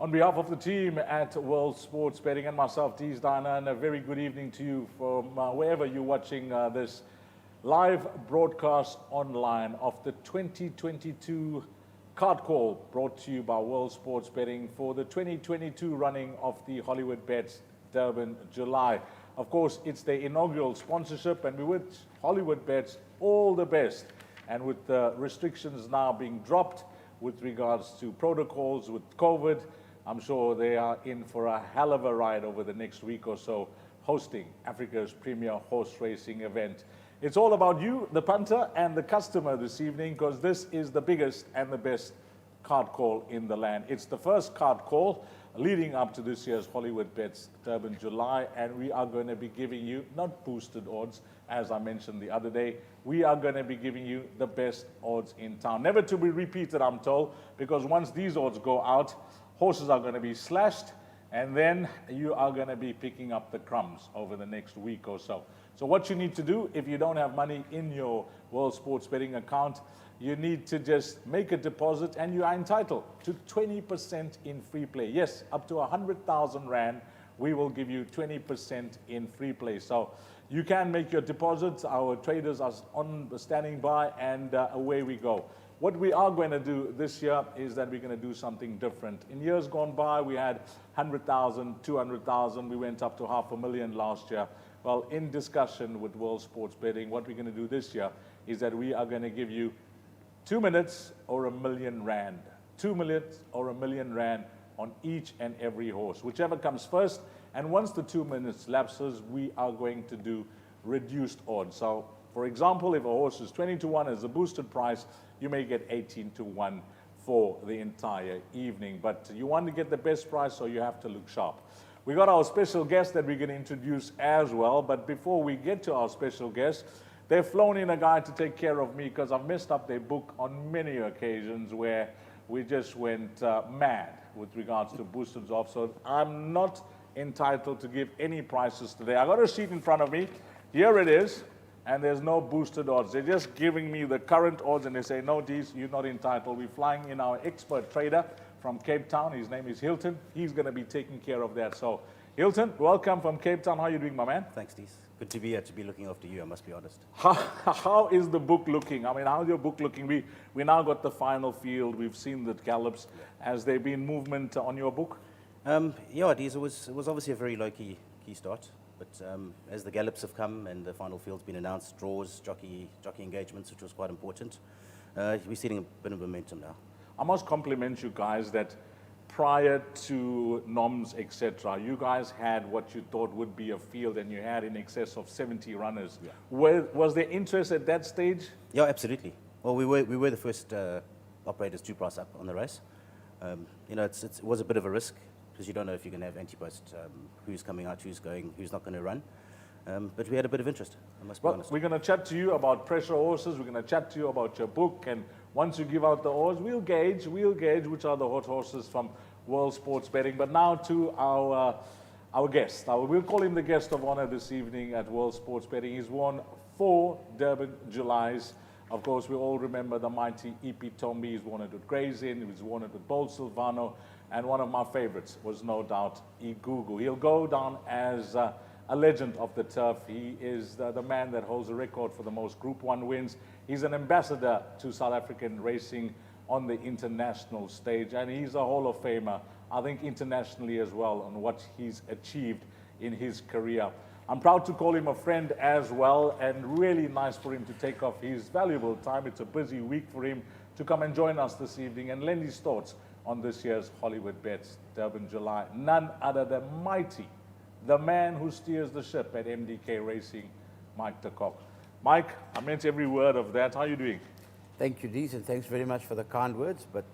On behalf of the team at World Sports Betting and myself, Deez Dyanand, a very good evening to you from wherever you're watching this live broadcast online of the 2022 card call brought to you by World Sports Betting for the 2022 running of the Hollywood Bets Durban July. Of course, it's the inaugural sponsorship, and we wish Hollywood Bets all the best. And with the restrictions now being dropped with regards to protocols with COVID, I'm sure they are in for a hell of a ride over the next week or so, hosting Africa's premier horse racing event. It's all about you, the punter, and the customer this evening, because this is the biggest and the best card call in the land. It's the first card call leading up to this year's Hollywood Bets Durban July, and we are going to be giving you not boosted odds, as I mentioned the other day. We are going to be giving you the best odds in town. Never to be repeated, I'm told, because once these odds go out, horses are going to be slashed, and then you are going to be picking up the crumbs over the next week or so. So what you need to do, if you don't have money in your World Sports Betting account, you need to just make a deposit, and you are entitled to 20% in free play. Yes, up to 100,000 Rand, we will give you 20% in free play. So you can make your deposits. Our traders are standing by, and away we go. What we are going to do this year is that we're going to do something different. In years gone by, we had 100,000, 200,000. We went up to 500,000 last year. Well, in discussion with World Sports Betting, what we're going to do this year is that we are going to give you 2 minutes or R1 million. 2 minutes or R1 million on each and every horse, whichever comes first. And once the 2 minutes lapses, we are going to do reduced odds. So, for example, if a horse is 20 to 1 as a boosted price, you may get 18 to 1 for the entire evening. But you want to get the best price, so you have to look sharp. We got our special guest that we're going to introduce as well. But before we get to our special guest, they've flown in a guy to take care of me, because I've messed up their book on many occasions where we just went mad with regards to boosted odds. So I'm not entitled to give any prices today. I got a sheet in front of me. Here it is. And there's no boosted odds. They're just giving me the current odds, and they say, no, Deez, you're not entitled. We're flying in our expert trader from Cape Town. His name is Hilton. He's going to be taking care of that. So, Hilton, welcome from Cape Town. How are you doing, my man? Thanks, Deez. Good to be here, to be looking after you, I must be honest. How is the book looking? I mean, how's your book looking? We now got the final field. We've seen the gallops. Has there been movement on your book? Yeah, Deez, it was obviously a very low-key start. But as the gallops have come and the final field's been announced, draws, jockey engagements, which was quite important, we're seeing a bit of momentum now. I must compliment you guys that prior to noms, etc., you guys had what you thought would be a field, and you had in excess of 70 runners. Yeah. Was there interest at that stage? Yeah, absolutely. Well, we were the first operators to price up on the race. You know, it was a bit of a risk, because you don't know if you're going to have anti-post, who's coming out, who's going, who's not going to run. But we had a bit of interest, I must be honest. We're going to chat to you about pressure horses. We're going to chat to you about your book. And once you give out the odds, we'll gauge which are the hot horses from World Sports Betting. But now to our guest. We'll call him the guest of honor this evening at World Sports Betting. He's won 4 Durban Julys. Of course, we all remember the mighty E.P. Tombi. He's won it with Grazin. He's won it with Bold Silvano. And one of my favorites was no doubt Igugu. He'll go down as a legend of the turf. He is the man that holds the record for the most Group 1 wins. He's an ambassador to South African racing on the international stage. And he's a Hall of Famer, I think internationally as well, on what he's achieved in his career. I'm proud to call him a friend as well, and really nice for him to take off his valuable time. It's a busy week for him to come and join us this evening and lend his thoughts on this year's Hollywood Bets Durban July. None other than mighty, the man who steers the ship at MDK Racing, Mike de Kock. Mike, I meant every word of that. How are you doing? Thank you, Deez, and thanks very much for the kind words. But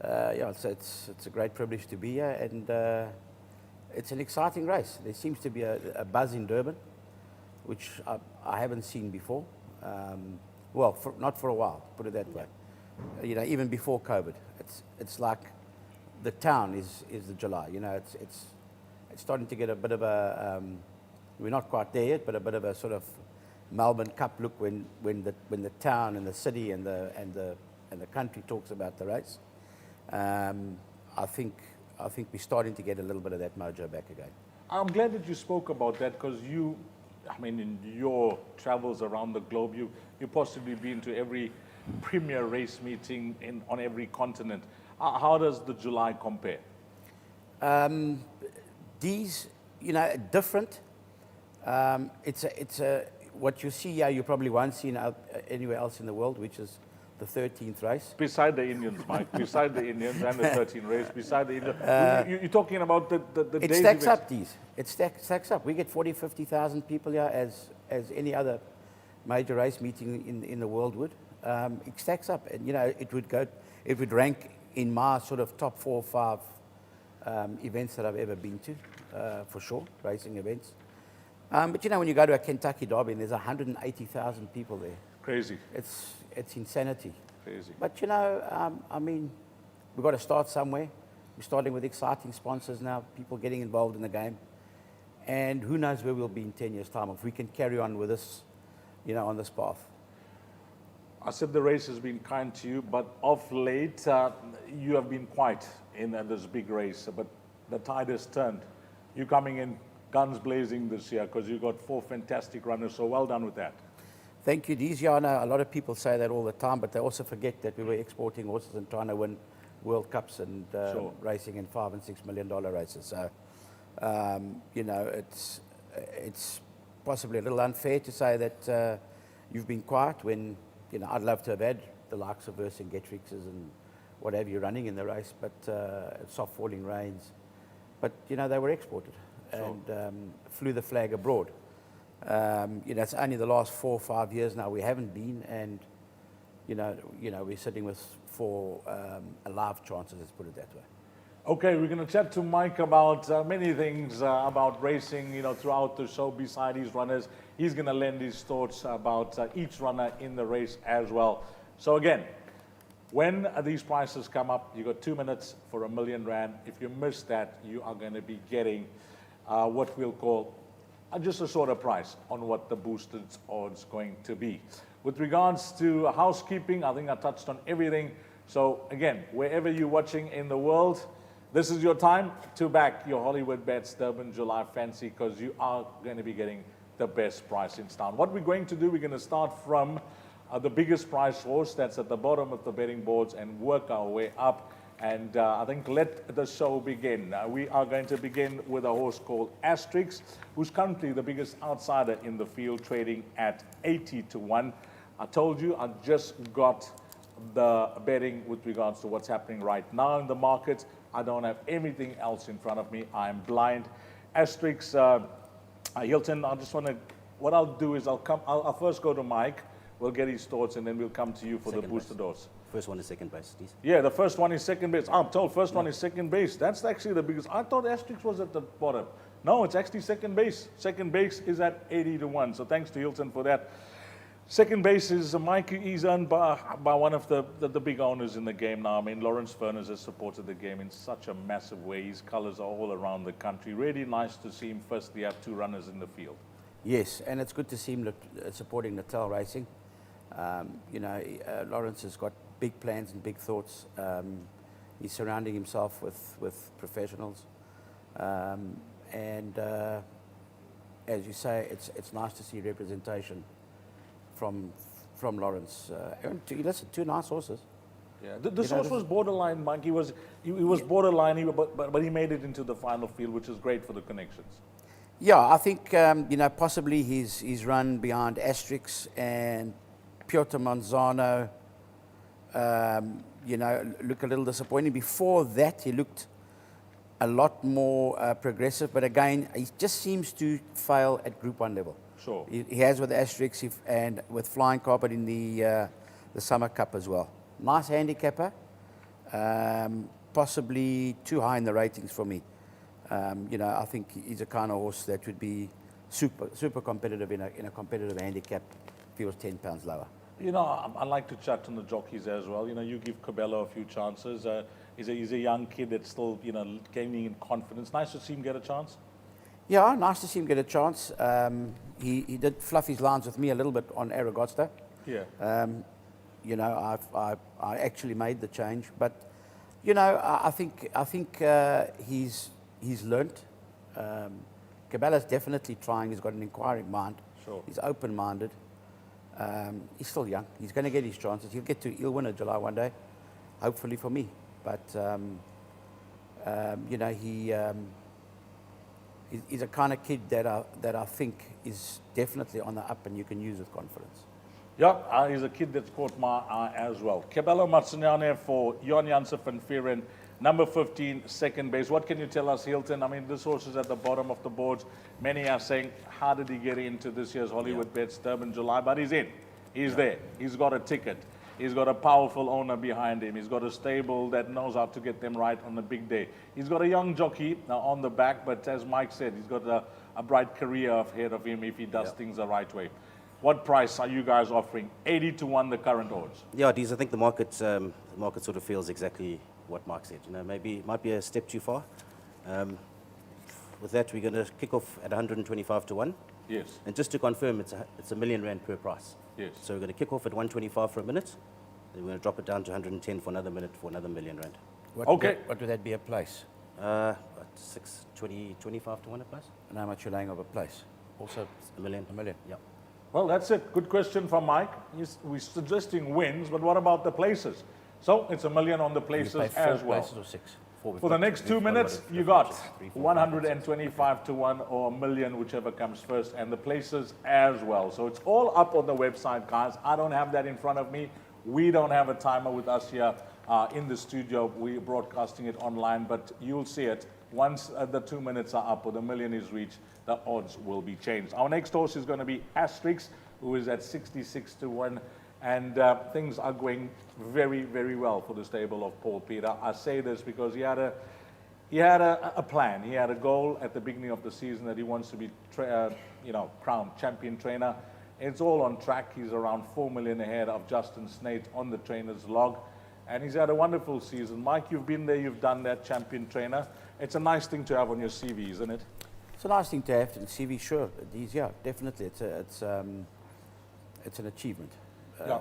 yeah, it's a great privilege to be here, and it's an exciting race. There seems to be a buzz in Durban, which I haven't seen before. Well, not for a while, put it that way. You know, even before COVID, it's like the town is the July. You know, it's starting to get a bit of a we're not quite there yet, but a bit of a sort of Melbourne Cup look when the town and the city and the country talks about the race. I think we're starting to get a little bit of that mojo back again. I'm glad that you spoke about that because in your travels around the globe, you possibly been to every premier race meeting on every continent. How does the July compare? These, different. It's what you see here, you probably won't see anywhere else in the world, which is the 13th race. Beside the Indians, Mike. Beside the Indians and the 13th race. Beside the Indians. You're talking about the It days stacks events. up, these. It stacks up. We get 40, 50,000 people here as any other major race meeting in the world would. It stacks up, and it would rank in my sort of top 4 or 5 events that I've ever been to, for sure, racing events. But when you go to a Kentucky Derby, and there's 180,000 people there. Crazy. It's insanity. Crazy. But we've got to start somewhere. We're starting with exciting sponsors now, people getting involved in the game. And who knows where we'll be in 10 years' time if we can carry on with this, on this path. I said the race has been kind to you, but of late, you have been quiet in this big race. But the tide has turned. You're coming in guns blazing this year because you've got 4 fantastic runners, so well done with that. Thank you, Deez. Yeah, I know a lot of people say that all the time, but they also forget that we were exporting horses and trying to win World Cups and Sure. racing in $5 and $6 million races. So, it's possibly a little unfair to say that you've been quiet when, I'd love to have had the likes of Vercingetorix's and what have you running in the race, but soft falling rains. But, they were exported. Sure. And flew the flag abroad. It's only the last 4 or 5 years now we haven't been, and we're sitting with 4 alive chances. Let's put it that way. Okay, we're going to chat to Mike about many things about racing, throughout the show. Beside his runners, he's going to lend his thoughts about each runner in the race as well. So again, when these prices come up, you got 2 minutes for R1 million. If you miss that, you are going to be getting what we'll call just a sort of price on what the boosted odds going to be. With regards to housekeeping, I think I touched on everything. So again, wherever you're watching in the world, this is your time to back your Hollywood Bets Durban July Fancy, because you are going to be getting the best price in town. What we're going to do, we're going to start from the biggest price horse that's at the bottom of the betting boards and work our way up. And I think let the show begin. We are going to begin with a horse called Astrix, who's currently the biggest outsider in the field, trading at 80 to 1. I told you I just got the betting with regards to what's happening right now in the market. I don't have everything else in front of me. I'm blind. Astrix, Hilton, what I'll do is I'll first go to Mike. We'll get his thoughts, and then we'll come to you for the boosted odds. First one is second base, please. Yeah, the first one is second base. I'm told first one is second base. That's actually the biggest. I thought Astrix was at the bottom. No, it's actually second base. Second base is at 80 to 1. So thanks to Hilton for that. Second base is Mike. He's earned by one of the big owners in the game now. I mean, Lawrence Furness has supported the game in such a massive way. His colors are all around the country. Really nice to see him firstly have 2 runners in the field. Yes, and it's good to see him supporting Natal Racing. Lawrence has got big plans and big thoughts. He's surrounding himself with professionals. And as you say, it's nice to see representation from Lawrence. And listen, 2 nice horses. Yeah, this horse was borderline, Mike. He was borderline, but he made it into the final field, which is great for the connections. Yeah, I think possibly he's run behind Astrix and Puerto Manzano. Look a little disappointing. Before that, he looked a lot more progressive, but again, he just seems to fail at Group 1 level. Sure. He has with Astrix and with Flying Carpet in the Summer Cup as well. Nice handicapper, possibly too high in the ratings for me. I think he's a kind of horse that would be super competitive in a competitive handicap if he was 10 pounds lower. I like to chat on the jockeys as well. You give Cabello a few chances. He's a young kid that's still, gaining in confidence. Nice to see him get a chance. Yeah, nice to see him get a chance. He did fluff his lines with me a little bit on Aragosta. Yeah. I actually made the change, but You know, I think he's learnt. Cabela's definitely trying. He's got an inquiring mind. Sure. He's open-minded. He's still young. He's going to get his chances. He'll win a July one day, hopefully for me. But you know, he's a kind of kid that I think is definitely on the up, and you can use with confidence. Yeah, he's a kid that's caught my eye as well. Cabello Matsunyane for Jon Janssen van Vieren, number 15, second base. What can you tell us, Hilton? I mean, this horse is at the bottom of the boards. Many are saying, how did he get into this year's Hollywood Bets Durban July? But he's in. He's there. He's got a ticket. He's got a powerful owner behind him. He's got a stable that knows how to get them right on the big day. He's got a young jockey on the back, but as Mike said, he's got a bright career ahead of him if he does things the right way. What price are you guys offering? 80 to 1, the current odds. Yeah, Deez, I think the market sort of feels exactly what Mark said. You know, maybe it might be a step too far. With that, we're going to kick off at 125 to 1. Yes. And just to confirm, it's a $1 million per price. Yes. So we're going to kick off at 125 for a minute. Then we're going to drop it down to 110 for another minute for another $1 million. Okay. What would that be a place? 25 to 1 a place. And how much you're laying of a place? Also $1 million. $1 million. Yeah. Well, that's it. Good question from Mike. We're suggesting wins, but what about the places? So it's $1 million on the You places pay 4 as well. places or 6? 4. For the next 2 minutes, you got 125 to 1 or $1 million, whichever comes first, and the places as well. So it's all up on the website, guys. I don't have that in front of me. We don't have a timer with us here in the studio. We're broadcasting it online, but you'll see it. Once the 2 minutes are up or the $1 million is reached, the odds will be changed. Our next horse is going to be Astrix, who is at 66 to 1. And things are going very, very well for the stable of Paul Peter. I say this because he had a plan. He had a goal at the beginning of the season that he wants to be, crowned champion trainer. It's all on track. He's around 4 million ahead of Justin Snate on the trainer's log. And he's had a wonderful season. Mike, you've been there, you've done that, champion trainer. It's a nice thing to have on your CV, isn't it? It's a nice thing to have in CV, sure. Yeah, definitely. It's an achievement. Yeah.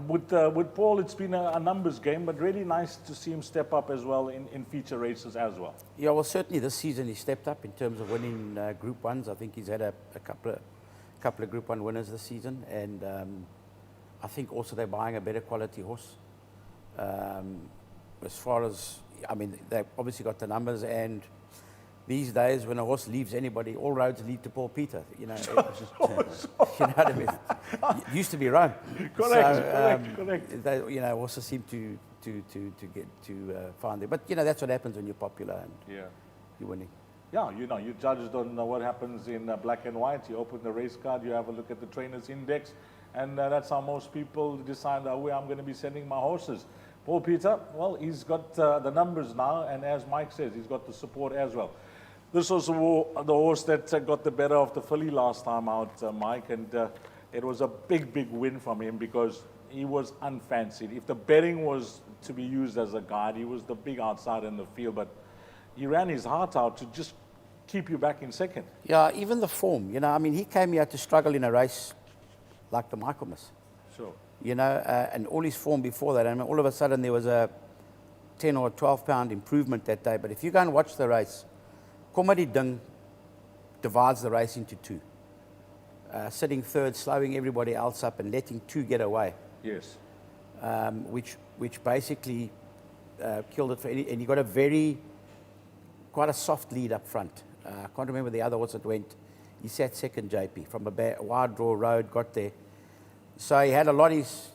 With Paul, it's been a numbers game, but really nice to see him step up as well in feature races as well. Yeah, well, certainly this season he stepped up in terms of winning Group 1s. I think he's had a couple of Group 1 winners this season, and I think also they're buying a better quality horse. As far as, I mean, they've obviously got the numbers, and these days when a horse leaves anybody, all roads lead to Paul Peter. You know, you know what I mean? It used to be Rome. Correct. They, you know, also seem to find it. But you know, that's what happens when you're popular and you're winning. Yeah, you know, you're judged on what happens in black and white. You open the race card, you have a look at the trainer's index, and that's how most people decide where I'm going to be sending my horses. Paul Peter, well, he's got the numbers now, and as Mike says, he's got the support as well. This was the horse that got the better of the filly last time out, Mike, and it was a big win from him because he was unfancied. If the betting was to be used as a guide, he was the big outsider in the field, but he ran his heart out to just keep you back in second. Yeah, even the form, you know, I mean, he came here to struggle in a race like the Michaelmas. Sure. You know, and all his form before that, I mean, all of a sudden there was a 10 or 12 pound improvement that day. But if you go and watch the race, Comedy Ding divides the race into two. Sitting third, slowing everybody else up and letting two get away. Yes. Which basically killed it for any, and he got quite a soft lead up front. I can't remember the other horse that went. He sat second, JP, from a wide draw road, got there. So he had a lot his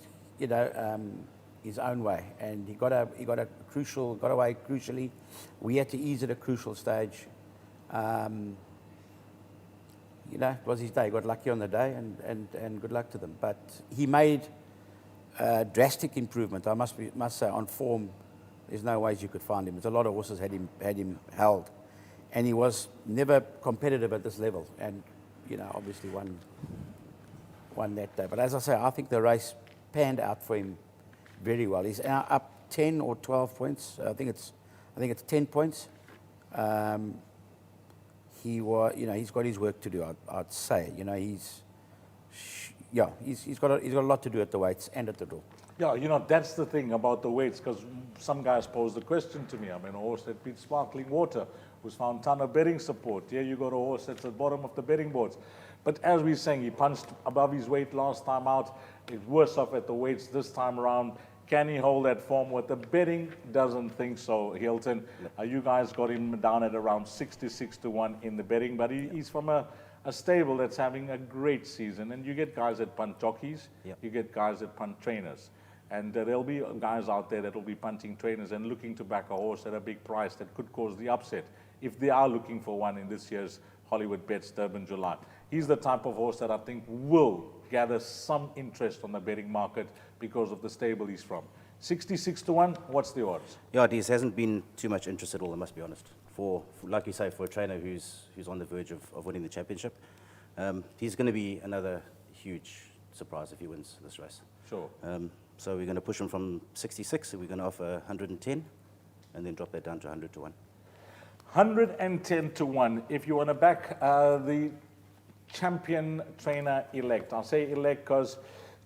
own way, and he got away crucially. We had to ease at a crucial stage. You know, it was his day. He got lucky on the day, and good luck to them. But he made drastic improvement. I must say, on form, there's no ways you could find him. There's a lot of horses had him held, and he was never competitive at this level. And you know, obviously won that day. But as I say, I think the race panned out for him very well. He's now up 10 or 12 points. I think it's 10 points. He's got his work to do. I'd say. You know, yeah, he's got a lot to do at the weights and at the draw. Yeah, you know, that's the thing about the weights, because some guys pose the question to me. I mean, a horse that beats Sparkling Water, who's found ton of betting support. Here you got a horse that's at the bottom of the betting boards. But as we're saying, he punched above his weight last time out. It's worse off at the weights this time around. Can he hold that form? What the betting doesn't think so, Hilton. You guys got him down at around 66-1 in the betting, but he's from a stable that's having a great season. And you get guys that punt jockeys, you get guys that punt trainers. And there'll be guys out there that will be punting trainers and looking to back a horse at a big price that could cause the upset if they are looking for one in this year's Hollywood Bets Durban July. He's the type of horse that I think will gather some interest on the betting market because of the stable he's from. 66-1, what's the odds? Yeah, Deez hasn't been too much interest at all, I must be honest. For like you say, for a trainer who's on the verge of winning the championship, he's going to be another huge surprise if he wins this race. Sure. So we're going to push him from 66, so we're going to offer 110, and then drop that down to 100-1. 110-1. If you want to back the champion trainer elect, I'll say elect because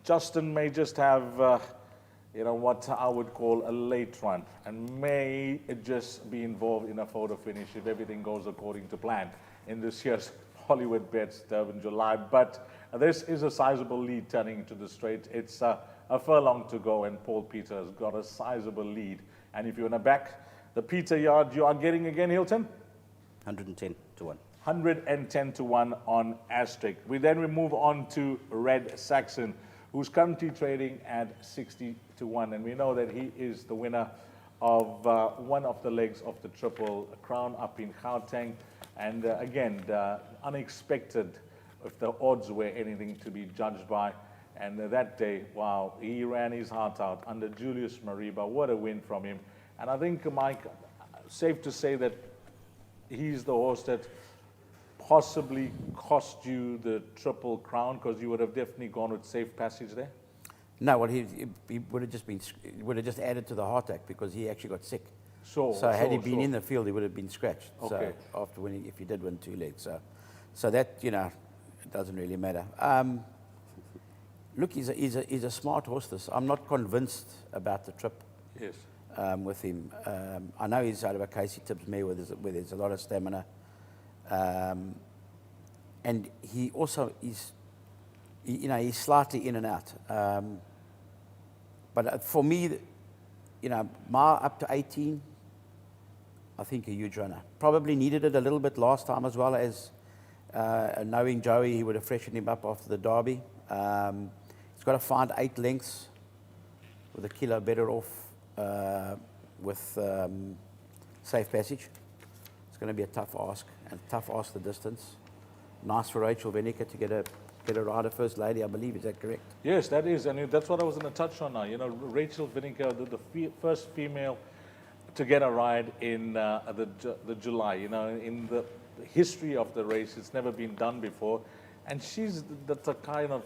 Justin may just have, you know, what I would call a late run, and may just be involved in a photo finish if everything goes according to plan in this year's Hollywood Bets Durban July. But this is a sizable lead turning into the straight. It's a furlong to go, and Paul Peter has got a sizable lead. And if you want to back the Peter yard, you are getting again, Hilton? 110-1. 110-1 on Astrix. We move on to Red Saxon, who's currently trading at 60-1, and we know that he is the winner of one of the legs of the Triple Crown up in Gauteng. And again, the unexpected, if the odds were anything to be judged by. And that day, wow, he ran his heart out under Julius Mariba. What a win from him. And I think, Mike, safe to say that he's the horse that possibly cost you the Triple Crown, because you would have definitely gone with Safe Passage there? No, well, he would have just been, would have just added to the heart attack because he actually got sick. So had he been in the field, he would have been scratched. Okay. So after winning, if he did win 2 legs, so that, you know, it doesn't really matter. Look, he's a smart horse. I'm not convinced about the trip. Yes. With him, I know he's out of a Casey Tibbs mare where there's a lot of stamina, and he also he's slightly in and out. But for me, you know, mile up to 18, I think a huge runner. Probably needed it a little bit last time as well, as knowing Joey, he would have freshened him up after the Derby. He's got to find 8 lengths with a kilo better off with Safe Passage. It's going to be a tough ask, and tough ask the distance. Nice for Rachel Vennicker to get a rider, First Lady, I believe. Is that correct? Yes, that is, and that's what I was going to touch on now. You know, Rachel Vennicker, the first female to get a ride in the July. You know, in the history of the race, it's never been done before, and she's the kind of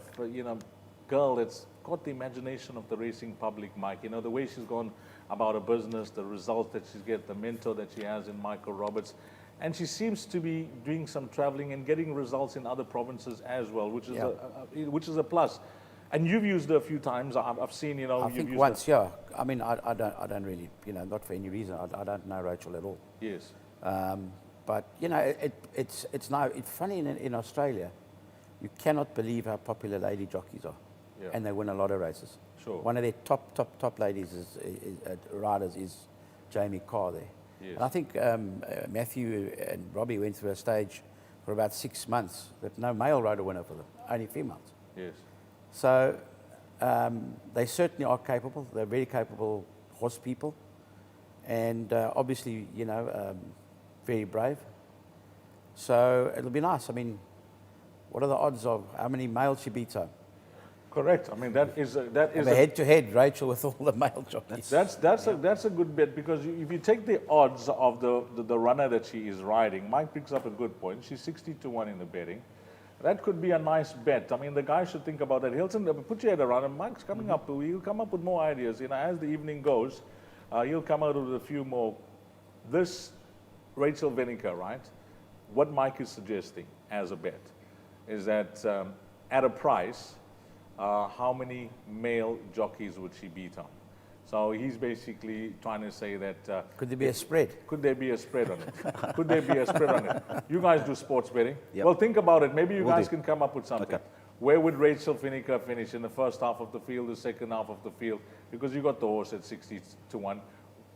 girl that's got the imagination of the racing public, Mike. You know, the way she's gone about her business, the results that she's get, the mentor that she has in Michael Roberts. And she seems to be doing some traveling and getting results in other provinces as well, which is a plus. And you've used her a few times. I've seen, you know. I think once, yeah. I mean, I don't really, you know, not for any reason. I don't know Rachel at all. Yes. But you know, it's now. It's funny in Australia, you cannot believe how popular lady jockeys are, and they win a lot of races. Sure. One of their top ladies riders is Jamie Carr there. Yes. And I think Matthew and Robbie went through a stage for about 6 months that no male rider winner for them, only females. Yes. So they certainly are capable. They're very capable horse people, and obviously, you know, very brave. So it'll be nice. I mean, what are the odds of how many males she beats home? Correct. I mean, that is a head-to-head, Rachel, with all the male jockeys. That's a good bet, because if you take the odds of the runner that she is riding, Mike picks up a good point. She's 60-1 in the betting. That could be a nice bet. I mean, the guy should think about that. Hilton, put your head around, and Mike's coming up. He'll come up with more ideas. You know, as the evening goes, he'll come out with a few more. This Rachel Vennicker, right? What Mike is suggesting as a bet is that at a price, how many male jockeys would she beat on? So he's basically trying to say that Could there be a spread? could there be a spread on it? Could there be a spread on it? You guys do sports betting? Yep. Well, think about it. Maybe you Will guys do. can come up with something. Okay. Where would Rachel Finneker finish in the first half of the field, the second half of the field? Because you got the horse at 60 to 1.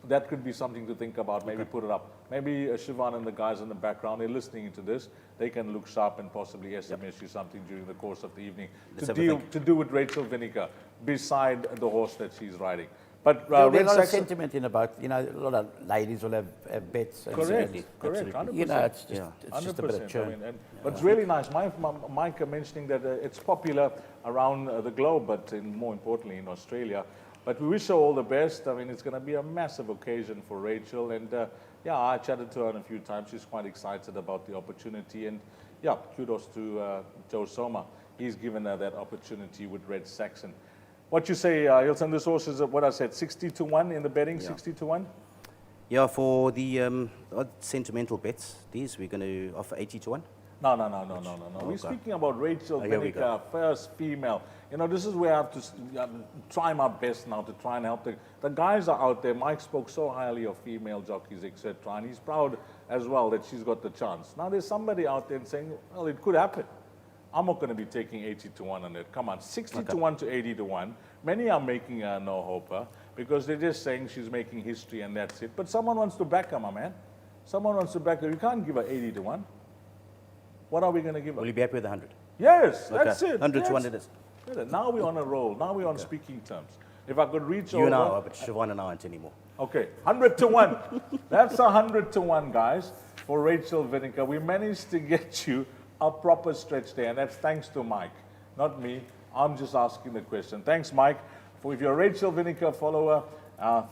That could be something to think about. Maybe put it up. Maybe Siobhan and the guys in the background, they're listening to this. They can look sharp and possibly SMS you something during the course of the evening Let's to have a think. do with Rachel Finneker beside the horse that she's riding. But There'll be a Red lot of Saxon, sentiment in about, a lot of ladies will have bets. And correct, so- correct, 100%. It's just, it's just a bit of 100%. churn. But it's really nice. Mike mentioning that it's popular around the globe, but more importantly in Australia. But we wish her all the best. I mean, it's going to be a massive occasion for Rachel. And I chatted to her a few times. She's quite excited about the opportunity. And kudos to Joe Soma. He's given her that opportunity with Red Saxon. What you say, Hilton, this horse is, what I said, 60 to 1 in the betting, 60 to 1? Yeah, for the odd sentimental bets, these we're going to offer 80 to 1. No. We're Okay. speaking about Rachel Here we Finneker, go. first female. This is where I have to try my best now to try and help the guys are out there. Mike spoke so highly of female jockeys, etc. And he's proud as well that she's got the chance. Now there's somebody out there saying, well, it could happen. I'm not going to be taking 80 to 1 on it. Come on, 60 to 1 to 80 to 1. Many are making a no-hoper because they're just saying she's making history and that's it. But someone wants to back her, my man. Someone wants to back her. You can't give her 80 to 1. What are we going to give her? Will you be happy with 100? Yes, that's it. 100 to Yes. 1 it is. Now we're on a roll. Now we're on speaking terms. If I could reach You over... and I are, but Siobhan and I aren't anymore. Okay, 100 to 1. That's 100 to 1, guys, for Rachel Finneker. We managed to get you a proper stretch there, and that's thanks to Mike, not me. I'm just asking the question. Thanks, Mike. If you're a Rachel Finneker follower,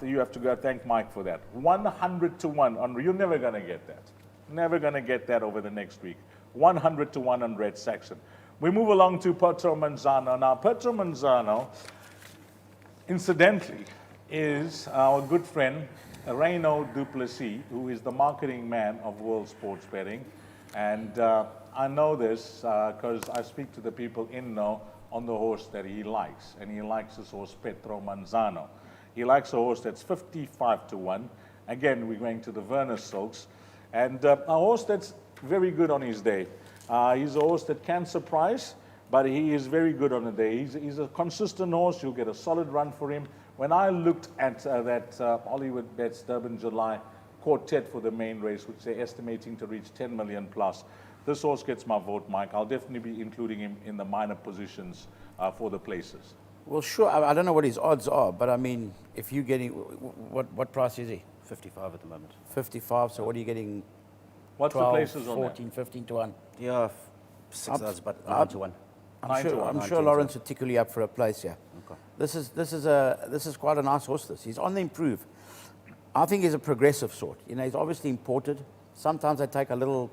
you have to go thank Mike for that. 100 to 1. You're never going to get that. Never going to get that over the next week. 100 to 1 on Red Saxon. We move along to Puerto Manzano. Now, Puerto Manzano, incidentally, is our good friend, Reno Duplessis, who is the marketing man of World Sports Betting. And I know this because I speak to the people in know on the horse that he likes. And he likes this horse, Puerto Manzano. He likes a horse that's 55 to 1. Again, we're going to the Werner Silks. And a horse that's very good on his day. He's a horse that can surprise, but he is very good on the day. He's a consistent horse. You'll get a solid run for him. When I looked at that Hollywood Bets Durban July quartet for the main race, which they're estimating to reach 10 million plus, this horse gets my vote, Mike. I'll definitely be including him in the minor positions for the places. Well, sure. I don't know what his odds are, but I mean, if you're getting, what price is he? 55 at the moment. 55. So what are you getting? What's 12, the places on 14, 15 to 1. Yeah, 6 odds, but 9 to 1. I'm 9 to sure, 1. I'm 9 sure to Lawrence would tickle you up for a place here. Okay. This is quite a nice horse. He's on the improve. I think he's a progressive sort. He's obviously imported. Sometimes they take a little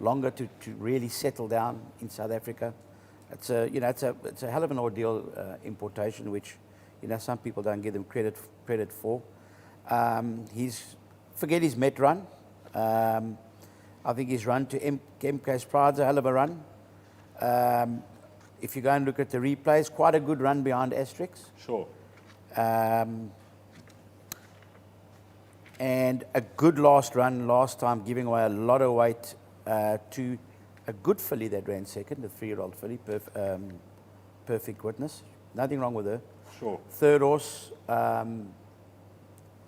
longer to really settle down in South Africa. It's a hell of an ordeal, importation, which some people don't give them credit for. Forget his Met run. I think his run to MK's Pride's a hell of a run. If you go and look at the replays, quite a good run behind Astrix. Sure. And a good last run last time, giving away a lot of weight to a good filly that ran second, the 3-year-old filly, Perfect Witness. Nothing wrong with her. Sure. Third horse, there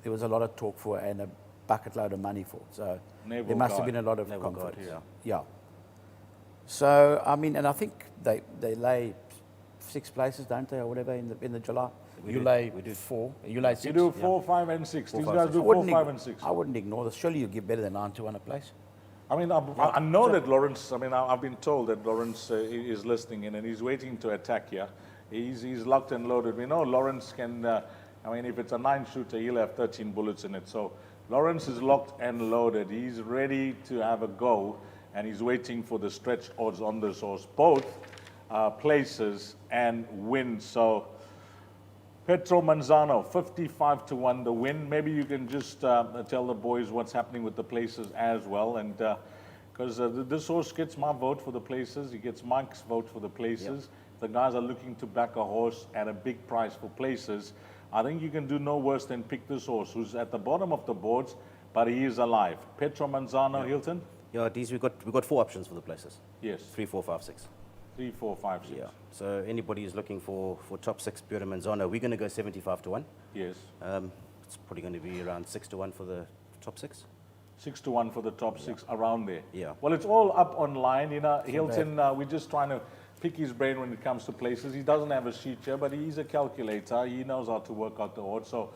was a lot of talk for and a bucket load of money for. So Naval there must Guard. have been a lot of Naval Guard, confidence. Yeah. So I mean, and I think they lay 6 places, don't they, or whatever in the July. We you do. lay We do. 4. You lay 6. You do 4, 5, and 6. 4, These 5, guys 6. do 4, 5, and 6. I wouldn't ignore this. Surely you'll give better than 9 to 1 a place. I mean, I know that Lawrence, I've been told that Lawrence is listening in and he's waiting to attack here. He's locked and loaded. We know Lawrence can, if it's a 9-shooter, he'll have 13 bullets in it. So Lawrence is locked and loaded. He's ready to have a go, and he's waiting for the stretch odds on this horse, both places and win. So Puerto Manzano, 55 to 1 the win. Maybe you can just tell the boys what's happening with the places as well. And because this horse gets my vote for the places, he gets Mike's vote for the places. the guys are looking to back a horse at a big price for places, I think you can do no worse than pick this horse who's at the bottom of the boards, but he is alive. Puerto Manzano, Hilton? Yeah, Deez, we've got 4 options for the places. Yes. 3, 4, 5, 6. 3, 4, 5, 6. Yeah. So anybody who's looking for top 6 Puerto Manzano, we're going to go 75 to 1. Yes. It's probably going to be around 6 to 1 for the top 6. 6 to 1 for the top 6, around there. Yeah. Well, it's all up online. You know, Hilton, we're just trying to pick his brain when it comes to places. He doesn't have a sheet here, but he's a calculator. He knows how to work out the odds. So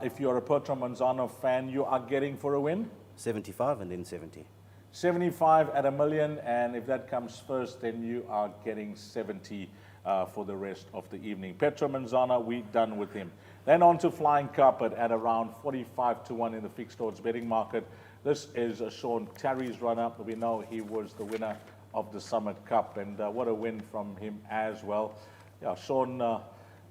if you're a Puerto Manzano fan, you are getting for a win? 75 and then 70. 75 at $1 million, and if that comes first, then you are getting 70 for the rest of the evening. Puerto Manzano, we're done with him. Then on to Flying Carpet at around 45 to 1 in the fixed odds betting market. This is Sean Terry's run-up. We know he was the winner of the Summit Cup, and what a win from him as well. Yeah, Sean,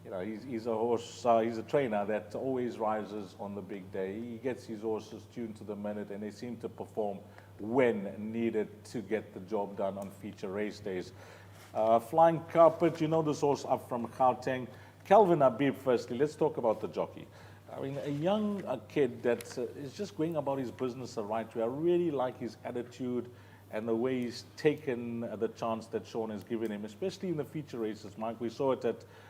you know, he's a horse, he's a trainer that always rises on the big day. He gets his horses tuned to the minute, and they seem to perform when needed to get the job done on feature race days. Flying Carpet, you know this horse up from Gauteng. Calvin Habib, firstly, let's talk about the jockey. I mean, a young kid that is just going about his business the right way. I really like his attitude and the way he's taken the chance that Sean has given him, especially in the feature races, Mike. We saw it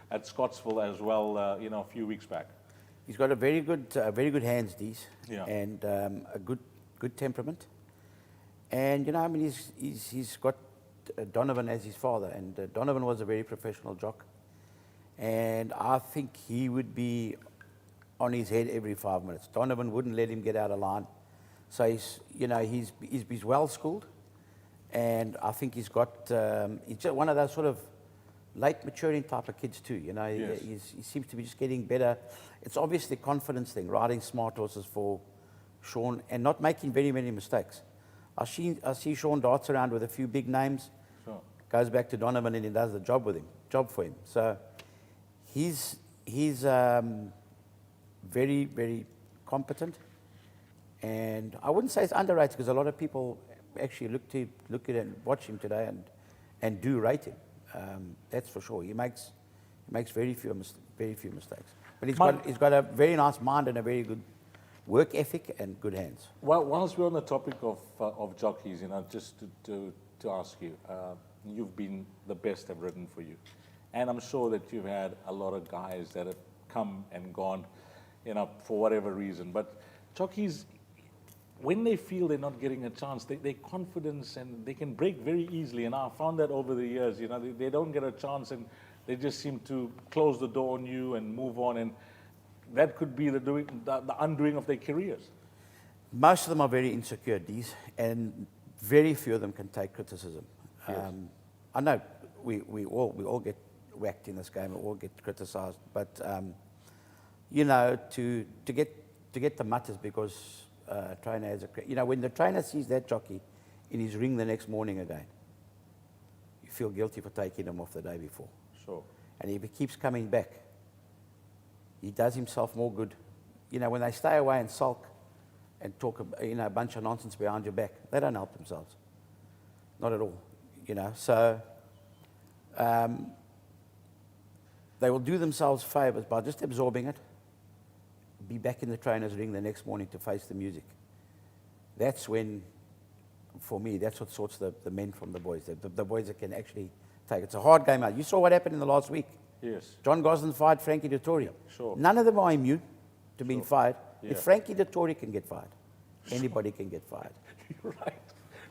at Scottsville as well, you know, a few weeks back. He's got a very good hands, Deez, Yeah. and a good temperament. And you know, I mean, he's got Donovan as his father, and Donovan was a very professional jock. And I think he would be on his head every 5 minutes. Donovan wouldn't let him get out of line. So he's well schooled, and I think he's just one of those sort of late maturing type of kids too. You know, Yes. he seems to be just getting better. It's obviously a confidence thing, riding smart horses for Sean and not making very many mistakes. I see Sean darts around with a few big names, Sure. goes back to Donovan and he does the job for him. So he's very, very competent. And I wouldn't say it's underrated because a lot of people actually look at it and watch him today and do rate him. That's for sure. He makes very few mistakes. But he's got a very nice mind and a very good work ethic and good hands. Well, whilst we're on the topic of jockeys, you know, just to ask you, you've been the best I've ridden for you. And I'm sure that you've had a lot of guys that have come and gone, you know, for whatever reason. But jockeys, when they feel they're not getting a chance, their confidence, and they can break very easily. And I found that over the years, you know, they don't get a chance and they just seem to close the door on you and move on. And that could be the undoing of their careers. Most of them are very insecure, Deez, and very few of them can take criticism. Yes. I know we all get whacked in this game, we all get criticised, but you know, to get the mutters because a trainer has you know, when the trainer sees that jockey in his ring the next morning again, you feel guilty for taking him off the day before. Sure. And if he keeps coming back, he does himself more good. You know, when they stay away and sulk and talk, you know, a bunch of nonsense behind your back, they don't help themselves. Not at all, you know. So they will do themselves favours by just absorbing it, be back in the trainer's ring the next morning to face the music. That's when, for me, that's what sorts the men from the boys, the boys that can actually take it. It's a hard game out. You saw what happened in the last week. Yes. John Gosling fired Frankie Dettori. Sure. None of them are immune to being fired. Yeah. If Frankie Dettori can get fired, anybody can get fired. You're right.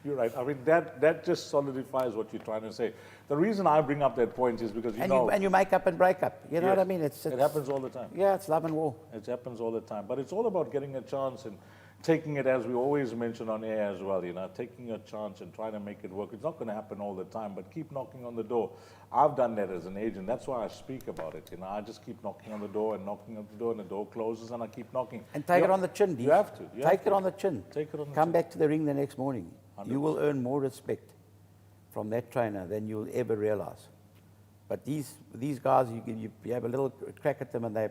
You're right. I mean, that just solidifies what you're trying to say. The reason I bring up that point is because And you make up and break up. You know Yes. what I mean? It happens all the time. Yeah, it's love and war. It happens all the time. But it's all about getting a chance and taking it, as we always mention on air as well, you know, taking a chance and trying to make it work. It's not going to happen all the time, but keep knocking on the door. I've done that as an agent. That's why I speak about it. You know, I just keep knocking on the door and knocking on the door, and the door closes, and I keep knocking. And take it on the chin, Deez. You have to. Take it on the chin. Take it on the Come chin. back to the ring the next morning. 100%. You will earn more respect from that trainer than you'll ever realize. But these guys, you have a little crack at them and they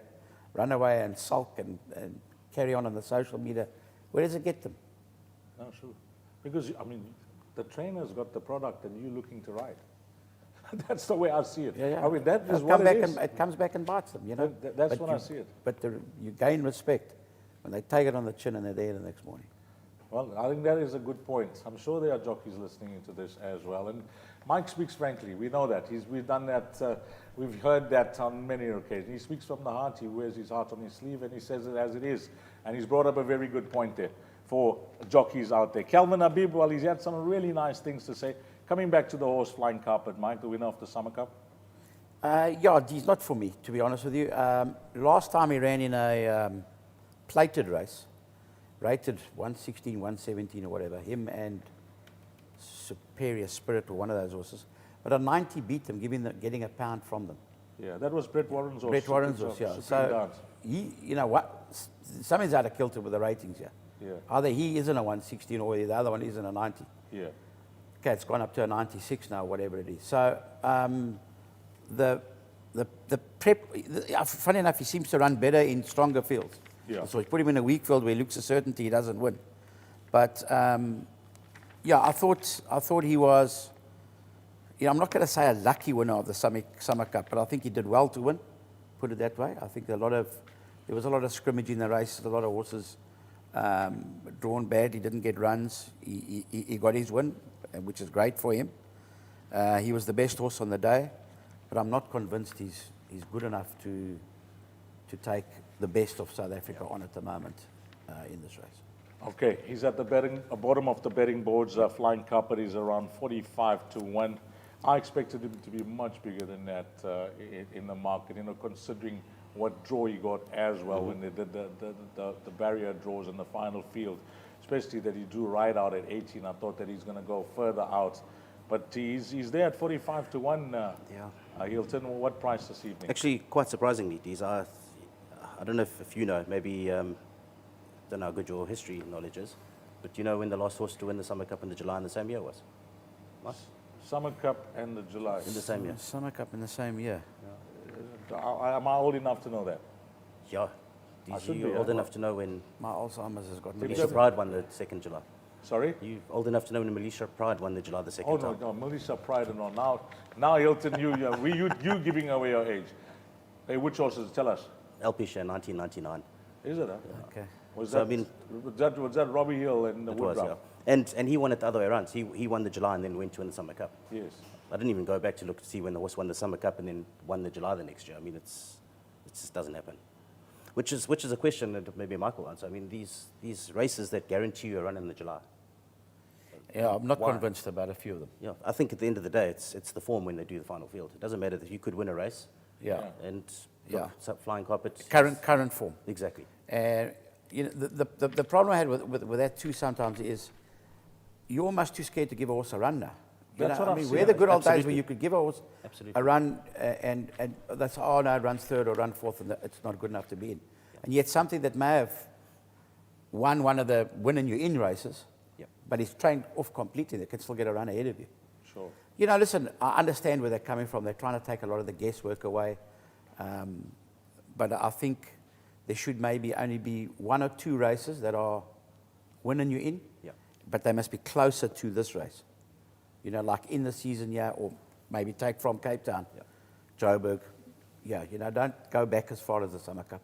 run away and sulk and carry on the social media. Where does it get them? No, sure. Because, I mean, the trainer's got the product and you're looking to ride. That's the way I see it. Yeah, yeah. I mean, that is It'll what come back it is. and it comes back and bites them, you know. That's But when I see it. But you gain respect when they take it on the chin and they're there the next morning. Well, I think that is a good point. I'm sure there are jockeys listening into this as well. And Mike speaks frankly. We know that. We've done that. We've heard that on many occasions. He speaks from the heart. He wears his heart on his sleeve, and he says it as it is. And he's brought up a very good point there for jockeys out there. Calvin Habib, well, he's had some really nice things to say. Coming back to the horse Flying Carpet, Mike, the winner of the Summer Cup. Yeah, he's not for me, to be honest with you. Last time he ran in a plated race, rated 116, 117 or whatever, him and Superior Spirit or one of those horses. But a 90 beat them, getting a pound from them. Yeah, that was Brett Warren's horse. Brett Warren's horse, yeah. So, you know what, something's out of kilter with the ratings here. Yeah. Either he isn't a 116 or the other one isn't a 90. Yeah. Okay, it's gone up to a 96 now, whatever it is. So the prep, funny enough, he seems to run better in stronger fields. Yeah. So he put him in a weak field where he looks a certainty he doesn't win. But yeah, I thought he was, I'm not going to say a lucky winner of the Summer Cup, but I think he did well to win, put it that way. I think there was a lot of scrimmage in the race, a lot of horses drawn bad. He didn't get runs. He got his win, which is great for him. He was the best horse on the day, but I'm not convinced he's good enough to take the best of South Africa on at the moment in this race. Okay, he's at the bottom of the betting boards. Flying Carpet is around 45 to 1. I expected him to be much bigger than that in the market, considering what draw he got as well when they did the barrier draws in the final field, especially that he drew right out at 18. I thought that he's going to go further out. But he's there at 45 to 1. Hilton, what price this evening? Actually, quite surprisingly, Deez, I don't know if you know, maybe, don't know how good your history knowledge is, but do you know when the last horse to win the Summer Cup in the July in the same year was? What? Summer Cup and the July. In the same year. Summer Cup in the same year. Am I old enough to know that? Yeah. You're old enough to know when My Alzheimer's has got me. Militia Pride won the 2nd July. Sorry? You're old enough to know when Militia Pride won the July the 2nd Oh, time. no, Melissa Pride and all. Now Hilton, you giving away your age. Hey, which horses? Tell us. Alpisha 1999. Is it? Huh? Okay. Was So, that, was that Robbie Hill and the It was, Woodrow? yeah. And he won it the other way around. So he won the July and then went to win the Summer Cup. Yes. I didn't even go back to look to see when the horse won the Summer Cup and then won the July the next year. I mean, it just doesn't happen. Which is a question that maybe Michael will answer. I mean, these races that guarantee you a run in the July. Yeah, I'm not Why? convinced about a few of them. Yeah, I think at the end of the day, it's the form when they do the final field. It doesn't matter that you could win a race. Yeah. And Yeah. Flying Carpet. Current form. Exactly. And the problem I had with that too sometimes is you're almost too scared to give a horse a run now. That's what I'm We're saying. the good old days where Absolutely. you could give a horse Absolutely. a run and that's, oh no, it runs third or run fourth and it's not good enough to be in. And yet something that may have won one of the win and you're in races, Yep. but he's trained off completely, they can still get a run ahead of you. Sure. Listen, I understand where they're coming from. They're trying to take a lot of the guesswork away. But I think there should maybe only be one or two races that are win and you're in, Yeah. but they must be closer to this race. Like in the season, yeah, or maybe take from Cape Town, Yeah. Joburg. Yeah, don't go back as far as the Summer Cup.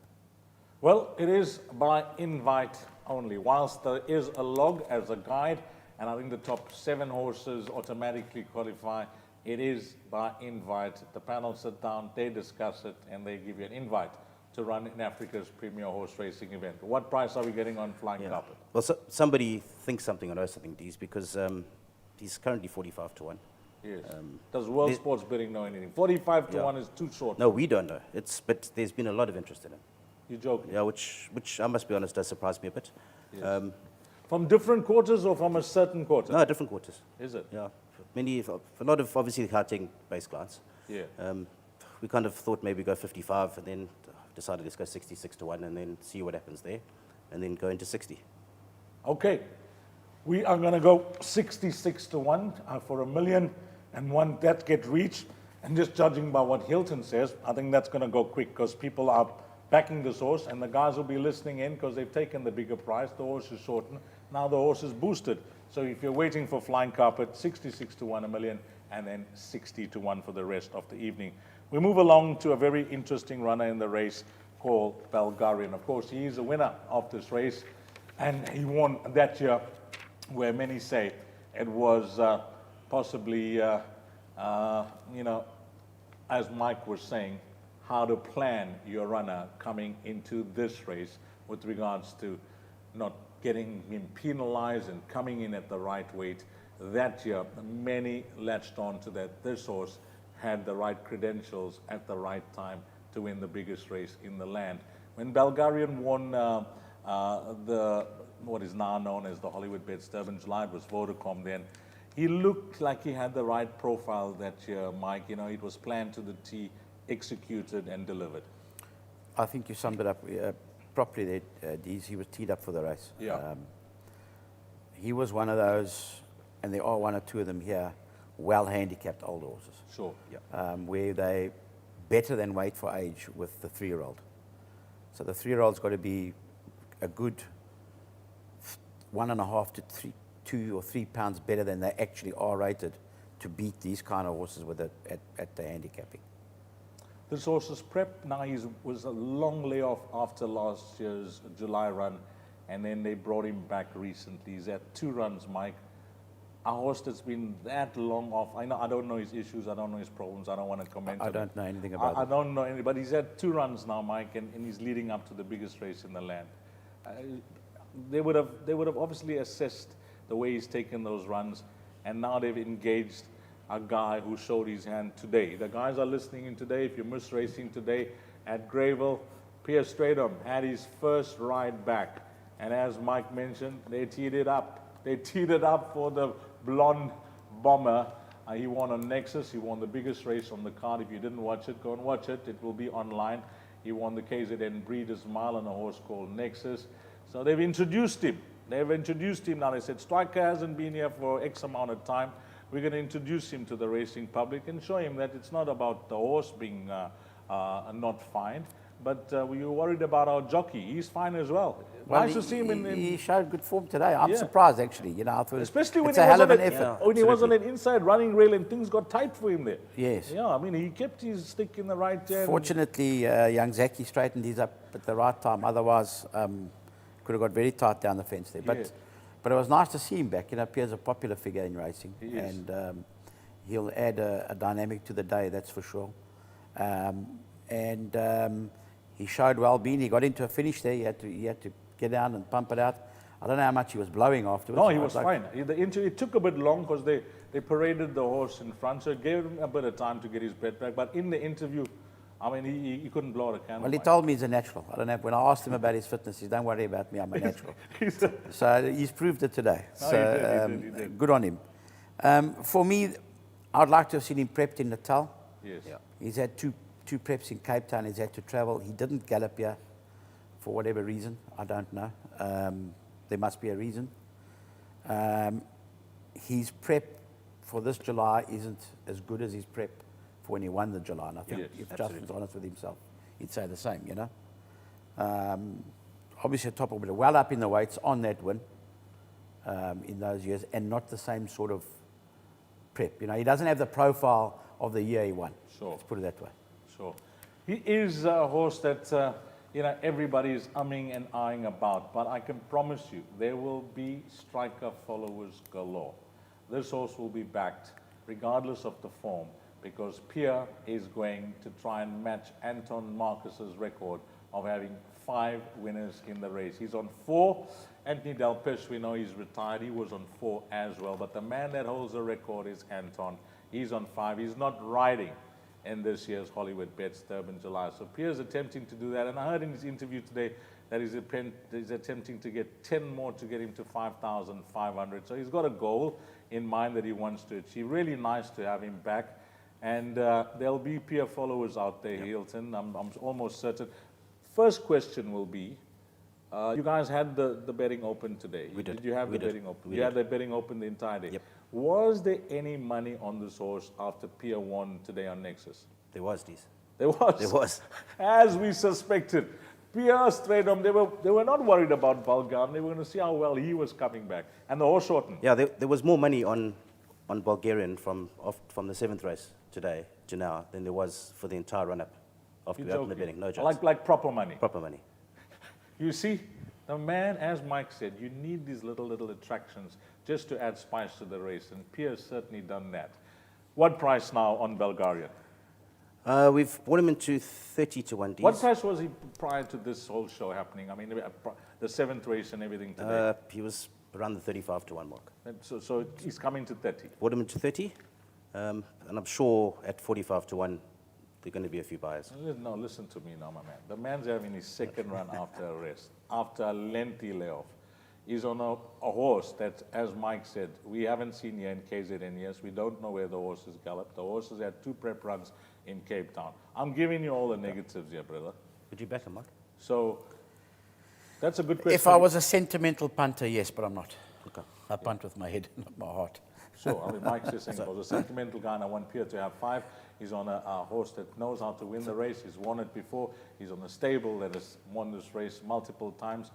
Well, it is by invite only. Whilst there is a log as a guide, and I think the top 7 horses automatically qualify, it is by invite. The panel sit down, they discuss it, and they give you an invite to run in Africa's premier horse racing event. What price are we getting on Flying Yeah. Carpet? Well, somebody thinks something on us, I think, Deez, because he's currently 45 to 1. Yes. Does World Sports Betting know anything? 45 to Yeah. 1 is too short. No, we don't know. But there's been a lot of interest in him. You're joking. Yeah, which I must be honest, does surprise me a bit. Yes. From different quarters or from a certain quarter? No, different quarters. Is it? Yeah, a lot of obviously Gauteng-based clients. Yeah. We kind of thought maybe go 55, and then decided let's go 66 to 1, and then see what happens there, and then go into 60. Okay. We are going to go 66 to 1 for $1 million and one that get reached. And just judging by what Hilton says, I think that's going to go quick because people are backing this horse and the guys will be listening in because they've taken the bigger price. The horse is shortened. Now the horse is boosted. So if you're waiting for Flying Carpet, 66 to 1, $1 million, and then 60 to 1 for the rest of the evening. We move along to a very interesting runner in the race called Bulgarian. Of course, he is the winner of this race, and he won that year where many say it was possibly, as Mike was saying, how to plan your runner coming into this race with regards to not getting him penalized and coming in at the right weight. That year, many latched on to that. This horse had the right credentials at the right time to win the biggest race in the land. When Bulgarian won what is now known as the Hollywood Bets Durban July, it was Vodacom then, he looked like he had the right profile that year, Mike. You know, it was planned to the T, executed and delivered. I think you summed it up properly there, Deez. He was teed up for the race. Yeah. He was one of those, and there are one or two of them here, well-handicapped old horses. Sure. Yeah. Where they better than weight for age with the 3-year-old. So the 3-year-old's got to be a good 1.5 to 2 or 3 pounds better than they actually are rated to beat these kind of horses with at the handicapping. This horse is prepped. Now he was a long layoff after last year's July run, and then they brought him back recently. He's had 2 runs, Mike. A horse that's been that long off. I don't know his issues. I don't know his problems. I don't want to comment. I don't know anything about it. I don't know anything, but he's had 2 runs now, Mike, and he's leading up to the biggest race in the land. They would have obviously assessed the way he's taken those runs, and now they've engaged a guy who showed his hand today. The guys are listening in today. If you missed racing today at Greyville, Pierre Stradom had his first ride back, and as Mike mentioned, they teed it up. They teed it up for the blonde bomber. He won on Nexus. He won the biggest race on the card. If you didn't watch it, go and watch it. It will be online. He won the KZN Breeders' Mile on a horse called Nexus. So they've introduced him. They've introduced him now. They said, Striker hasn't been here for X amount of time. We're going to introduce him to the racing public and show him that it's not about the horse being not fine, but we were worried about our jockey. He's fine as well. Nice to see him in... He showed good form today. I'm surprised, actually. You know, I thought especially when it's a hell of an effort. Yeah, when he was on an inside running rail and things got tight for him there. Yes. Yeah, I mean, he kept his stick in the right end. Fortunately, young Zaki straightened his up at the right time. Otherwise, could have got very tight down the fence there. But, Yeah. but it was nice to see him back. You know, Pierre's a popular figure in racing. He is. And he'll add a dynamic to the day, that's for sure. He showed well being. He got into a finish there. He had to get down and pump it out. I don't know how much he was blowing afterwards. No, he was fine. It took a bit long because they paraded the horse in front, so it gave him a bit of time to get his breath back. But in the interview, I mean, he couldn't blow out a candle. Well, he told me he's a natural. I don't know. When I asked him about his fitness, he said, don't worry about me, I'm a natural. So he's proved it today. No, So he did. good on him. For me, I'd like to have seen him prepped in Natal. Yes. Yeah. He's had two preps in Cape Town. He's had to travel. He didn't gallop here for whatever reason. I don't know. There must be a reason. His prep for this July isn't as good as his prep for when he won the July. And I think Yes, if Justin's honest with himself, he'd say the same, you know. Obviously, a top orbitor, well up in the weights on that win in those years, and not the same sort of prep. You know, he doesn't have the profile of the year he won. Sure. Let's put it that way. Sure. He is a horse that, everybody is umming and eyeing about. But I can promise you, there will be striker followers galore. This horse will be backed, regardless of the form, because Pierre is going to try and match Anton Marcus's record of having 5 winners in the race. He's on 4. Anthony Delpeche, we know he's retired. He was on 4 as well. But the man that holds the record is Anton. He's on 5. He's not riding in this year's Hollywood Bets Durban July. So Pierre's attempting to do that. And I heard in his interview today that he's attempting to get 10 more to get him to 5,500. So he's got a goal in mind that he wants to achieve. Really nice to have him back. And there'll be Pierre followers out there, Hilton. I'm almost certain. First question will be, you guys had the betting open today. We did. Did you have We the did. betting open? We You had did. the betting open the entire day. Yep. Was there any money on this horse after Pierre won today on Nexus? There was, Deez. There was. There was. As we suspected. Pierre Stradom, they were not worried about Bulgarian. They were going to see how well he was coming back. And the horse shortened. Yeah, there was more money on on Bulgarian from the 7th race today to now than there was for the entire run-up after You're we opened the joking. betting. No jokes. Like proper money. Proper money. You see, the man, as Mike said, you need these little attractions just to add spice to the race, and Pierre's certainly done that. What price now on Bulgarian? We've bought him into 30 to 1 Deez. What price was he prior to this whole show happening? I mean, the 7th race and everything today. He was around the 35 to 1 mark. And so he's coming to 30. Bought him into 30, and I'm sure at 45 to 1, there are going to be a few buyers. No, listen to me now, my man. The man's having his second run after a rest, after a lengthy layoff. He's on a horse that, as Mike said, we haven't seen here in KZN years. We don't know where the horse has galloped. The horse has had 2 prep runs in Cape Town. I'm giving you all the negatives here, brother. Would you back him, Mike? So that's a good question. If I was a sentimental punter, yes, but I'm not. Okay. I punt with my head, not my heart. Sure. I mean, Mike's just saying, I was a sentimental guy and I want Pierre to have 5. He's on a horse that knows how to win the race. He's won it before. He's on a stable that has won this race multiple times.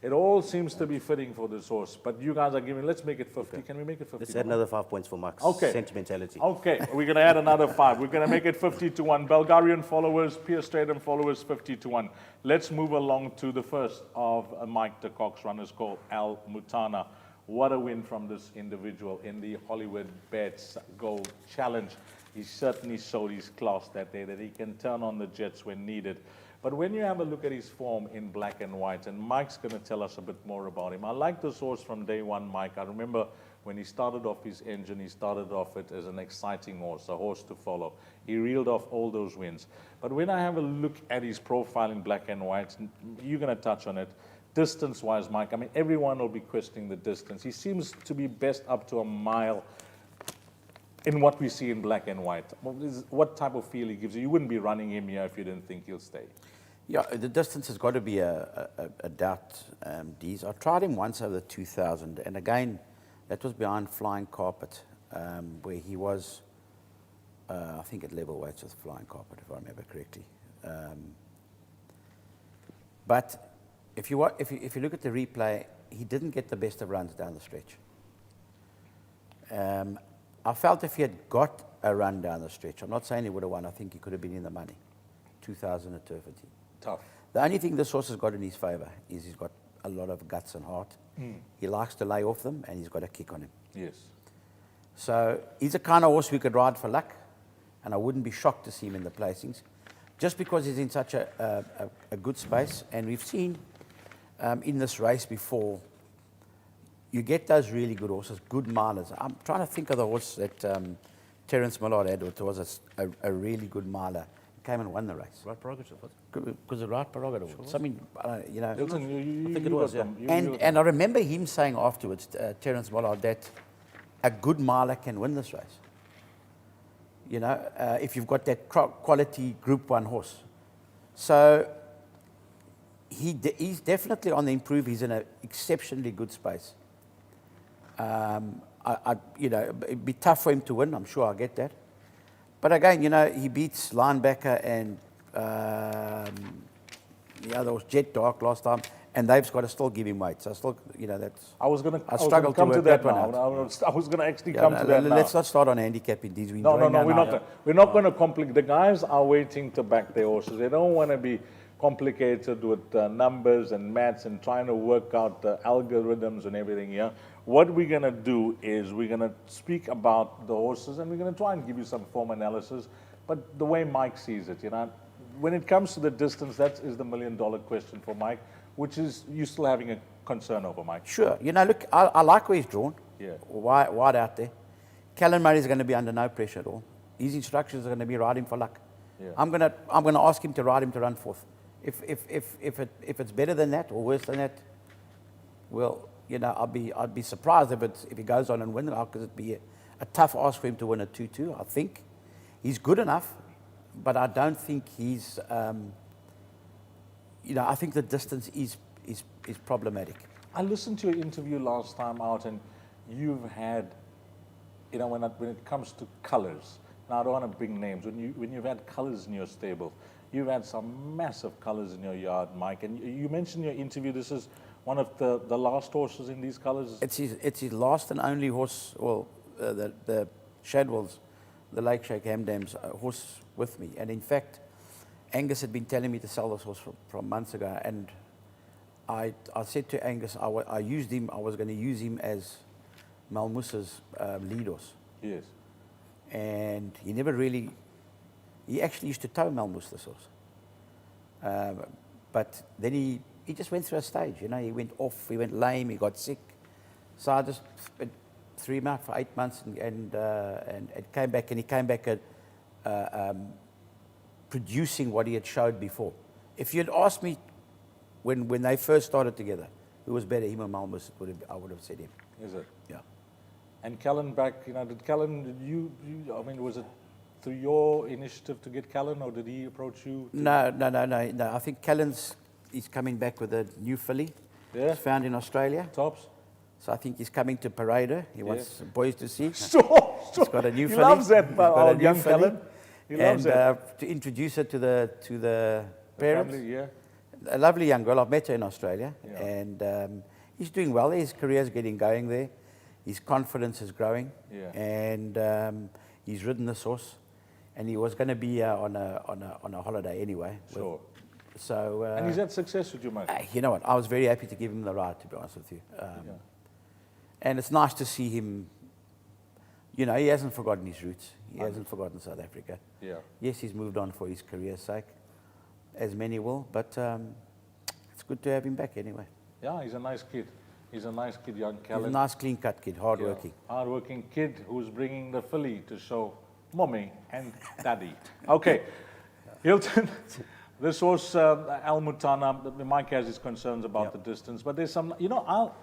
It all seems to be fitting for this horse, but you guys are giving, let's make it 50. Can we make it 50? Let's add another 5 points for Mike's sentimentality. Okay, we're going to add another 5. We're going to make it 50 to 1. Bulgarian followers, Pierre Stratham followers, 50 to 1. Let's move along to the first of Mike de Kock's runners called Al Mutana. What a win from this individual in the Hollywood Bets Gold Challenge. He certainly showed his class that day, that he can turn on the jets when needed. But when you have a look at his form in black and white, and Mike's going to tell us a bit more about him. I like this horse from day one, Mike. I remember when he started off his engine, he started off it as an exciting horse, a horse to follow. He reeled off all those wins. But when I have a look at his profile in black and white, you're going to touch on it. Distance-wise, Mike, I mean, everyone will be questioning the distance. He seems to be best up to a mile in what we see in black and white. What type of feel he gives you? You wouldn't be running him here if you didn't think he'll stay. Yeah, the distance has got to be a doubt, Deez. I tried him once over the 2000, and again, that was behind Flying Carpet, where he was, I think, at level weights with Flying Carpet, if I remember correctly. But if you look at the replay, he didn't get the best of runs down the stretch. I felt if he had got a run down the stretch, I'm not saying he would have won, I think he could have been in the money. 2000 at Turfity. Tough. The only thing this horse has got in his favour is he's got a lot of guts and heart. He likes to lay off them, and he's got a kick on him. Yes. So he's a kind of horse we could ride for luck, and I wouldn't be shocked to see him in the placings, just because he's in such a good space. And we've seen in this race before, you get those really good horses, good milers. I'm trying to think of the horse that Terence Millard had, which was a really good miler. Came and won the race. Right prerogative, what? Because the right prerogative. Something, you know. Hilton, I think it was, yeah. And I remember him saying afterwards, Terence Millard, that a good miler can win this race. You know, if you've got that quality Group 1 horse. So he's definitely on the improve. He's in an exceptionally good space. You know, it'd be tough for him to win. I'm sure I get that. But again, you know, he beats Linebacker and the other was Jet Dark last time, and they've got to still give him weight. So still, you know, that's. I was going to come to that now. one out. I was going to actually come to that now. Let's not start on handicapping these. No, we're not going to complicate. The guys are waiting to back their horses. They don't want to be complicated with numbers and maths and trying to work out the algorithms and everything here. What we're going to do is we're going to speak about the horses, and we're going to try and give you some form analysis, but the way Mike sees it, you know. When it comes to the distance, that is the million-dollar question for Mike, which is you still having a concern over, Mike. Sure. You know, look, I like where he's drawn. Yeah. Wide out there. Callum Murray's going to be under no pressure at all. His instructions are going to be ride him for luck. Yeah. I'm going to ask him to ride him to run fourth. If it's better than that or worse than that, well, you know, I'd be surprised if he goes on and wins, because it'd be a tough ask for him to win a 2-2. I think he's good enough, but I don't think he's. You know, I think the distance is problematic. I listened to your interview last time out, and you've had, you know, when it comes to colors. Now I don't want to bring names. When you've had colors in your stable, you've had some massive colors in your yard, Mike. And you mentioned in your interview this is one of the last horses in these colors. It's his last and only horse. Well, the Shadwells, the Lake Shake Hamdams horse with me. And in fact, Angus had been telling me to sell this horse from months ago, and I said to Angus, I used him. I was going to use him as Malmusa's lead horse. Yes. And he never really. He actually used to tow Malmus, this horse. But then he just went through a stage. You know, he went off. He went lame. He got sick. So I just threw him out for 8 months, and it came back. And he came back at producing what he had showed before. If you'd asked me when they first started together, who was better, him or Malmus, I would have said him. Is it? Yeah. And Callan back, you know, did you I mean, was it through your initiative to get Callan, or did he approach you? No. I think he's coming back with a new filly. Yeah. He's found in Australia. Tops? So I think he's coming to Parade. He wants some boys to see. Sure. He's got a new He filly. loves that, He's got a new young filly. Callan. He loves and it. to introduce her to the parents. Family, yeah. A lovely young girl. I've met her in Australia. Yeah. And he's doing well. His career's getting going there. His confidence is growing. Yeah. And he's ridden this horse. And he was going to be on a holiday anyway. Sure. So. And he's had success with you, mate. You know what? I was very happy to give him the ride, to be honest with you. And it's nice to see him. You know, he hasn't forgotten his roots. He hasn't forgotten South Africa. Yeah. Yes, he's moved on for his career's sake, as many will. But it's good to have him back anyway. Yeah, he's a nice kid. He's a nice kid, young Callan. He's a nice, clean-cut kid, hard-working. Yeah, hard-working kid who's bringing the filly to show mommy and daddy. Okay, Hilton, this horse, Al Mutana, Mike has his concerns about the distance, but there's some, you know,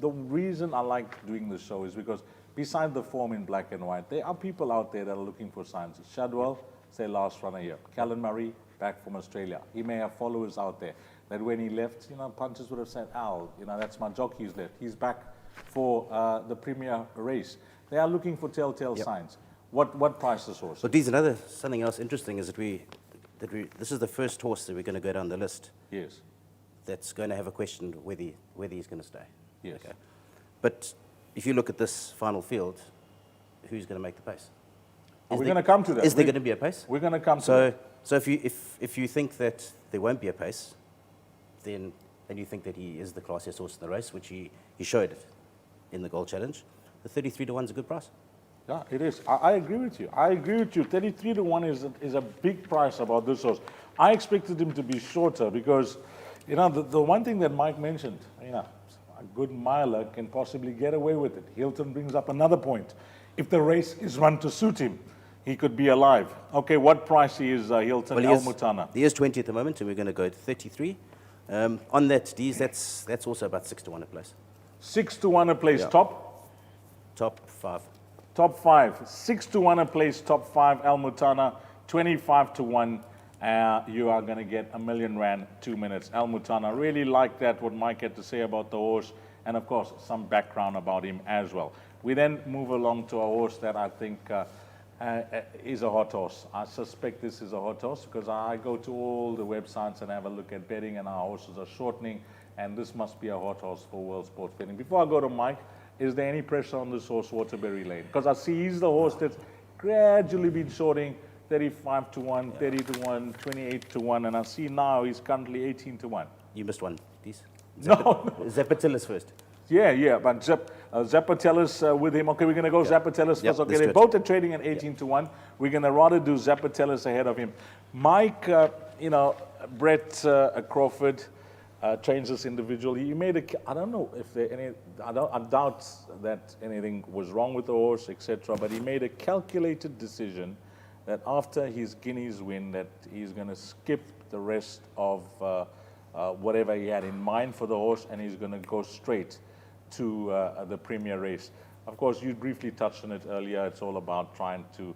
the reason I like doing this show is because beside the form in black and white, there are people out there that are looking for signs. Shadwell, say last runner here. Callan Murray, back from Australia. He may have followers out there that when he left, you know, punters would have said, Al, you know, that's my jockey who's left. He's back for the premier race. They are looking for telltale signs. What price this horse? But Deez, something else interesting is that this is the first horse that we're going to go down the list. Yes. That's going to have a question whether he's going to stay. Yes. Okay. But if you look at this final field, who's going to make the pace? We're going to come to that. Is there going to be a pace? We're going to come to that. So if you think that there won't be a pace, then and you think that he is the classiest horse in the race, which he showed in the Gold Challenge, the 33-1 is a good price. Yeah, it is. I agree with you. 33-1 is a big price about this horse. I expected him to be shorter because, you know, the one thing that Mike mentioned, you know, a good miler can possibly get away with it. Hilton brings up another point. If the race is run to suit him, he could be alive. Okay, what price is Hilton Al Mutana? He is 20 at the moment, and we're going to go to 33. On that, Deez, that's also about 6-1 a place. 6-1 a place, Yeah. Top 5. Top 5. 6-1 a place, top 5, Al Mutana. 25-1. You are going to get R1 million, 2 minutes. Al Mutana, really like that, what Mike had to say about the horse, and of course, some background about him as well. We then move along to a horse that I think is a hot horse. I suspect this is a hot horse because I go to all the websites and have a look at betting, and our horses are shortening, and this must be a hot horse for World Sports Betting. Before I go to Mike, is there any pressure on this horse, Waterbury Lane? Because I see he's the horse that's gradually been shorting 35-1, 30-1, 28-1, and I see now he's currently 18-1. You missed one, Deez. No. Zapatillas first. Yeah, but Zapatillas with him. Okay, we're going to go Zapatillas first. Okay, they both are trading at 18-1. We're going to rather do Zapatillas ahead of him. Mike, you know, Brett Crawford trains this individual. He made I don't know if there any, I doubt that anything was wrong with the horse, etc. But he made a calculated decision that after his Guineas win, that he's going to skip the rest of whatever he had in mind for the horse, and he's going to go straight to the premier race. Of course, you briefly touched on it earlier. It's all about trying to,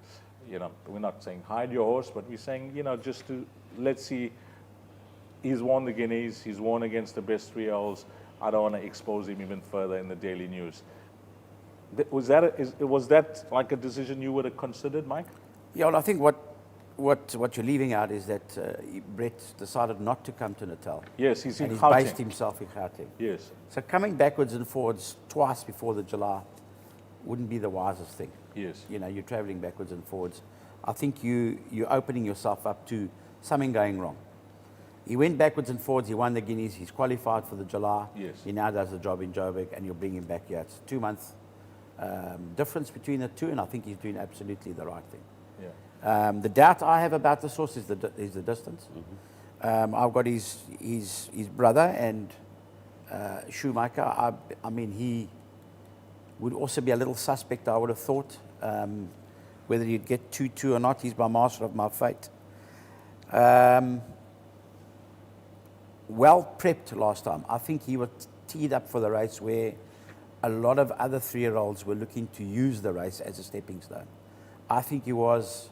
you know, we're not saying hide your horse, but we're saying, you know, just to, let's see, he's won the Guineas, he's won against the best 3-year-olds. I don't want to expose him even further in the daily news. Was that like a decision you would have considered, Mike? Yeah, well, I think what you're leaving out is that Brett decided not to come to Natal. Yes, he's in and he's Gauteng. based himself in Gauteng. Yes. So coming backwards and forwards twice before the July wouldn't be the wisest thing. Yes. You know, you're traveling backwards and forwards. I think you're opening yourself up to something going wrong. He went backwards and forwards. He won the Guineas. He's qualified for the July. Yes. He now does the job in Joburg, and you'll bring him back here. It's a 2-month difference between the two, and I think he's doing absolutely the right thing. Yeah. The doubt I have about this horse is the distance. I've got his brother and Shoemaker. I mean, he would also be a little suspect, I would have thought. Whether he'd get 2-2 or not, he's my master of my fate. Well prepped last time. I think he was teed up for the race where a lot of other 3-year-olds were looking to use the race as a stepping stone. I think he was,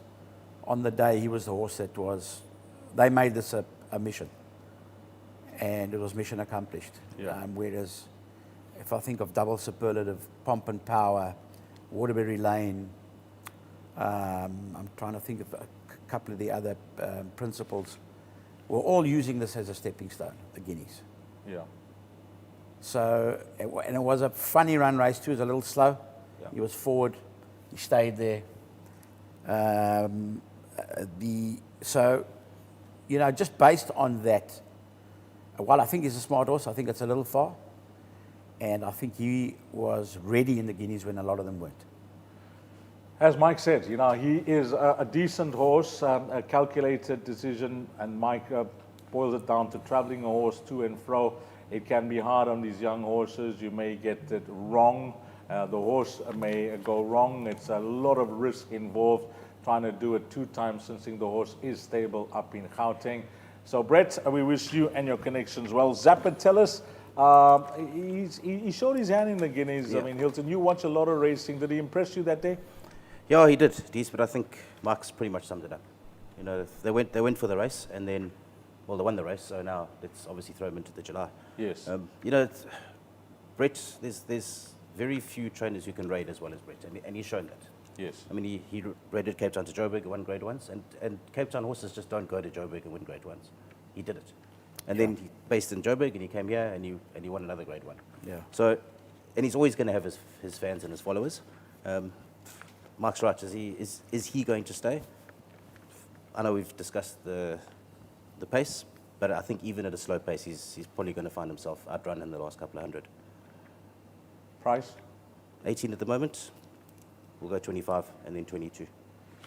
on the day, he was the horse that was, they made this a mission. And it was mission accomplished. Yeah. Whereas, if I think of double superlative, Pomp and Power, Waterbury Lane, I'm trying to think of a couple of the other principles, we're all using this as a stepping stone, the Guineas. Yeah. So, and it was a funny run race too. It was a little slow. Yeah. He was forward. He stayed there. So, you know, just based on that, while I think he's a smart horse, I think it's a little far. And I think he was ready in the Guineas when a lot of them weren't. As Mike said, you know, he is a decent horse, a calculated decision, and Mike boils it down to traveling a horse to and fro. It can be hard on these young horses. You may get it wrong. The horse may go wrong. It's a lot of risk involved trying to do it 2 times since the horse is stable up in Gauteng. So, Brett, we wish you and your connections well. Zapatillas, he showed his hand in the Guineas. Yeah. I mean, Hilton, you watch a lot of racing. Did he impress you that day? Yeah, he did, Deez, but I think Mark's pretty much summed it up. You know, they went for the race, and then, well, they won the race, so now let's obviously throw him into the July. Yes. You know, Brett, there's very few trainers who can raid as well as Brett, and he's shown that. Yes. I mean, he raided Cape Town to Joburg, won Grade 1s, and Cape Town horses just don't go to Joburg and win Grade 1s. He did it. And then he based in Joburg, and he came here, and he won another Grade 1. Yeah. So, and he's always going to have his fans and his followers. Mark's right. Is he going to stay? I know we've discussed the pace, but I think even at a slow pace, he's probably going to find himself outrun in the last couple of hundred. Price? 18 at the moment. We'll go 25 and then 22.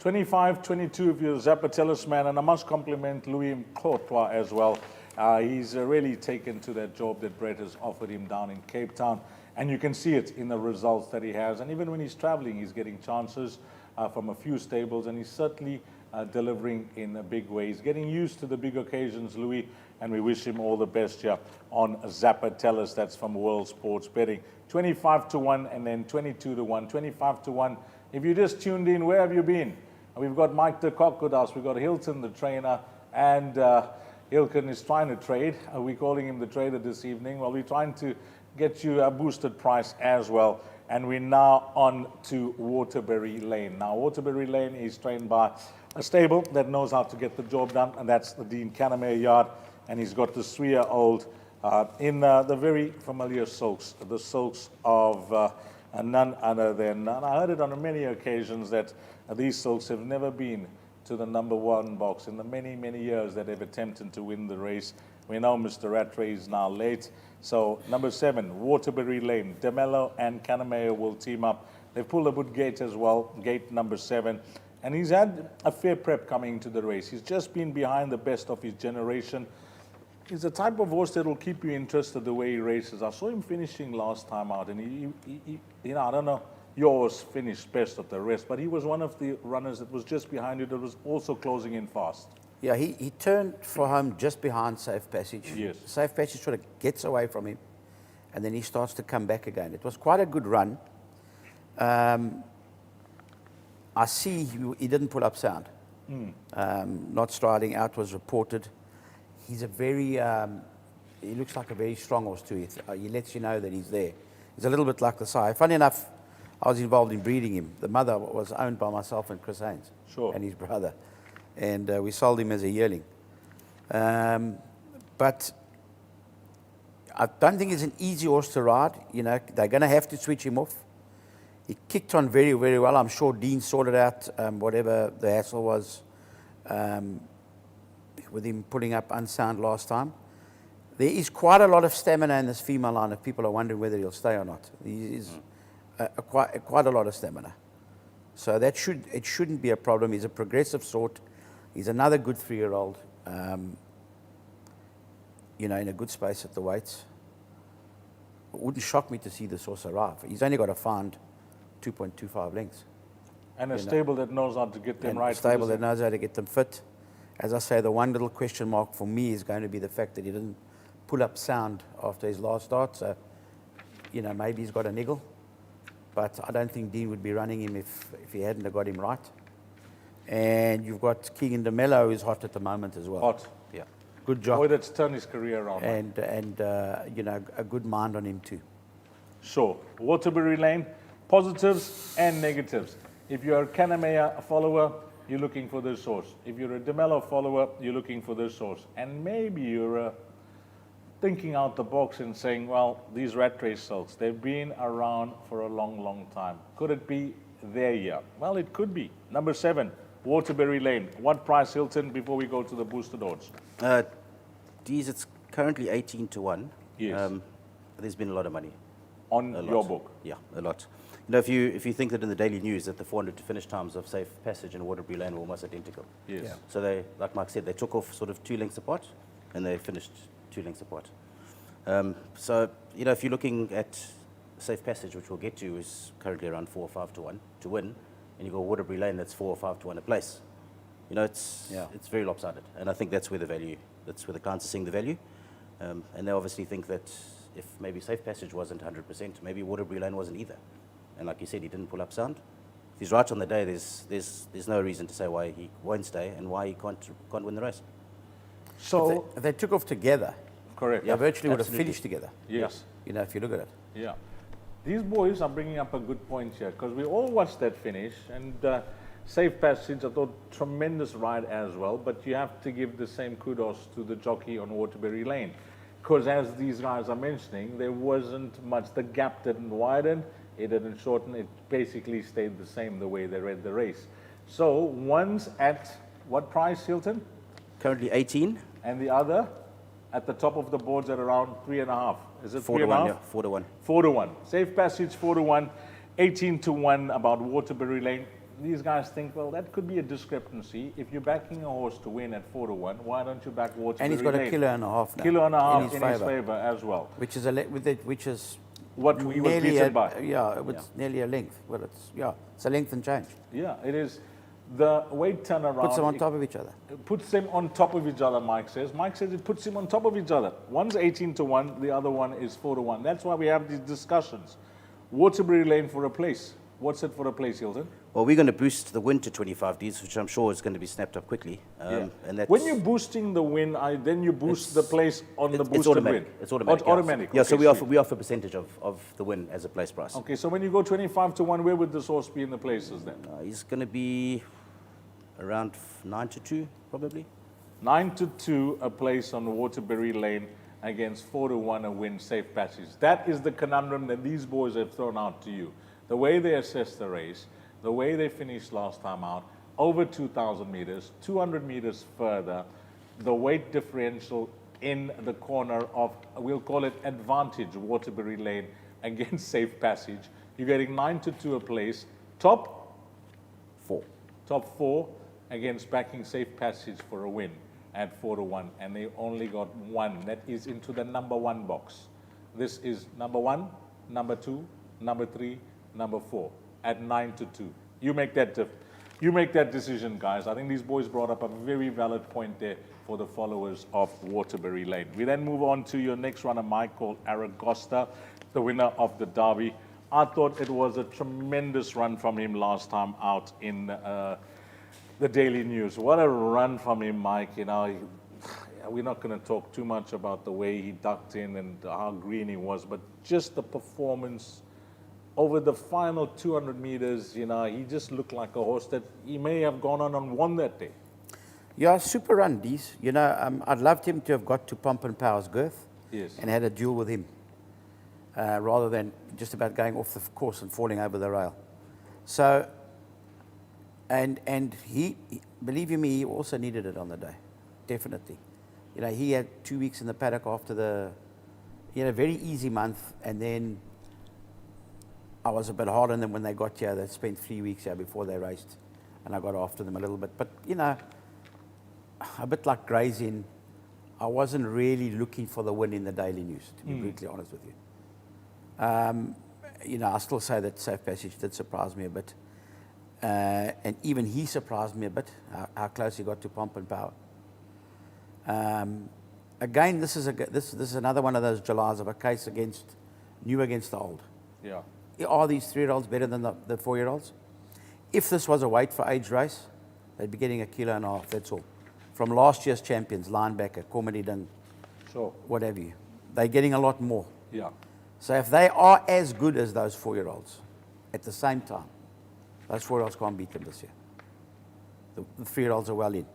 25, 22 if you're a Zapatillas man, and I must compliment Louis Mkhotwa as well. He's really taken to that job that Brett has offered him down in Cape Town, and you can see it in the results that he has. And even when he's traveling, he's getting chances from a few stables, and he's certainly delivering in a big way. He's getting used to the big occasions, Louis, and we wish him all the best here on Zapatillas. That's from World Sports Betting. 25-1 and then 22-1, 25-1. If you just tuned in, where have you been? We've got Mike de Kock with us. We've got Hilton, the trainer, and Hilton is trying to trade. We're calling him the trader this evening. Well, we're trying to get you a boosted price as well. And we're now on to Waterbury Lane. Now, Waterbury Lane is trained by a stable that knows how to get the job done, and that's the Dean Canamere yard. And he's got the 3-year-old in the very familiar silks, the silks of none other than, and I heard it on many occasions that these silks have never been to the #1 box in the many, many years that they've attempted to win the race. We know Mr. Rattray is now late. So, number 7, Waterbury Lane. DeMello and Canamere will team up. They've pulled a good gate as well, gate number 7. And he's had a fair prep coming into the race. He's just been behind the best of his generation. He's the type of horse that will keep you interested the way he races. I saw him finishing last time out, and he you know, I don't know, yours finished best of the rest, but he was one of the runners that was just behind you that was also closing in fast. Yeah, he turned for home just behind Safe Passage. Yes. Safe Passage sort of gets away from him, and then he starts to come back again. It was quite a good run. I see he didn't pull up sound. Not striding out was reported. He's a very, he looks like a very strong horse too. He lets you know that he's there. He's a little bit like the sire. Funny enough, I was involved in breeding him. The mother was owned by myself and Chris Haynes. Sure. And his brother. And we sold him as a yearling. But I don't think it's an easy horse to ride. You know, they're going to have to switch him off. He kicked on very, very well. I'm sure Dean sorted out whatever the hassle was with him putting up unsound last time. There is quite a lot of stamina in this female line if people are wondering whether he'll stay or not. He is quite a lot of stamina. So it shouldn't be a problem. He's a progressive sort. He's another good 3-year-old, in a good space at the weights. It wouldn't shock me to see this horse arrive. He's only got to find 2.25 lengths. And a stable that knows how to get them right. A stable that knows how to get them fit. As I say, the one little question mark for me is going to be the fact that he didn't pull up sound after his last start. So, maybe he's got a niggle. But I don't think Dean would be running him if he hadn't have got him right. And you've got Keegan DeMello, who's hot at the moment as well. Hot. Yeah. Good job. Boy, that's turned his career around. And a good mind on him too. Sure. Waterbury Lane, positives and negatives. If you're a Kanamea follower, you're looking for this horse. If you're a DeMello follower, you're looking for this horse. And maybe you're thinking out the box and saying, well, these rat race silks, they've been around for a long, long time. Could it be their year? Well, it could be. Number 7, Waterbury Lane. What price, Hilton, before we go to the boosted odds? Deez, it's currently 18 to 1. Yes. There's been a lot of money. On your book? Yeah, a lot. If you think that in the daily news that the 400 to finish times of Safe Passage and Waterbury Lane were almost identical. Yes. Yeah. So they, like Mike said, they took off sort of 2 lengths apart and they finished 2 lengths apart. So, if you're looking at Safe Passage, which we'll get to, is currently around 4 or 5 to 1 to win, and you go Waterbury Lane, that's 4 or 5 to 1 a place. It's very lopsided, and I think that's where the clients are seeing the value, and they obviously think that if maybe Safe Passage wasn't 100%, maybe Waterbury Lane wasn't either. And like you said, he didn't pull up sound. If he's right on the day, there's no reason to say why he won't stay and why he can't win the race. So if they took off together, correct. they virtually would have absolutely. finished together. Yes. If you look at it. Yeah. These boys are bringing up a good point here because we all watched that finish and Safe Passage, I thought tremendous ride as well, but you have to give the same kudos to the jockey on Waterbury Lane because as these guys are mentioning, there wasn't much. The gap didn't widen, it didn't shorten, it basically stayed the same the way they read the race. So one's at what price, Hilton? Currently 18. And the other at the top of the boards at around 3.5. Is it 4 to 1, yeah, 4 to 1. 4 to 1. Safe Passage 4 to 1, 18 to 1 about Waterbury Lane. These guys think, well, that could be a discrepancy. If you're backing a horse to win at 4 to 1, why don't you back Waterbury Lane? And he's got a kilo and a half now. Kilo and a half in his favour. favour as well. Which is What he was nearly beaten by. Yeah, it was nearly a length. Well, it's a length and change. Yeah, it is. The weight turnaround. Puts them on top of each other. It puts them on top of each other, Mike says. Mike says it puts them on top of each other. One's 18 to 1, the other one is 4 to 1. That's why we have these discussions. Waterbury Lane for a place. What's it for a place, Hilton? Well, we're going to boost the win to 25 Ds, which I'm sure is going to be snapped up quickly. And that's, when you're boosting the win, then you boost the place on the boosted it's automatic. win. It's automatic. Automatic. Yeah, Okay, so we offer a percentage of the win as a place price. Okay, so when you go 25 to 1, where would this horse be in the places then? He's going to be around 9 to 2, probably. 9 to 2, a place on Waterbury Lane against 4 to 1, a win, Safe Passage. That is the conundrum that these boys have thrown out to you. The way they assessed the race, the way they finished last time out, over 2,000 meters, 200 meters further, the weight differential in the corner of, we'll call it advantage, Waterbury Lane against Safe Passage. You're getting 9 to 2 a place. Top 4 against backing Safe Passage for a win at 4 to 1, and they only got 1. That is into the number 1 box. This is number 1, number 2, number 3, number 4 at 9 to 2. You make that decision, guys. I think these boys brought up a very valid point there for the followers of Waterbury Lane. We then move on to your next runner, Mike, called Aragosta, the winner of the Derby. I thought it was a tremendous run from him last time out in the Daily News. What a run from him, Mike. We're not going to talk too much about the way he ducked in and how green he was, but just the performance over the final 200 meters, he just looked like a horse that he may have gone on and won that day. Yeah, super run, Deez. I'd loved him to have got to Pomp and Power's girth Yes. and had a duel with him. rather than just about going off the course and falling over the rail. So, and he, believe you me, he also needed it on the day, definitely. You know, he had 2 weeks in the paddock after he had a very easy month, and then I was a bit hard on them when they got here. They spent 3 weeks here before they raced, and I got after them a little bit. But, you know, a bit like grazing, I wasn't really looking for the win in the daily news, to be brutally honest with you. You know, I still say that Safe Passage did surprise me a bit. And even he surprised me a bit, how close he got to Pomp and Power. Again, this is another one of those Julys of a case against new against the old. Yeah. Are these 3-year-olds better than the 4-year-olds? If this was a weight for age race, they'd be getting 1.5 kilos, that's all. From last year's champions, Linebacker, Comedy Ding, Sure. whatever you. They're getting a lot more. Yeah. So if they are as good as those 4-year-olds at the same time, those 4-year-olds can't beat them this year. The 3-year-olds are well in.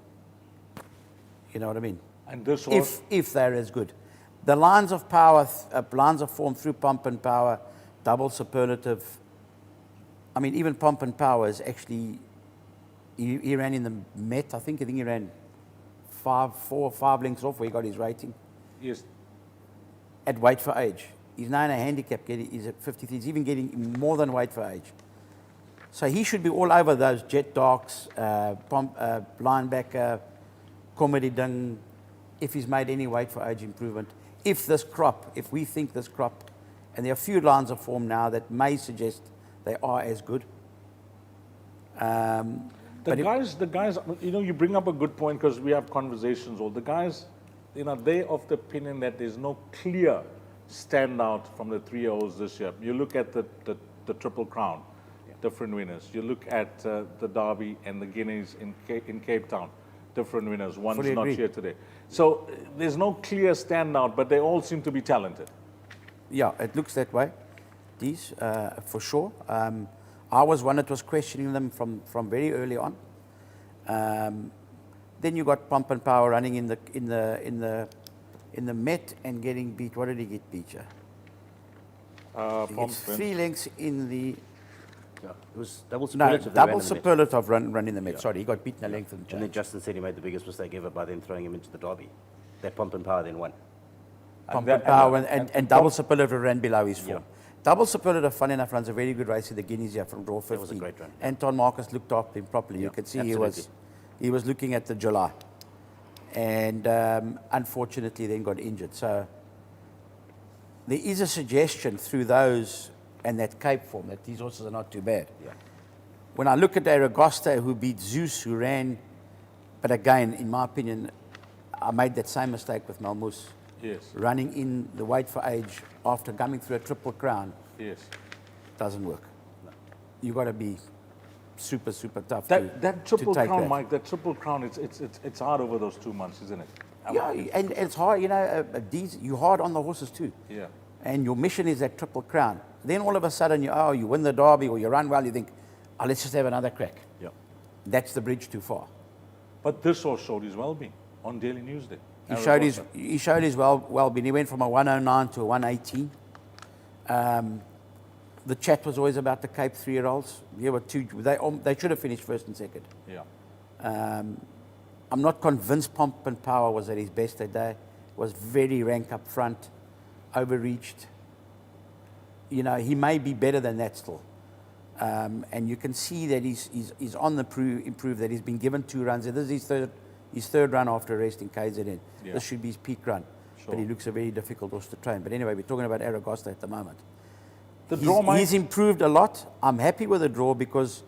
You know what I mean? And this horse, If they're as good. The lines of power, lines of form through Pomp and Power, double superlative. I mean, even Pomp and Power is actually, he ran in the Met, I think he ran 4 or 5 lengths off where he got his rating. yes, At weight for age. He's now in a handicap, he's at 53, he's even getting more than weight for age. So he should be all over those Jet Darks, Linebacker, Comedy Ding, if he's made any weight for age improvement. If we think this crop, and there are a few lines of form now that may suggest they are as good. the guys, you know, you bring up a good point because we have conversations. All the guys, you know, they're of the opinion that there's no clear standout from the 3-year-olds this year. You look at the Triple Crown, different winners. You look at the Derby and the Guineas in Cape Town, different winners. One's Fully not agree. here today. So there's no clear standout, but they all seem to be talented. Yeah, it looks that way, Deez, for sure. I was one that was questioning them from very early on. Then you got Pomp and Power running in the Met and getting beat. What did he get beat? He gets 3 lengths in the Yeah, it was double superlative. they ran double in the Met. superlative run in the Met. Sorry, he got beaten a length in the And then change. Justin said he made the biggest mistake ever by then throwing him into the Derby. That Pomp and Power then won. Pomp that- and Power and- and double superlative ran below his form. Yeah. Double superlative, funny enough, runs a very good race in the Guineas here from draw 15. was a great run. Anton Marcus looked after him properly. You Yeah, could see absolutely. he was looking at the July. And unfortunately then got injured. So there is a suggestion through those and that Cape form that these horses are not too bad. Yeah. When I look at Aragosta, who beat Zeus, who ran, but again, in my opinion, I made that same mistake with Malmus. Yes, Running in the weight for age after coming through a Triple Crown yes. doesn't work. You've got to be super, super tough That to Triple take Crown, that. Mike, that Triple Crown, it's hard over those 2 months, isn't it? Yeah, and it's hard, you know, you're hard on the horses too. Yeah. And your mission is that Triple Crown. Then all of a sudden, you win the Derby or you run well, you think, oh, let's just have another crack. Yeah. That's the bridge too far. But this horse showed his well-being on Daily Newsday. He showed his well-being. He went from a 109 to a 118. The chat was always about the Cape 3-year-olds. There were two. They should have finished first and second. Yeah. I'm not convinced Pomp and Power was at his best that day. Was very rank up front, overreached. You know, he may be better than that still. And you can see that he's on the improve, that he's been given 2 runs. This is his third run after arresting KZN. Yeah. This should be his peak run. Sure. But he looks a very difficult horse to train. But anyway, we're talking about Aragosta at the moment. The draw, Mike. He's improved a lot. I'm happy with the draw because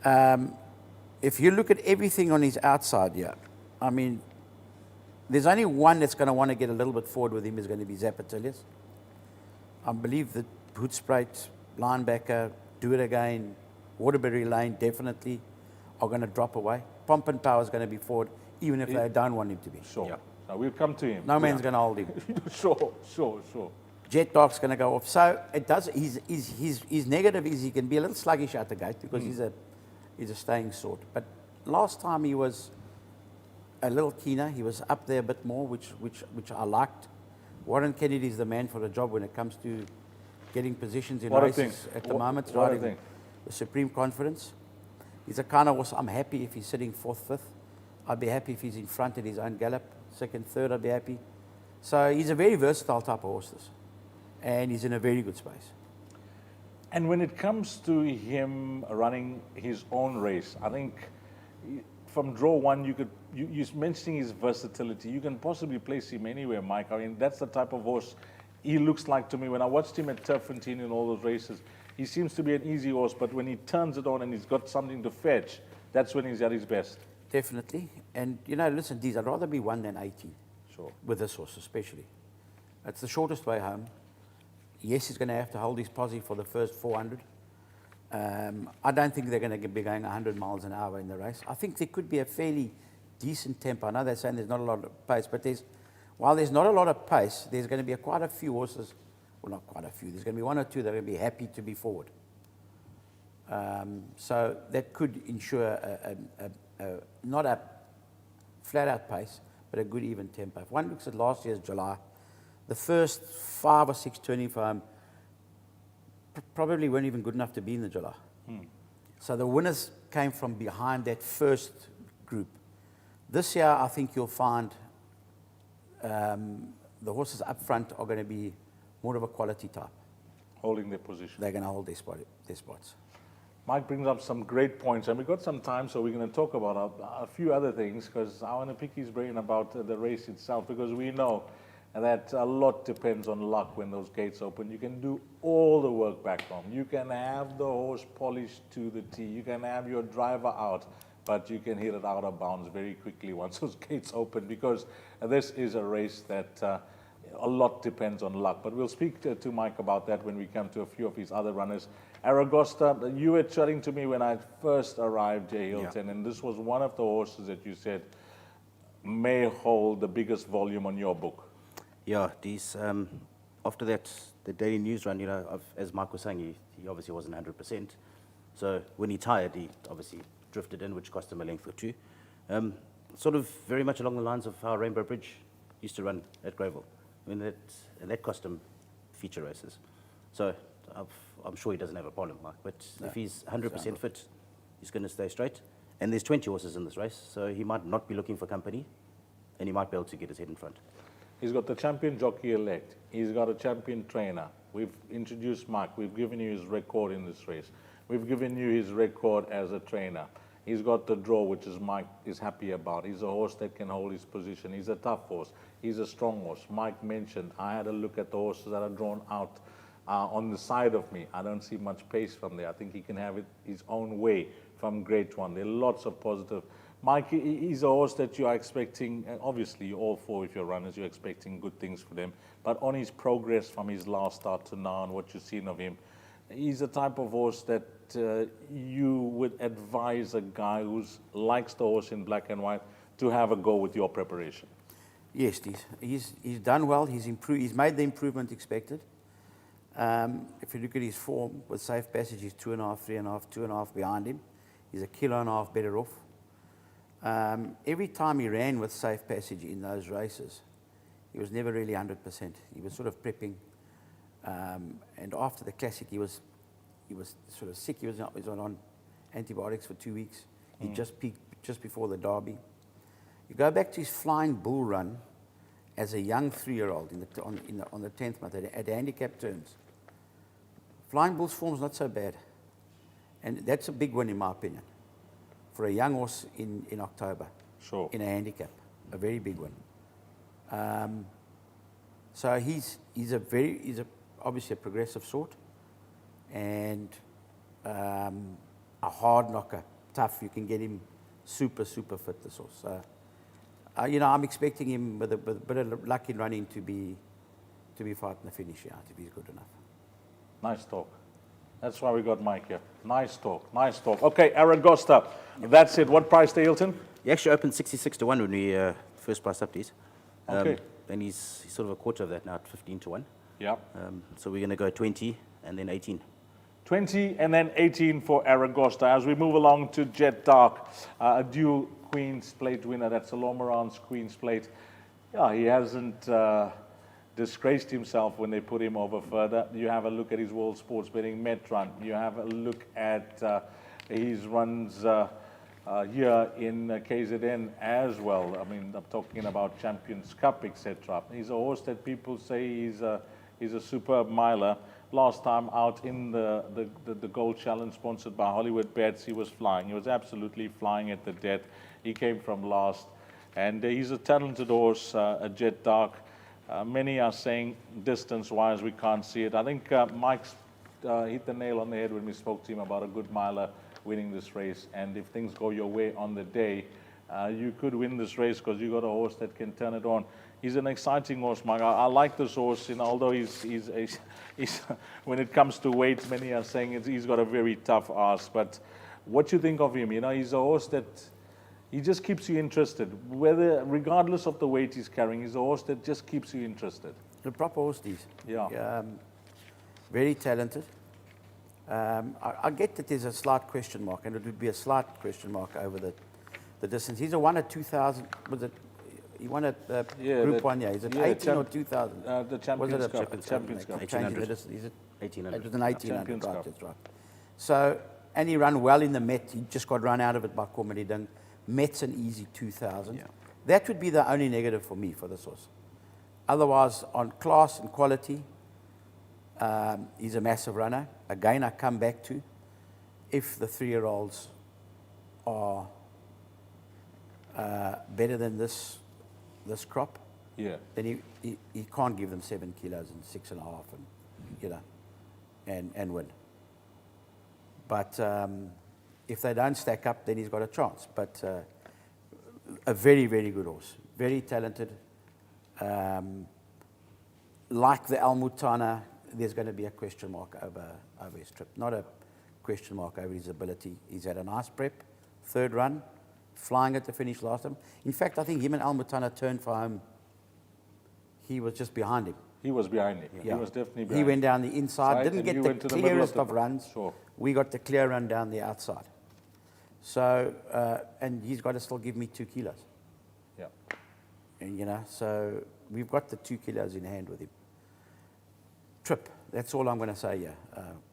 if you look at everything on his outside here, I mean, there's only one that's going to want to get a little bit forward with him is going to be Zapatillas. I believe that Hoedspruit, Linebacker, Do It Again, Waterbury Lane definitely are going to drop away. Pomp and Power is going to be forward, even if they don't want him to be. Sure. Yeah. Now we'll come to him. No man's going to hold him. Sure. Jet Dark's going to go off. So it does. His negative is he can be a little sluggish out the gate because he's a staying sort. But last time he was a little keener. He was up there a bit more, which I liked. Warren Kennedy's the man for the job when it comes to getting positions in What a races thing. at the moment, What a riding thing. the Supreme Conference. He's a kind of horse, I'm happy if he's sitting 4th, 5th. I'd be happy if he's in front at his own gallop. 2nd, 3rd, I'd be happy. So he's a very versatile type of horse, this. And he's in a very good space. And when it comes to him running his own race, I think from draw one, you're mentioning his versatility. You can possibly place him anywhere, Mike. I mean, that's the type of horse he looks like to me. When I watched him at Turfentine in all those races, he seems to be an easy horse, but when he turns it on and he's got something to fetch, that's when he's at his best. Definitely. And, you know, listen, Deez, I'd rather be 1 than 18. Sure. With this horse, especially. It's the shortest way home. Yes, he's going to have to hold his posse for the first 400. I don't think they're going to be going 100 miles an hour in the race. I think there could be a fairly decent tempo. I know they're saying there's not a lot of pace, but while there's not a lot of pace, there's going to be quite a few horses. Well, not quite a few. There's going to be 1 or 2 that are going to be happy to be forward. So that could ensure not a flat-out pace, but a good even tempo. If one looks at last year's July, the first 5 or 6 turning for him probably weren't even good enough to be in the July. So the winners came from behind that first group. This year, I think you'll find the horses up front are going to be more of a quality type. Holding their position. They're going to hold their spots. Mike brings up some great points, and we've got some time, so we're going to talk about a few other things, because I want to pick his brain about the race itself, because we know that a lot depends on luck when those gates open. You can do all the work back home. You can have the horse polished to the tee. You can have your driver out, but you can hit it out of bounds very quickly once those gates open, because this is a race that a lot depends on luck. But we'll speak to Mike about that when we come to a few of his other runners. Aragosta, you were chatting to me when I first arrived, Jay Hilton, and this was one of the horses that you said may hold the biggest volume on your book. Yeah, after that, the Daily News run, you know, as Mike was saying, he obviously wasn't 100%. So when he tired, he obviously drifted in, which cost him a length or 2. Sort of very much along the lines of how Rainbow Bridge used to run at Greyville. I mean, that cost him feature races. So I'm sure he doesn't have a problem, Mike. But if he's 100% fit, he's going to stay straight. And there's 20 horses in this race, so he might not be looking for company, and he might be able to get his head in front. He's got the champion jockey-elect. He's got a champion trainer. We've introduced Mike. We've given you his record in this race. We've given you his record as a trainer. He's got the draw, which is Mike is happy about. He's a horse that can hold his position. He's a tough horse. He's a strong horse. Mike mentioned, I had a look at the horses that are drawn out on the side of me. I don't see much pace from there. I think he can have it his own way from grade 1. There are lots of positive. Mike, he's a horse that you are expecting, obviously all 4 of your runners, you're expecting good things for them, but on his progress from his last start to now and what you've seen of him, he's the type of horse that you would advise a guy who likes the horse in black and white to have a go with your preparation. Yes, he's done well. He's improved. He's made the improvement expected. If you look at his form with safe passage, he's 2.5, 3.5, 2.5 behind him. He's 1.5 kilos better off. Every time he ran with safe passage in those races, he was never really 100%. He was sort of prepping. And after the Classic, he was sort of sick. He was on antibiotics for 2 weeks. He just peaked just before the Derby. You go back to his Flying Bull run as a young 3-year-old on the 10th month at handicap terms. Flying Bull's form's not so bad. And that's a big win, in my opinion, for a young horse in October. Sure. In a handicap, a very big one. So he's obviously a progressive sort, and a hard knocker, tough. You can get him super fit, this horse. So, I'm expecting him with a bit of luck in running to be fighting the finish out if he's good enough. Nice talk. That's why we got Mike here. Nice talk. Okay, Aragosta. That's it. What price, Hilton? He actually opened 66 to 1 when we first priced up these. Okay. And he's sort of a quarter of that now at 15 to 1. Yeah. So we're going to go 20 and then 18. 20 and then 18 for Aragosta. As we move along to Jet Dark, a dual Queen's Plate winner. That's Alomaran's Queen's Plate. Yeah, he hasn't disgraced himself when they put him over further. You have a look at his World Sports Betting Met run. You have a look at his runs here in KZN as well. I mean, I'm talking about Champions Cup, etc. He's a horse that people say he's a superb miler. Last time out in the Gold Challenge sponsored by Hollywood Bets, he was flying. He was absolutely flying at the death. He came from last. And he's a talented horse, a Jet Dark. Many are saying distance-wise we can't see it. I think Mike's hit the nail on the head when we spoke to him about a good miler winning this race. And if things go your way on the day, you could win this race because you got a horse that can turn it on. He's an exciting horse, Mike. I like this horse, although he's when it comes to weight, many are saying he's got a very tough ass. But what you think of him? He's a horse that he just keeps you interested. Regardless of the weight he's carrying, he's a horse that just keeps you interested. The proper horse, Deez. Yeah. Very talented. I get that there's a slight question mark, and it would be a slight question mark over the distance. He's a 1 at 2,000. Was it? He won at Group 1, yeah. Is it 18 or 2,000? The Champions Cup. Champions Cup. 1800. Is it 1800. It was an 1800, right, Cup. that's right. So, and he ran well in the Met. He just got run out of it by Cormedidung. Met's an easy 2,000. Yeah. That would be the only negative for me for this horse. Otherwise, on class and quality, he's a massive runner. Again, I come back to, if the 3-year-olds are better than this crop, Yeah. then he can't give them 7 kilos and 6.5 and win. But if they don't stack up, then he's got a chance. But a very, very good horse, very talented. Like the Mutana, there's going to be a question mark over his trip. Not a question mark over his ability. He's had a nice prep, 3rd run, flying at the finish last time. In fact, I think him and Mutana turned for home. He was just behind him. He was behind him. Yeah. He was definitely behind He went down the inside, Side, didn't and get you the went to the middle clearest of of runs. Sure. We got the clear run down the outside. So, and he's got to still give me 2 kilos. Yeah. And, so we've got the 2 kilos in hand with him. Trip, that's all I'm going to say here.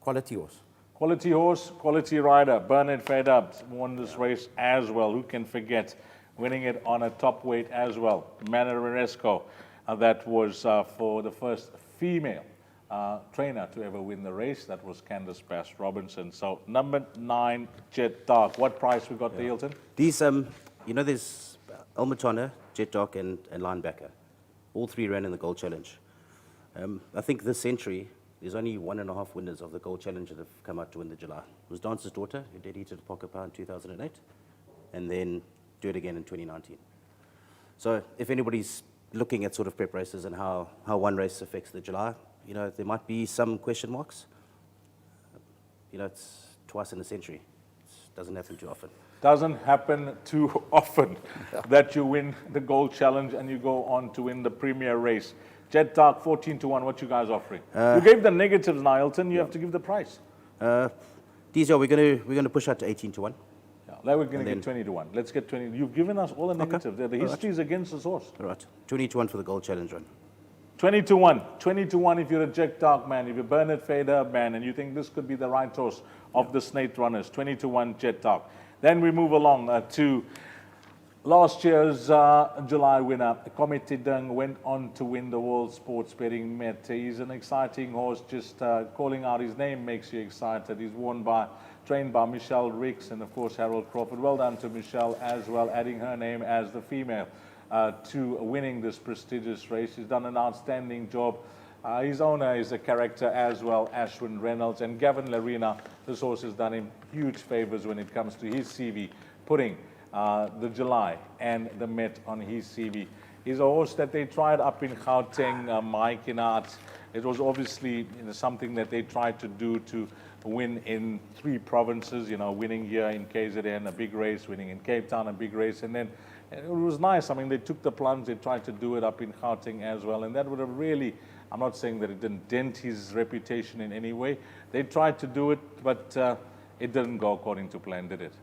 Quality horse. Quality horse, quality rider. Bernard Fed Up won this race as well. Who can forget winning it on a top weight as well? Manaresco, that was for the first female trainer to ever win the race. That was Candice Bass Robinson. So number 9, Jet Dark. What price we got, the Hilton? These, there's Mutana, Jet Dark, and Linebacker. All 3 ran in the Gold Challenge. I think this century, there's only 1.5 winners of the Gold Challenge that have come out to win the July. It was Dance's daughter, who did Heat at the Pocket Power in 2008, and then do it again in 2019. So if anybody's looking at sort of prep races and how one race affects the July, there might be some question marks. It's twice in a century. It doesn't happen too often. Doesn't happen too often that you win the Gold Challenge and you go on to win the Premier race. Jet Dark 14-1. What you guys offering? You gave the negatives now, Hilton. You have to give the price. These are we're going to push out to 18-1. Yeah, that we're going to get 20-1. Let's get 20. You've given us all the negatives. The history is against this horse. All right, 20-1 for the Gold Challenge run. 20-1. 20-1 if you're a Jet Dark man, if you're Bernard Fader man, and you think this could be the right horse of the Snake Runners. 20-1 Jet Dark. Then we move along to last year's July winner. Cormedidung went on to win the World Sports Betting Met. He's an exciting horse. Just calling out his name makes you excited. He's trained by Michelle Ricks and, of course, Harold Crawford. Well done to Michelle as well, adding her name as the female to winning this prestigious race. He's done an outstanding job. His owner is a character as well, Ashwin Reynolds. And Gavin Larena, this horse has done him huge favors when it comes to his CV, putting the July and the Met on his CV. He's a horse that they tried up in Gauteng, Mike, it was obviously something that they tried to do to win in 3 provinces, winning here in KZN, a big race, winning in Cape Town, a big race, and then it was nice. I mean, they took the plunge, they tried to do it up in Gauteng as well, and that would have really, I'm not saying that it didn't dent his reputation in any way. They tried to do it, but it didn't go according to plan, did it?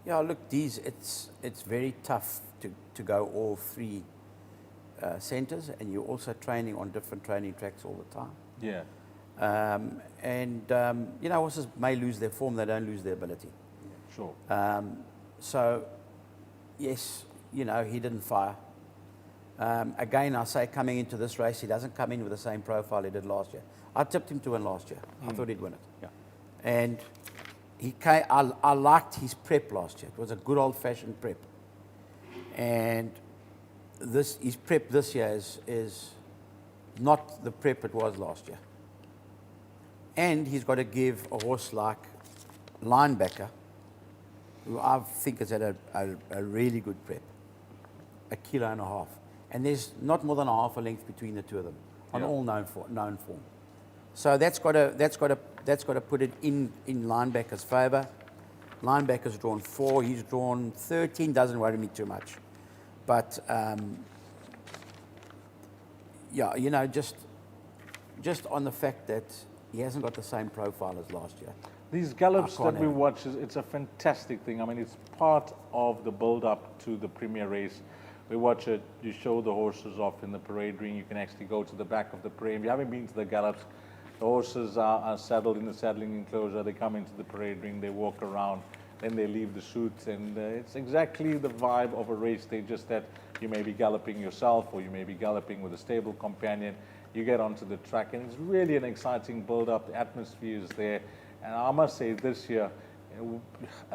Yeah, look, it's very tough to go all 3 centres, and you're also training on different training tracks all the time. Yeah. You know, horses may lose their form, they don't lose their ability. Sure. So, yes, you know, he didn't fire. Again, I say coming into this race, he doesn't come in with the same profile he did last year. I tipped him to win last year. I thought he'd win it. Yeah. And he came, I liked his prep last year. It was a good old-fashioned prep. And his prep this year is not the prep it was last year. And he's got to give a horse like Linebacker, who I think has had a really good prep, 1.5 kilos. And there's not more than a half a length between the two of them on all known form. So that's got to put it in Linebacker's favour. Linebacker's drawn 4, he's drawn 13, doesn't worry me too much. But yeah, you know, just on the fact that he hasn't got the same profile as last year. These gallops I can't that we have it. watch, it's a fantastic thing. I mean, it's part of the build-up to the premier race. We watch it, you show the horses off in the parade ring, you can actually go to the back of the parade. If you haven't been to the gallops, the horses are saddled in the saddling enclosure, they come into the parade ring, they walk around, then they leave the chute, and it's exactly the vibe of a race day, just that you may be galloping yourself or you may be galloping with a stable companion. You get onto the track, and it's really an exciting build-up. The atmosphere is there, and I must say this year,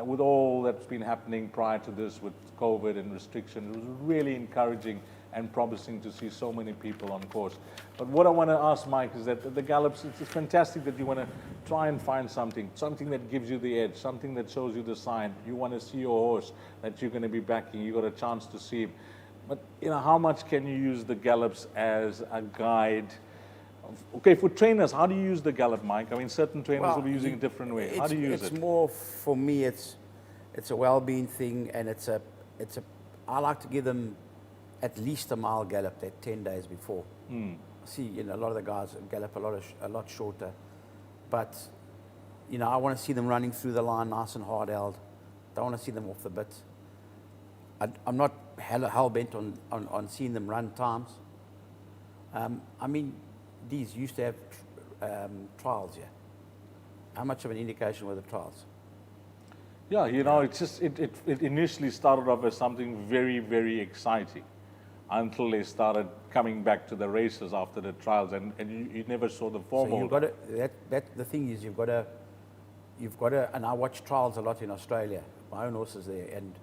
with all that's been happening prior to this with COVID and restrictions, it was really encouraging and promising to see so many people on course. But what I want to ask Mike is that the gallops, it's fantastic that you want to try and find something that gives you the edge, something that shows you the sign. You want to see your horse that you're going to be backing. You got a chance to see him. But you know, how much can you use the gallops as a guide? Okay, for trainers, how do you use the gallop, Mike? I mean, certain trainers will be using it a different way. How do you use it? It's more, for me, it's a well-being thing, and I like to give them at least a mile gallop that 10 days before. See, you know, a lot of the guys gallop a lot shorter, but you know, I want to see them running through the line nice and hard-held. Don't want to see them off the bit. I'm not hell-bent on seeing them run times. I mean, Deez used to have trials here. How much of an indication were the trials? Yeah, you know, it's just, it initially started off as something very, very exciting until they started coming back to the races after the trials, and you never saw the form. So you've got to, the thing is, you've got to, and I watch trials a lot in Australia. My own horse is there, and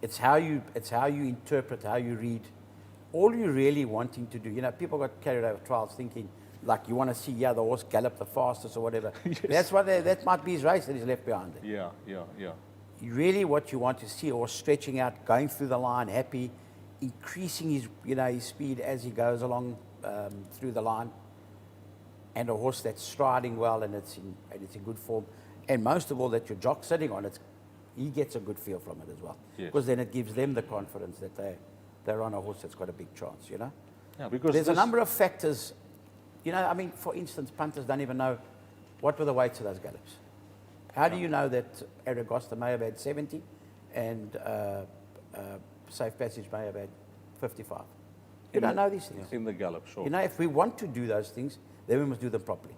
it's how you interpret, how you read. All you're really wanting to do, you know, people got carried out with trials thinking, like, you want to see, the horse gallop the fastest or whatever. Yes. That might be his race that he's left behind it. Yeah. Really what you want to see, a horse stretching out, going through the line, happy, increasing his speed as he goes along through the line, and a horse that's striding well and it's in good form. And most of all, that your jock sitting on it, he gets a good feel from it as well. Yes. Because then it gives them the confidence that they're on a horse that's got a big chance, you know? Yeah, because there's a number of factors. You know, I mean, for instance, punters don't even know what were the weights of those gallops. How do you know that Aragosta may have had 70 and Safe Passage may have had 55? You don't know these things. In the gallop, sure. You know, if we want to do those things, then we must do them properly.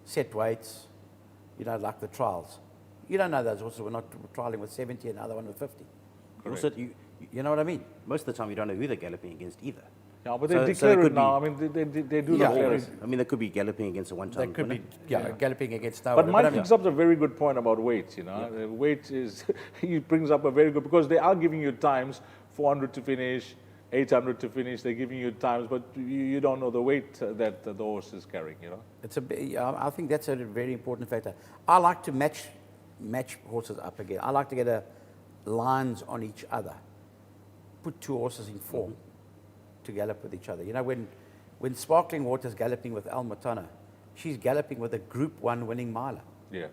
Set weights, you know, like the trials. You don't know those horses. We're not trialing with 70 and another one with 50. Correct. Also, you know what I mean? Most of the time, you don't know who they're galloping against either. Yeah, but they So declare they it could now. I mean, they do Yeah, declare always. it. I mean, they could be galloping against a They one-time could winner. be galloping against no But one. Mike I mean, brings up a very good point about weight, you know. The weight is, he brings up a very good, because they are giving you times, 400 to finish, 800 to finish, they're giving you times, but you don't know the weight that the horse is carrying, you know. I think that's a very important factor. I like to match horses up again. I like to get lines on each other. Put two horses in form to gallop with each other. You know, when Sparkling Water's galloping with Mutana, she's galloping with a Group 1 winning miler. Yeah,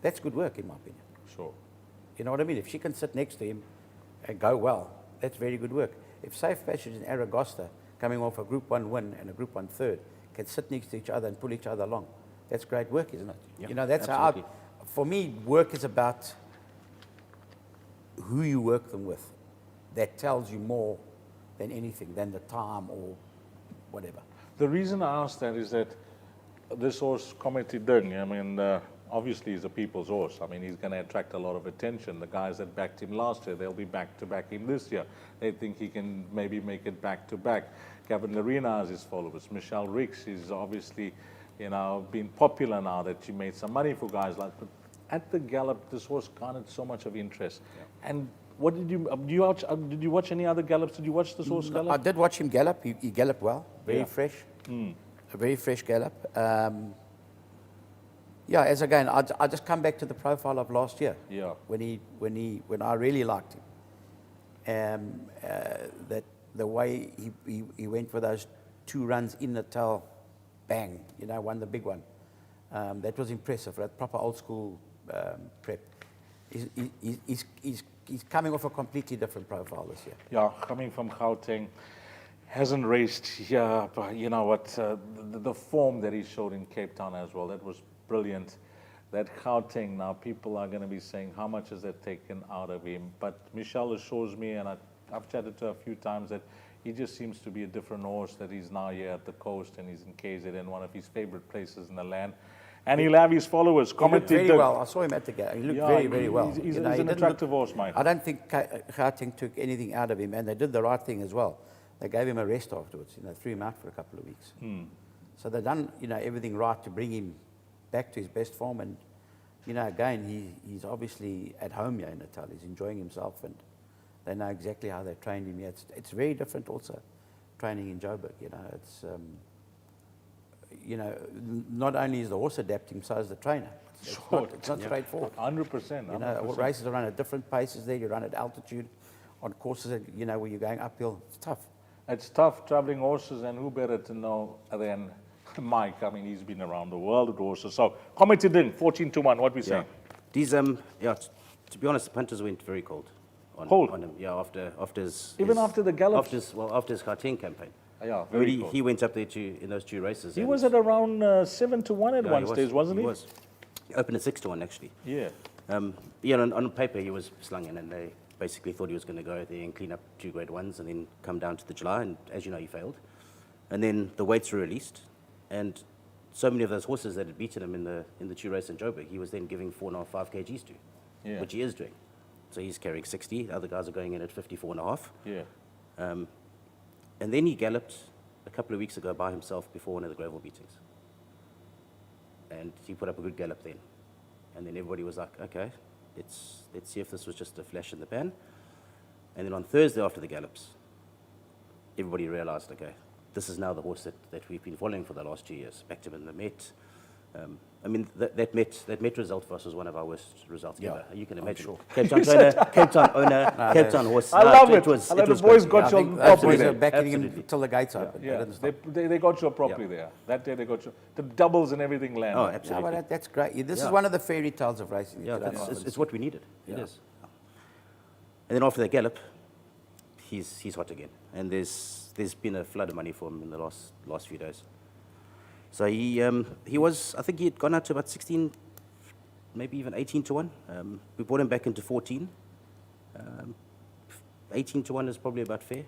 That's good work, in my opinion. sure. You know what I mean? If she can sit next to him and go well, that's very good work. If Safe Passage and Aragosta, coming off a Group 1 win and a Group 1 third, can sit next to each other and pull each other along, that's great work, isn't it? Yeah, you know, that's absolutely. for me, work is about who you work them with. That tells you more than anything, than the time or whatever. The reason I asked that is that this horse, Comedy Ding, I mean, obviously he's a people's horse. I mean, he's going to attract a lot of attention. The guys that backed him last year, they'll be back to back him this year. They think he can maybe make it back to back. Gavin Larena has his followers. Michelle Ricks is obviously, you know, been popular now that she made some money for guys like. But at the gallop, this horse garnered so much of interest. Yeah. And what did you watch any other gallops? Did you watch this horse gallop? I did watch him gallop. He galloped well, very fresh, a very fresh gallop. Yeah, as again, I just come back to the profile of last year. Yeah. When I really liked him, that the way he went for those 2 runs in the tail, bang, you know, won the big one. That was impressive. That proper old school prep. He's coming off a completely different profile this year. Yeah, coming from Gauteng, hasn't raced here, but you know what, the form that he showed in Cape Town as well, that was brilliant. That Gauteng, now people are going to be saying, how much has that taken out of him? But Michelle assures me, and I've chatted to her a few times, that he just seems to be a different horse, that he's now here at the coast and he's in KZN, one of his favorite places in the land. And he'll have his followers commenting. He looked very well. I saw him at the game. He looked very, very well. He's an attractive horse, Mike. I don't think Gauteng took anything out of him, and they did the right thing as well. They gave him a rest afterwards. You know, threw him out for a couple of weeks. So they've done, you know, everything right to bring him back to his best form. And, you know, again, he's obviously at home here in Natal. He's enjoying himself, and they know exactly how they trained him here. It's very different also, training in Joburg. You know, it's you know, not only is the horse adapting, so is the trainer. It's not straightforward. 100%. You know, races are run at different paces there. You run at altitude on courses that, you know, where you're going uphill. It's tough. It's tough traveling horses, and who better to know than Mike? I mean, he's been around the world with horses. So, commented in 14-1. What we saying? These yeah. To be honest, the punters went very cold on him. Yeah, after his after the gallop. After his Gauteng campaign. Yeah, very cold. He went up there in those 2 races. He was at around 7-1 at one stage, wasn't he? He was. He opened at 6-1 actually. Yeah. Yeah, on paper he was slung in, and they basically thought he was going to go there and clean up 2 grade 1s and then come down to the July, and as you know, he failed. And then the weights were released, and so many of those horses that had beaten him in the 2 race in Joburg, he was then giving 4.5, 5 kgs to, which he is doing. So he's carrying 60. The other guys are going in at 54.5. Yeah. And then he galloped a couple of weeks ago by himself before one of the gravel beatings. And he put up a good gallop then. And then everybody was like, okay, let's see if this was just a flash in the pan. And then on Thursday after the gallops, everybody realized, okay, this is now the horse that we've been following for the last 2 years. Backed him in the Met. I mean, that Met result for us was one of our worst results ever. You can imagine. Sure. Cape Town trainer, Cape Town owner, Cape Town horse. I love it. The boys got you properly They're there. backing him till the gates open. Yeah, they got you properly there. That day they got you. The doubles and everything landed. Oh, absolutely. No, but that's great. This is one of the fairy tales of racing. Yeah, it's what we needed. It is. And then after the gallop, he's hot again. And there's been a flood of money for him in the last few days. So he was, I think he had gone out to about 16, maybe even 18-1. We brought him back into 14. 18-1 is probably about fair.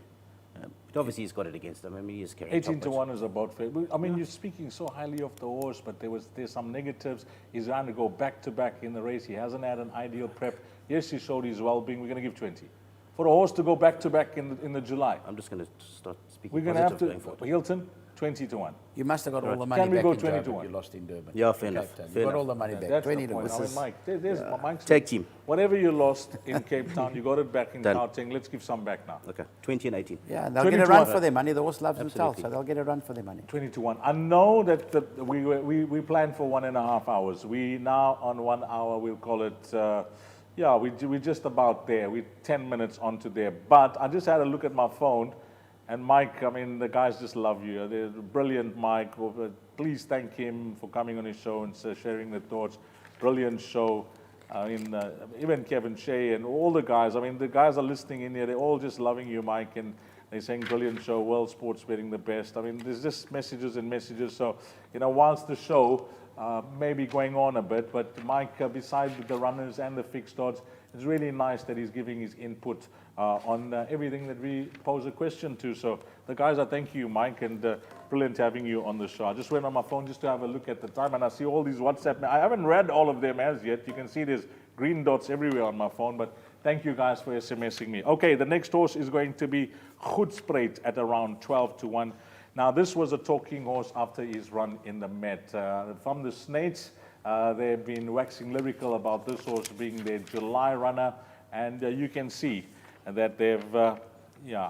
But obviously he's got it against him. I mean, he is carrying 18-1 is about fair. I mean, you're speaking so highly of the horse, but there's some negatives. He's trying to go back-to-back in the race. He hasn't had an ideal prep. Yes, he showed his well-being. We're going to give 20. For a horse to go back-to-back in the July. I'm just going to start speaking We're going to have to, going forward. Hilton, 20-1. You must have got all the money Can we back go in 20 to Durban. 1? You lost in Durban. Yeah, fair enough. You got all the money back. That's 20 the to point. 1. I mean, Mike, there's Mike's Tag team. Whatever you lost in Cape Town, you got it back in Done. Gauteng. Let's give some back now. Okay, 20 and 18. Yeah, and they'll get a run 20-1. for their money. The horse loves himself, Absolutely. so they'll get a run for their money. 20-1. I know that we planned for 1.5 hours. We now on 1 hour, we'll call it, we're just about there. We're 10 minutes onto there. But I just had a look at my phone, and Mike, I mean, the guys just love you. They're brilliant, Mike. Please thank him for coming on his show and sharing the thoughts. Brilliant show. Even Kevin Shea and all the guys. I mean, the guys are listening in here. They're all just loving you, Mike, and they're saying brilliant show, world sports betting the best. I mean, there's just messages and messages. So, whilst the show, maybe going on a bit. But Mike, besides the runners and the fixed odds, it's really nice that he's giving his input on everything that we pose a question to. So the guys, I thank you, Mike, and brilliant having you on the show. I just went on my phone just to have a look at the time, and I see all these WhatsApp. I haven't read all of them as yet. You can see there's green dots everywhere on my phone, but thank you guys for SMSing me. Okay, the next horse is going to be Hoedspruit at around 12-1. Now, this was a talking horse after his run in the Met. From the Snates, they've been waxing lyrical about this horse being their July runner, and you can see that they've,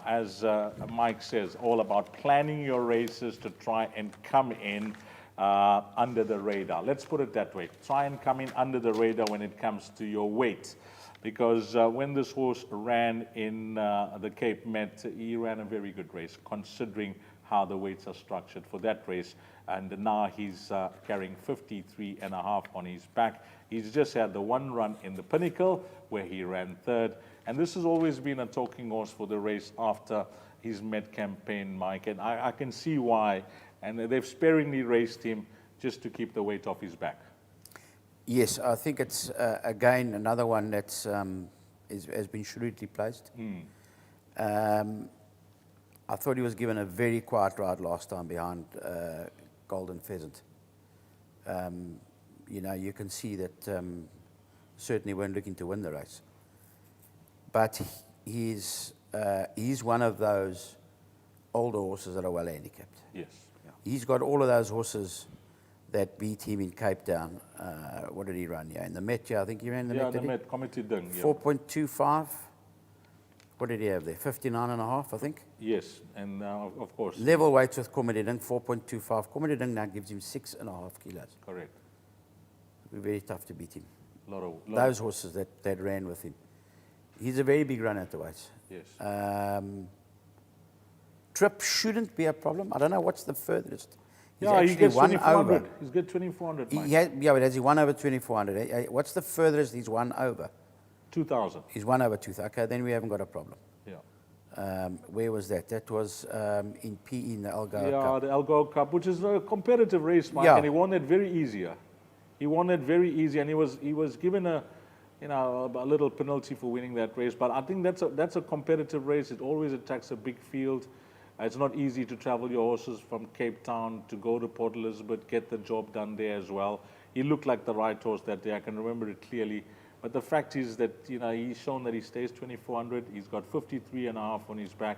as Mike says, all about planning your races to try and come in under the radar. Let's put it that way. Try and come in under the radar when it comes to your weight. Because when this horse ran in the Cape Met, he ran a very good race, considering how the weights are structured for that race. And now he's carrying 53.5 on his back. He's just had the one run in the Pinnacle, where he ran third. And this has always been a talking horse for the race after his Met campaign, Mike. And I can see why. And they've sparingly raced him just to keep the weight off his back. Yes, I think it's, again, another one that's has been shrewdly placed. I thought he was given a very quiet ride last time behind Golden Pheasant. You can see that certainly weren't looking to win the race. But he's one of those older horses that are well handicapped. Yes. Yeah. He's got all of those horses that beat him in Cape Town. What did he run? Yeah, in the Met. Yeah, I think he ran the Met. Yeah, the Met committee done. 4.25. What did he have there? 59.5, I think. Yes, and of course. Level weights with Comediding, 4.25. Comediding now gives him 6.5 kilos. Correct. It'll be very tough to beat him. Those horses that ran with him. He's a very big runner at the weights. Yes. Trip shouldn't be a problem. I don't know what's the furthest. He gets 2,400. He's got 2,400. But has he won over 2,400? What's the furthest he's won over? 2,000. He's won over 2,000. Okay, then we haven't got a problem. Yeah. Where was that? That was in PE in the Algarve Cup. Yeah, the Algarve Cup, which is a competitive race, Mike, and he won it very easier. He won it very easy, and he was given a little penalty for winning that race. But I think that's a competitive race. It always attacks a big field. It's not easy to travel your horses from Cape Town to go to Port Elizabeth, get the job done there as well. He looked like the right horse that day. I can remember it clearly. But the fact is that, he's shown that he stays 2,400. He's got 53.5 on his back.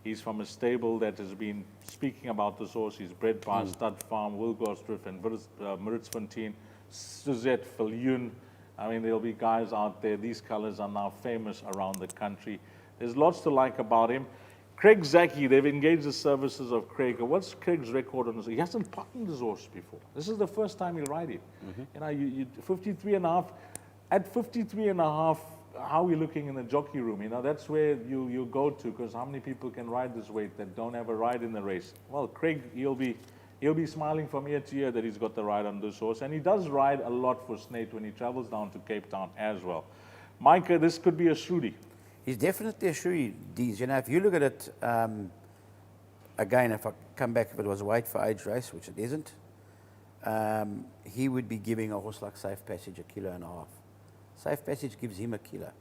He's from a stable that has been speaking about this horse. He's bred by Stud Farm, Wilgostriff, and Maritzfontein, Suzette, Viljoen. I mean, there'll be guys out there. These colors are now famous around the country. There's lots to like about him. Craig Zaki, they've engaged the services of Craig. What's Craig's record on this? He hasn't partnered this horse before. This is the first time he'll ride it. You 53.5. At 53.5, how are we looking in the jockey room? That's where you go to, because how many people can ride this weight that don't have a ride in the race? Well, Craig, he'll be smiling from ear to ear that he's got the ride on this horse. And he does ride a lot for Snate when he travels down to Cape Town as well. Micah, this could be a shooty. He's definitely a shooty, Deez. If you look at it, again, if I come back, if it was a weight for age race, which it isn't, he would be giving a horse like Safe Passage 1.5 kilos. Safe Passage gives him 1 kilo.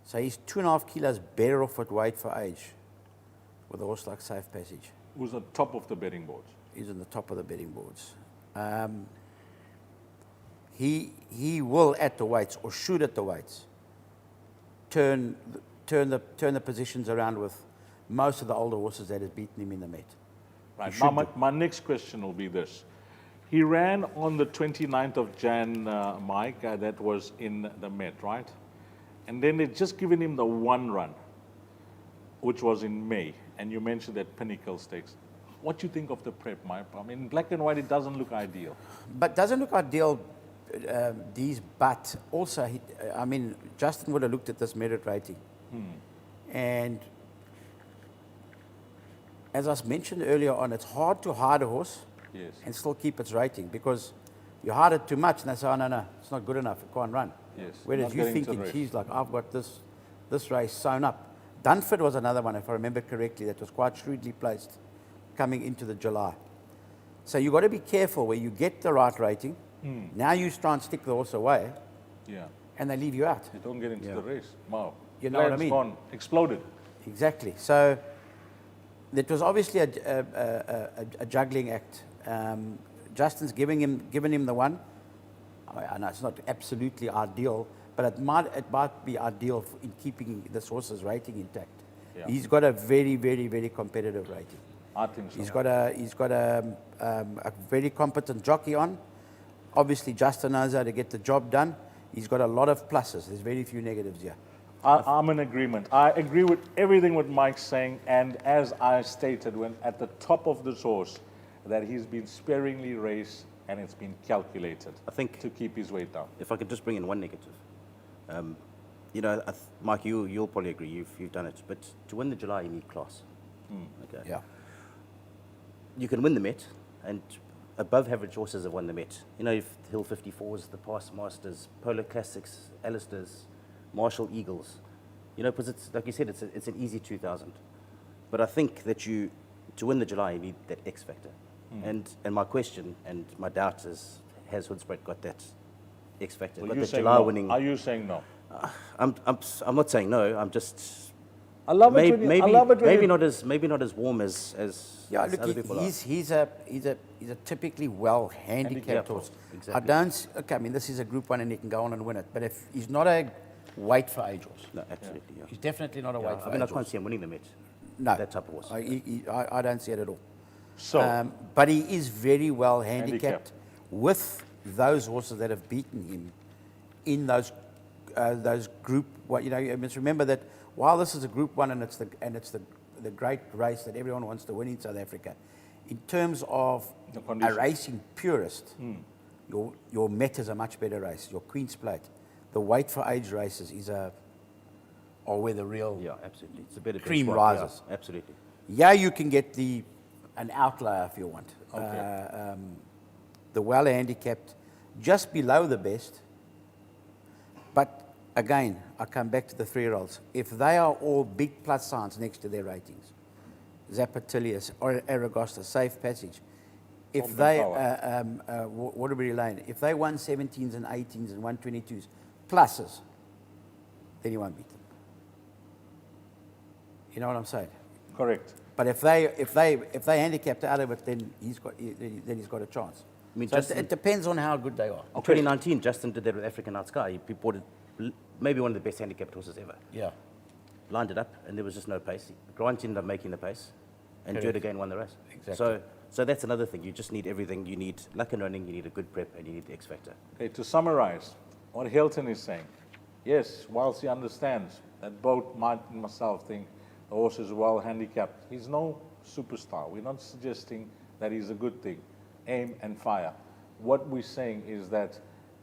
So he's 2.5 kilos better off at weight for age with a horse like Safe Passage. Who's on top of the betting boards. He's on the top of the betting boards. He will at the weights, or should at the weights, turn the positions around with most of the older horses that have beaten him in the Met. Right. My next question will be this. He ran on the 29th of Jan, Mike, that was in the Met, right? And then they'd just given him the one run, which was in May. And you mentioned that Pinnacle Stakes. What do you think of the prep, Mike? I mean, black and white, it doesn't look ideal. But doesn't look ideal, Deez, but also, Justin would have looked at this merit rating. And as I mentioned earlier on, it's hard to hide a horse and still keep its rating, because you hide it too much and they say, oh, no, it's not good enough, it can't run. Yes. Whereas you thinking, geez, like, I've got this race sewn up. Dunford was another one, if I remember correctly, that was quite shrewdly placed coming into the July. So you've got to be careful where you get the right rating. Now you try and stick the horse away, Yeah. and they leave you out. You don't get into the race. Wow. You know what I Plan's mean? gone, exploded. Exactly. So it was obviously a juggling act. Justin's given him the one. I know it's not absolutely ideal, but it might be ideal in keeping this horse's rating intact. Yeah. He's got a very, very, very competitive rating. I think so. He's got a very competent jockey on. Obviously, Justin knows how to get the job done. He's got a lot of pluses. There's very few negatives here. I'm in agreement. I agree with everything what Mike's saying, and as I stated when at the top of this horse, that he's been sparingly raced and it's been calculated. I think to keep his weight down. if I could just bring in one negative, you know, Mike, you'll probably agree. You've done it, but to win the July, you need class. Okay. Yeah. You can win the Met, and above-average horses have won the Met. You know, if Hill 54s, the Past Masters, Polar Classics, Alistairs, Marshall Eagles. You know, because it's like you said, it's an easy 2,000. But I think that to win the July, you need that X factor. And my question and my doubt is, has Hoedspruit got that X factor? Well, got you're the saying July no. winning? Are you saying no? I'm not saying no. I'm just I love it when you, I love it when maybe you, not as warm as Yeah, as look, other people are. he's a typically well handicapped Handicapped horse. horse, I don't. Okay, I mean this is a Group 1 and he can go on and win it. But if he's not a weight for age horse, No, absolutely. Yeah. he's definitely not a weight for I mean, I age can't horse. see him winning the Met. No, That type of horse. I don't see it at all. so But he is very well Handicapped. handicapped with those horses that have beaten him in those group. What you know, you must remember that while this is a Group 1 and it's the great race that everyone wants to win in South Africa, in terms of The a conditions. racing purist, your Met is a much better race. Your Queen's Plate, the weight for age races are where the real Yeah, absolutely. It's a better cream benchmark, rises. Yeah, absolutely. Yeah, you can get an outlier if you want. Okay. The well handicapped, just below the best. But again, I come back to the 3-year-olds. If they are all big plus signs next to their ratings, Zapatillas or Aragosta, Safe Passage, if Pomp they, and Waterbury Lane, if they won 17s and 18s and 122s, pluses, then you won't beat them. You know what I'm saying? correct. But if they handicapped out of it, then he's got a chance. I mean, So Justin, it depends on how good they are. in 2019, Justin did that with African Night Sky. He bought it, maybe one of the best handicapped horses ever. Yeah. Lined it up, and there was just no pace. Grant ended up making the pace, and Correct. Judd again won the race. Exactly. So that's another thing. You just need everything. You need luck and running, you need a good prep, and you need the X factor. Okay, to summarize what Hilton is saying, yes, whilst he understands that both Mike and myself think the horse is well handicapped, he's no superstar. We're not suggesting that he's a good thing. Aim and fire. What we're saying is that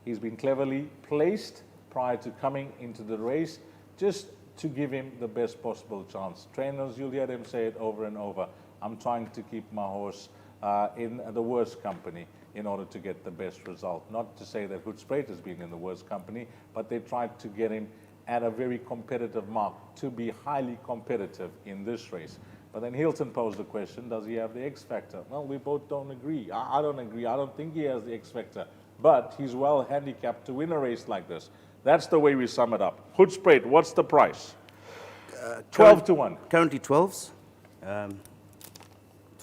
he's been cleverly placed prior to coming into the race just to give him the best possible chance. Trainers, you'll hear them say it over and over. I'm trying to keep my horse in the worst company in order to get the best result. Not to say that Hoedspruit has been in the worst company, but they tried to get him at a very competitive mark to be highly competitive in this race. But then Hilton posed the question, does he have the X factor? Well, we both don't agree. I don't agree. I don't think he has the X factor. But he's well handicapped to win a race like this. That's the way we sum it up. Hoedspruit, what's the price? 12 to 1. Currently 12s. I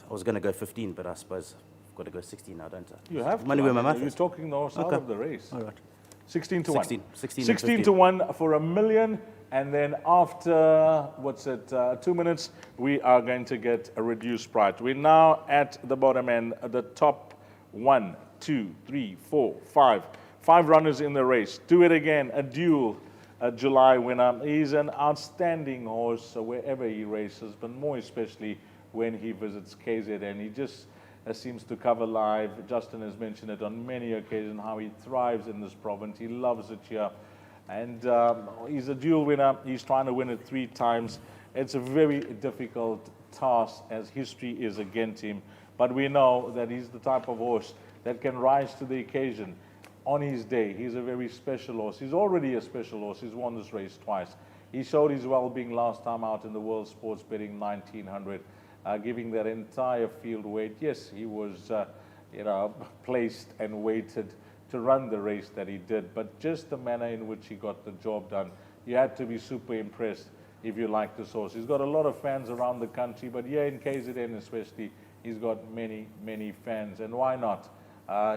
was going to go 15, but I suppose I've got to go 16 now, don't I? You have Money to. where my mouth You're is. talking the horse out Okay. of the race. All right. 16 to 1. 16 and 16 15. to 1 for $1 million. And then after, 2 minutes, we are going to get a reduced price. We're now at the bottom end, the top 1, 2, 3, 4, 5. 5 runners in the race. Do it again, a duel, a July winner. He's an outstanding horse wherever he races, but more especially when he visits KZN. He just seems to cover live. Justin has mentioned it on many occasions, how he thrives in this province. He loves it here. And he's a dual winner. He's trying to win it 3 times. It's a very difficult task as history is against him. But we know that he's the type of horse that can rise to the occasion on his day. He's a very special horse. He's already a special horse. He's won this race twice. He showed his well-being last time out in the World Sports Betting 1900, giving that entire field weight. Yes, he was placed and waited to run the race that he did. But just the manner in which he got the job done, you had to be super impressed if you like this horse. He's got a lot of fans around the country, but here in KZN especially, he's got many, many fans. And why not?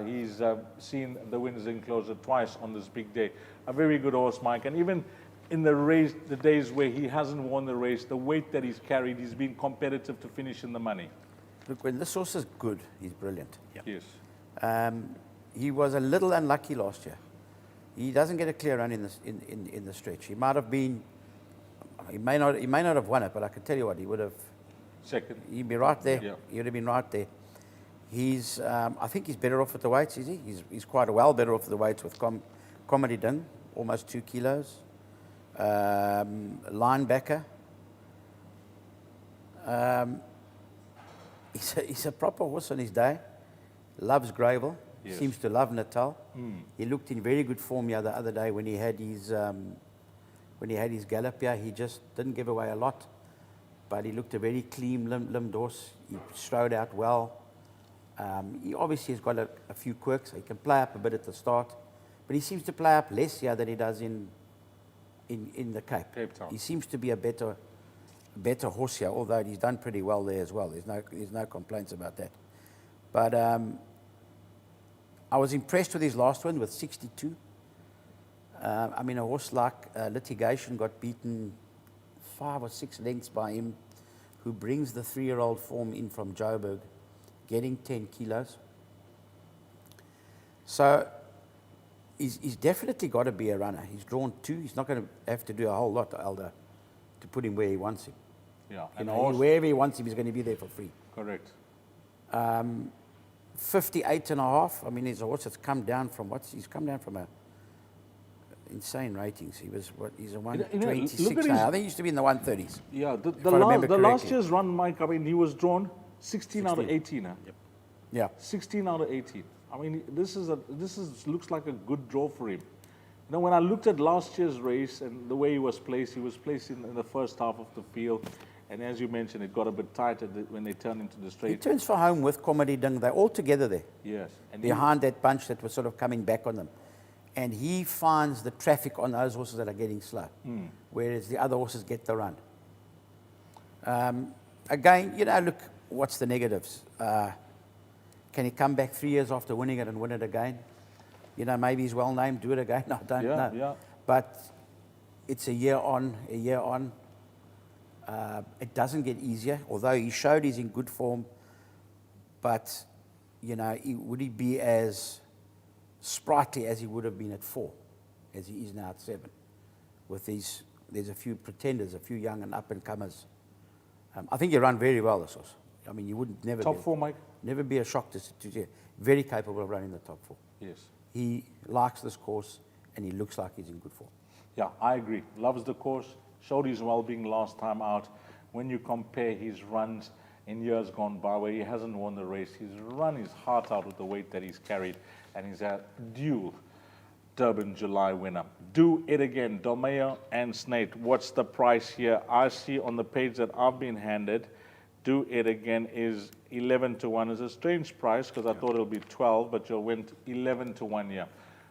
He's seen the winners enclosure twice on this big day. A very good horse, Mike. And even in the race, the days where he hasn't won the race, the weight that he's carried, he's been competitive to finish in the money. Look, when this horse is good, he's brilliant. Yes. He was a little unlucky last year. He doesn't get a clear run in the stretch. He might have been, he may not have won it, but I can tell you what, he would have. Second. He'd be right there. Yeah. He would have been right there. I think he's better off at the weights, is he? He's quite a well better off at the weights with Comedy Ding, almost 2 kilos. Linebacker. He's a proper horse on his day. Loves Gravel. Yes. Seems to love Natal. He looked in very good form the other day when he had his gallop here. He just didn't give away a lot, but he looked a very clean limbed horse. He strode out well. He obviously has got a few quirks. He can play up a bit at the start, but he seems to play up less here than he does in the Cape Town. He seems to be a better horse here, although he's done pretty well there as well. There's no complaints about that. But I was impressed with his last one with 62. I mean, a horse like Litigation got beaten 5 or 6 lengths by him, who brings the 3-year-old form in from Joburg, getting 10 kilos. So he's definitely got to be a runner. He's drawn 2. He's not going to have to do a whole lot, Aldo, to put him where he wants him. Yeah. Wherever he wants him, he's going to be there for free. Correct. 58.5. I mean, he's a horse that's come down from he's come down from a insane ratings. He was he's a 126 now. I think he used to be in the 130s. Yeah, the correctly. last year's run, Mike, I mean, he was drawn 16 out of 18. Huh? Yep. Yeah. 16 out of 18. I mean, this looks like a good draw for him. When I looked at last year's race and the way he was placed in the first half of the field. And as you mentioned, it got a bit tighter when they turned into the He straight. turns for home with Comedy Ding. They're all together there. Yes. And Behind that bunch that was sort of coming back on them. And he finds the traffic on those horses that are getting slow, whereas the other horses get the run. Again, look, what's the negatives? Can he come back 3 years after winning it and win it again? Maybe he's well named, do it again. I don't know. Yeah. But it's a year on. It doesn't get easier, although he showed he's in good form. But, would he be as sprightly as he would have been at 4, as he is now at 7? There's a few pretenders, a few young and up-and-comers. I think he run very well, this horse. I mean, you wouldn't never top 4, Mike? Never be a shock to see. Very capable of running the top 4. Yes. He likes this course, and he looks like he's in good form. Yeah, I agree. Loves the course. Showed his well-being last time out. When you compare his runs in years gone by where he hasn't won the race, he's run his heart out with the weight that he's carried, and he's a dual Durban July winner. Do it again, Domeo and Snate. What's the price here? I see on the page that I've been handed, Do It Again is 11 to 1. It's a strange price because I thought it would be 12, but you went 11 to 1 here.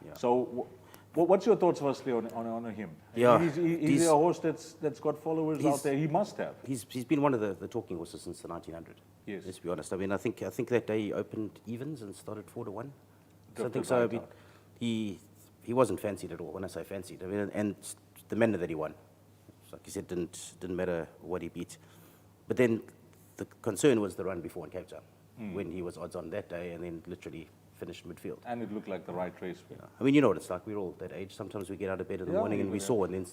Yeah. So what's your thoughts firstly on him? Yeah, he's a horse that's got followers out there. He must have. He's been one of the talking horses since the 1900. Yes. Let's be honest. I mean, I think that day he opened evens and started 4 to 1. Something so. I mean, he wasn't fancied at all. When I say fancied, I mean, and the manner that he won, like you said, didn't matter what he beat. But then the concern was the run before in Cape Town, when he was odds on that day, and then literally finished midfield. And it looked like the right race for him. I mean, you know what it's like. We're all that age. Sometimes we get out of bed in the morning and we saw, and then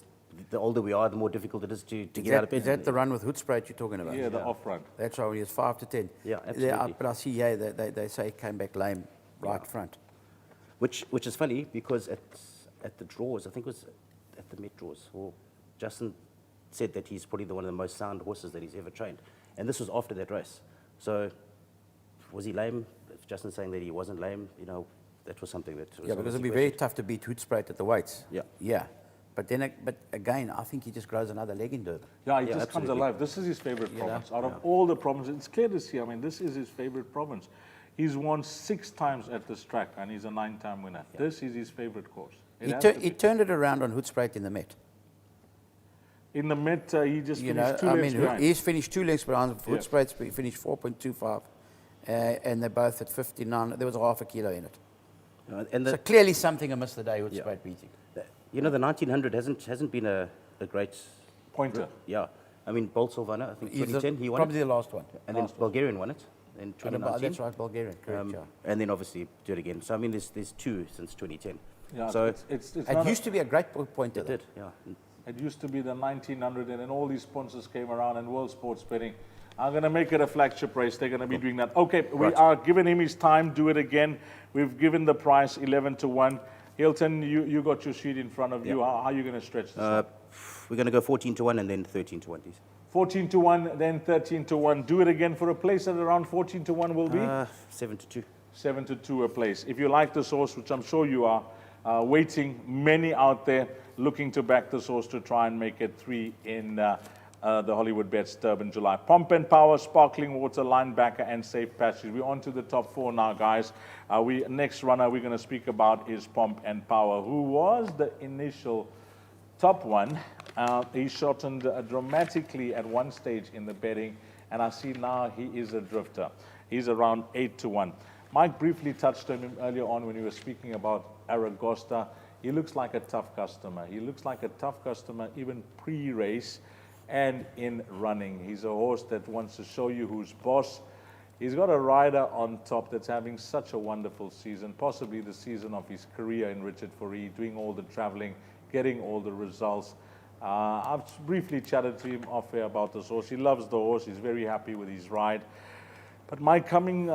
the older we are, the more difficult it is to get out of bed. Is that the run with Hoedspruit you're talking about? Yeah, the off run. That's right, when he was 5 to 10. Yeah, absolutely. But I see, they say he came back lame right front. Which is funny because at the draws, I think it was at the Met draws, Justin said that he's probably one of the most sound horses that he's ever trained. And this was after that race. So was he lame? If Justin's saying that he wasn't lame, that was something that was... Yeah, because it'll be very tough to beat Hoedspruit at the weights. Yeah. Yeah. But again, I think he just grows another leg in Durban. Yeah, he just comes alive. This is his favorite province. Out of all the provinces, it's clear to see. I mean, this is his favorite province. He's won 6 times at this track, and he's a 9-time winner. Yeah. This is his favorite course. It He, has to he be. turned it around on Hoedspruit in the Met. In the Met, he just You finished know, 2 lengths behind. he's finished 2 lengths behind. Yeah. Hoedspruit's finished 4.25, and they're both at 59. There was a half a kilo in it. And So clearly something amiss the day Hoedspruit beating. you know, the 1900 hasn't been a great Pointer. Yeah, I mean, Bolt won it. I think He's 2010 he won probably it, the last one. and then Bulgarian won it in 2019. That's right, Bulgarian, correct, yeah. And then obviously do it again. So I mean, there's 2 since 2010. Yeah, So it's It not used to be a great pointer. it did, yeah. It used to be the 1900, and then all these sponsors came around, and World Sports Betting. I'm going to make it a flagship race. They're going to be doing that. Okay, we are giving him his time. Do it again. We've given the price 11-1. Hilton, you got your sheet in front of you. How are you going to stretch this? Up? We're going to go 14-1 and then 13-1. 14-1, then 13-1. Do it again for a place at around 14-1 will be 7-2. 7-2 a place. If you like this horse, which I'm sure you are, waiting, many out there looking to back this horse to try and make it 3 in the Hollywood Bets Durban July. Pomp and Power, Sparkling Water, Linebacker, and Safe Passage. We're on to the top 4 now, guys. Next runner we're going to speak about is Pomp and Power, who was the initial top one. He shortened dramatically at one stage in the betting, and I see now he is a drifter. He's around 8-1. Mike briefly touched on him earlier on when we were speaking about Aragosta. He looks like a tough customer. He looks like a tough customer even pre-race and in running. He's a horse that wants to show you who's boss. He's got a rider on top that's having such a wonderful season, possibly the season of his career in Richard Fourie, doing all the traveling, getting all the results. I've briefly chatted to him off air about this horse. He loves the horse. He's very happy with his ride. But Mike, coming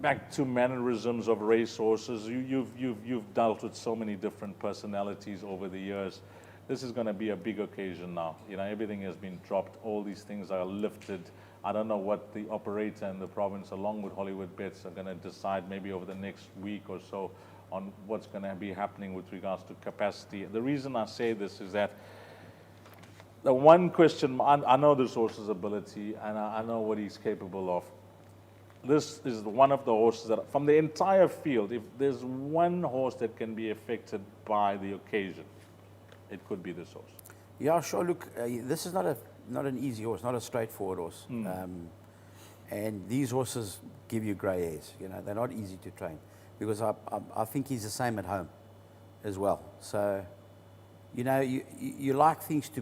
back to mannerisms of race horses, you've dealt with so many different personalities over the years. This is going to be a big occasion now. You know, everything has been dropped. All these things are lifted. I don't know what the operator and the province, along with Hollywood Bets, are going to decide maybe over the next week or so on what's going to be happening with regards to capacity. The reason I say this is that the one question, I know this horse's ability, and I know what he's capable of. This is one of the horses that, from the entire field, if there's one horse that can be affected by the occasion, it could be this horse. Yeah, sure. Look, this is not an easy horse, not a straightforward horse. And these horses give you grey hairs. You know, they're not easy to train because I think he's the same at home as well. So, you know, you like things to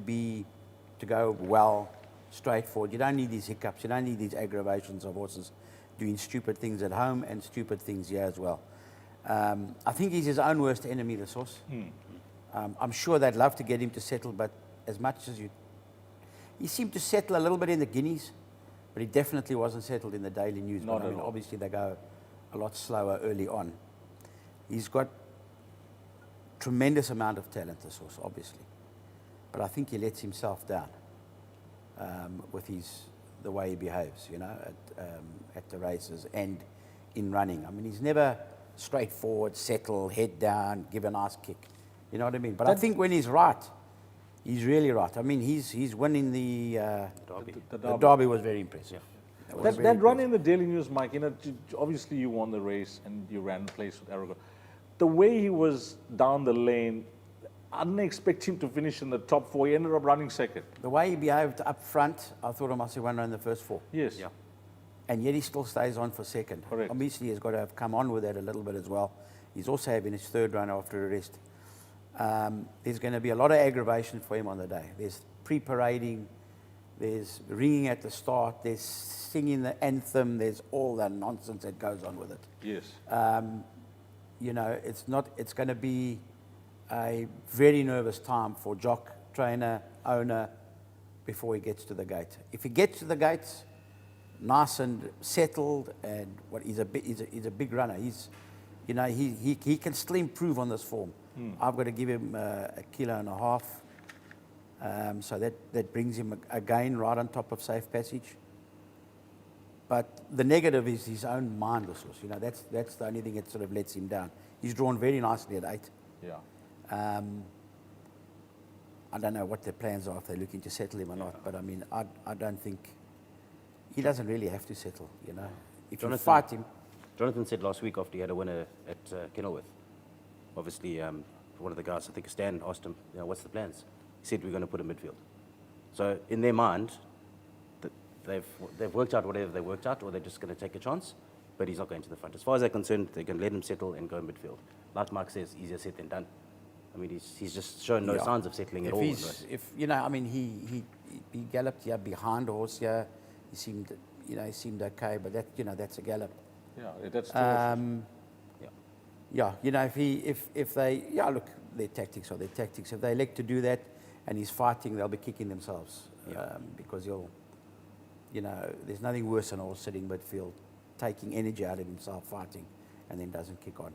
go well, straightforward. You don't need these hiccups. You don't need these aggravations of horses doing stupid things at home and stupid things here as well. I think he's his own worst enemy, this horse. I'm sure they'd love to get him to settle, but as much as he seemed to settle a little bit in the Guineas, but he definitely wasn't settled in the Daily News. Not But I mean, obviously they go a lot slower early on. He's got tremendous amount of talent, this horse, obviously. But I think he lets himself down with the way he behaves, you know, at the races and in running. I mean, he's never straightforward, settle, head down, give a nice kick. You know what I mean? But I think when he's right, he's really right. I mean, he's winning the Derby. The The Derby was very impressive. That run in the Daily News, Mike, you know, obviously you won the race and you ran place with Aragon. The way he was down the lane, I didn't expect him to finish in the top 4. He ended up running second. The way he behaved up front, I thought I must have won in the first 4. Yes. Yeah. And yet he still stays on for second. Correct. Obviously, he's got to have come on with that a little bit as well. He's also having his third run after a rest. There's going to be a lot of aggravation for him on the day. There's pre-parading, there's ringing at the start, there's singing the anthem, there's all that nonsense that goes on with it. Yes. You know, it's going to be a very nervous time for jock, trainer, owner, before he gets to the gate. If he gets to the gates, nice and settled, and he's a big runner. You know, he can still improve on this form. I've got to give him 1.5 kilos. So that brings him again right on top of Safe Passage. But the negative is his own mind, this horse. You know, that's the only thing that sort of lets him down. He's drawn very nicely at 8. Yeah. I don't know what their plans are, if they're looking to settle him or not. But I mean, I don't think he doesn't really have to settle. You know, if you fight him, Jonathan said last week after he had a winner at Kenilworth, obviously one of the guys, I think Stan, asked him, what's the plans? He said, we're going to put a midfield. So in their mind, they've worked out whatever they worked out, or they're just going to take a chance, but he's not going to the front. As far as they're concerned, they can let him settle and go midfield. Like Mike says, easier said than done. I mean, he's just shown no signs of settling at all. He galloped here behind the horse here. He seemed okay, but that's a gallop. Yeah, that's two horses. Look, their tactics are their tactics. If they elect to do that and he's fighting, they'll be kicking themselves because there's nothing worse than a horse sitting midfield, taking energy out of himself, fighting, and then doesn't kick on.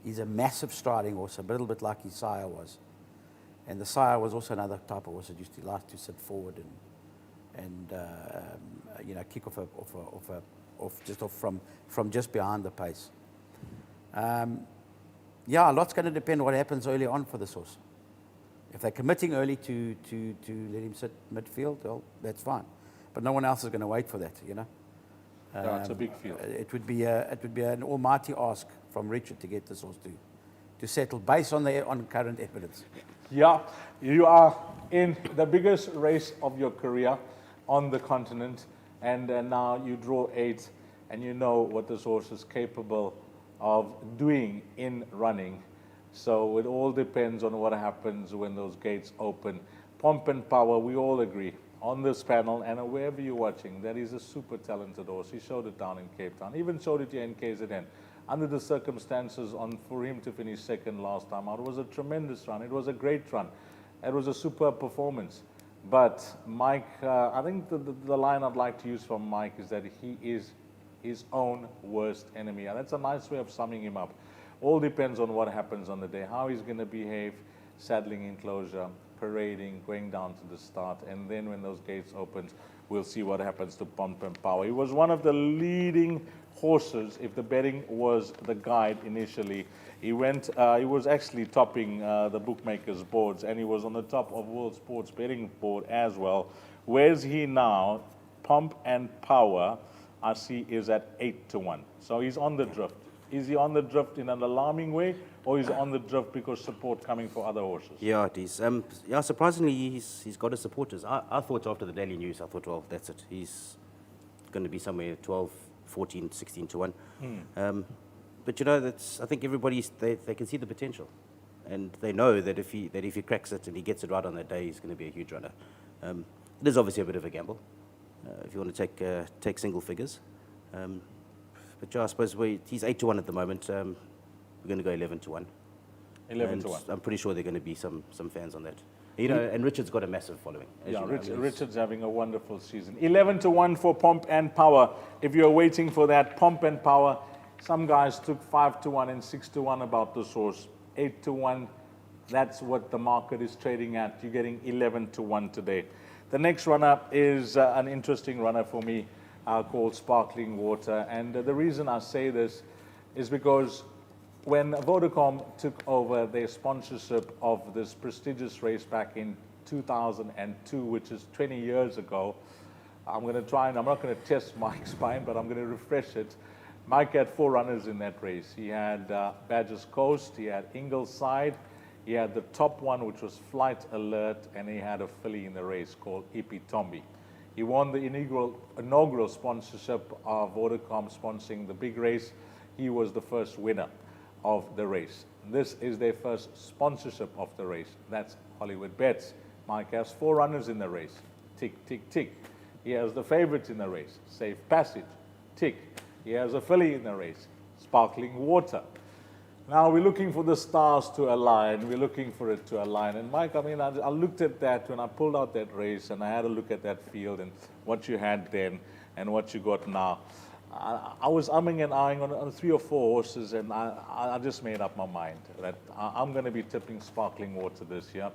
He's a massive striding horse, a little bit like his sire was. And the sire was also another type of horse that used to like to sit forward and kick from just behind the pace. A lot's going to depend on what happens early on for this horse. If they're committing early to let him sit midfield, well, that's fine. But no one else is going to wait for that, It's a big field. It would be an almighty ask from Richard to get this horse to settle based on current evidence. Yeah, you are in the biggest race of your career on the continent, and now you draw 8, and you know what this horse is capable of doing in running. So it all depends on what happens when those gates open. Pomp and Power, we all agree on this panel and wherever you're watching, that he's a super talented horse. He showed it down in Cape Town, even showed it here in KZN. Under the circumstances, for him to finish second last time out, it was a tremendous run. It was a great run. It was a superb performance. But Mike, I think the line I'd like to use from Mike is that he is his own worst enemy. And that's a nice way of summing him up. All depends on what happens on the day, how he's going to behave, saddling enclosure, parading, going down to the start, and then when those gates open, we'll see what happens to Pomp and Power. He was one of the leading horses, if the betting was the guide initially. He was actually topping the bookmakers' boards, and he was on the top of World Sports Betting Board as well. Where's he now? Pomp and Power, I see, is at 8-1. So he's on the drift. Is he on the drift in an alarming way, or is he on the drift because support coming for other horses? Yeah, it is. Surprisingly, he's got his supporters. I thought after the Daily News, I thought, well, that's it. He's going to be somewhere 12, 14, 16-1. But I think everybody they can see the potential, and they know that if he cracks it and he gets it right on that day, he's going to be a huge runner. It is obviously a bit of a gamble if you want to take single figures. But I suppose he's 8-1 at the moment. We're going to go 11-1. 11-1. I'm pretty sure there are going to be some fans on that. And Richard's got a massive following. Richard's having a wonderful season. 11-1 for Pomp and Power. If you're waiting for that, Pomp and Power, some guys took 5-1 and 6-1 about this horse. 8-1, that's what the market is trading at. You're getting 11-1 today. The next runner is an interesting runner for me, called Sparkling Water. And the reason I say this is because when Vodacom took over their sponsorship of this prestigious race back in 2002, which is 20 years ago, I'm not going to test Mike's spine, but I'm going to refresh it. Mike had 4 runners in that race. He had Badger's Coast, he had Ingleside, he had the top one, which was Flight Alert, and he had a filly in the race called Ipitombi. He won the inaugural sponsorship of Vodacom sponsoring the big race. He was the first winner of the race. This is their first sponsorship of the race. That's Hollywood Bets. Mike has 4 runners in the race. Tick, tick, tick. He has the favorite in the race, Safe Passage. Tick. He has a filly in the race, Sparkling Water. Now we're looking for the stars to align. We're looking for it to align. And Mike, I looked at that when I pulled out that race, and I had a look at that field and what you had then and what you got now. I was umming and ahhing on 3 or 4 horses, and I just made up my mind that I'm going to be tipping Sparkling Water this year.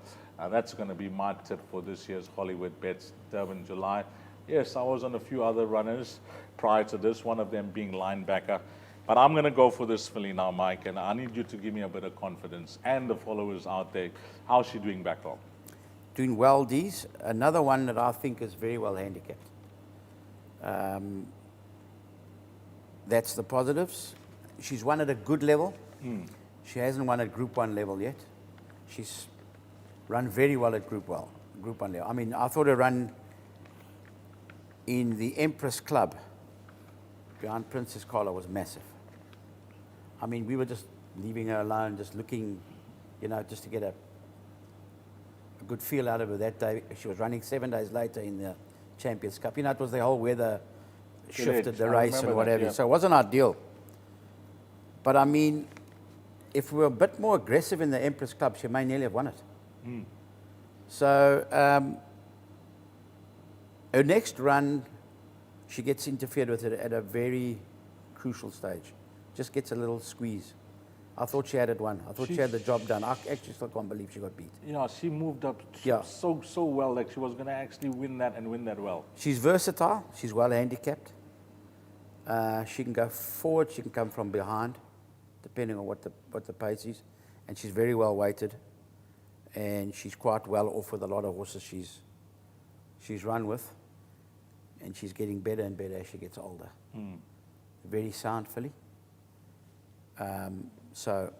That's going to be my tip for this year's Hollywood Bets Durban July. Yes, I was on a few other runners prior to this, one of them being Linebacker. But I'm going to go for this filly now, Mike, and I need you to give me a bit of confidence and the followers out there. How's she doing back home? Doing well, Deez. Another one that I think is very well handicapped. That's the positives. She's won at a good level. She hasn't won at Group 1 level yet. She's run very well at Group 1 level. I mean, I thought her run in the Empress Club behind Princess Carla was massive. I mean, we were just leaving her alone, just looking, just to get a good feel out of her that day. She was running 7 days later in the Champions Cup. It was the whole weather shifted the race and whatever. So it wasn't ideal. But I mean, if we were a bit more aggressive in the Empress Club, she may nearly have won it. So her next run, she gets interfered with it at a very crucial stage. Just gets a little squeeze. I thought she had it won. I thought she had the job done. I actually still can't believe she got beat. She moved up so well, like she was going to actually win that and win that well. She's versatile. She's well handicapped. She can go forward. She can come from behind, depending on what the pace is. And she's very well weighted. And she's quite well off with a lot of horses she's run with. And she's getting better and better as she gets older. Very sound filly. So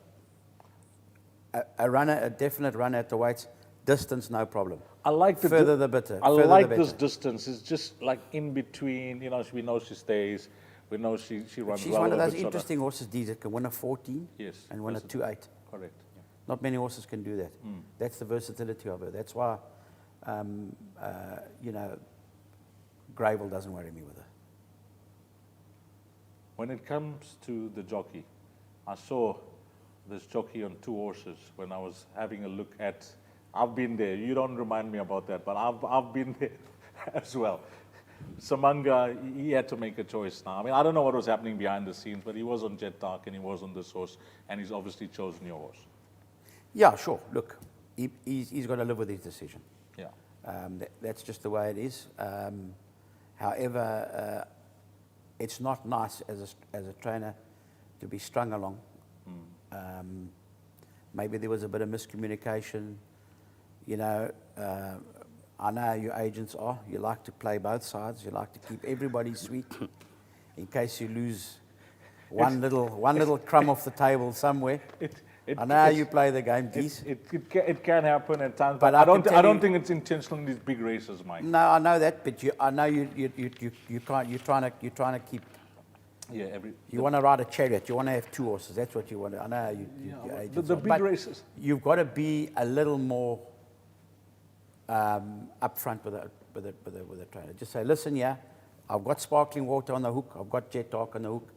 a definite runner at the weights, distance no problem. I like the further the better. I like this distance. It's just like in between. We know she stays. We know she runs well. She's one of those interesting horses, Deez, that can win a 14 and win a 2.8. Correct. Not many horses can do that. That's the versatility of her. That's why, Gravel doesn't worry me with her. When it comes to the jockey, I saw this jockey on 2 horses when I was having a look at. I've been there. You don't remind me about that, but I've been there as well. Samanga, he had to make a choice now. I mean, I don't know what was happening behind the scenes, but he was on Jet Dark and he was on this horse, and he's obviously chosen your horse. Yeah, sure. Look, he's got to live with his decision. Yeah. That's just the way it is. However, it's not nice as a trainer to be strung along. Maybe there was a bit of miscommunication. I know how your agents are. You like to play both sides. You like to keep everybody sweet in case you lose one little crumb off the table somewhere. I know how you play the game, Deez. It can happen at times, but I don't think it's intentional in these big races, Mike. No, I know that, but I know you can't. You're trying to keep. Yeah, you want to ride a chariot. You want to have 2 horses. That's what you want. I know how your agents the big races. You've got to be a little more upfront with a trainer. Just say, listen, I've got Sparkling Water on the hook. I've got Jet Dark on the hook,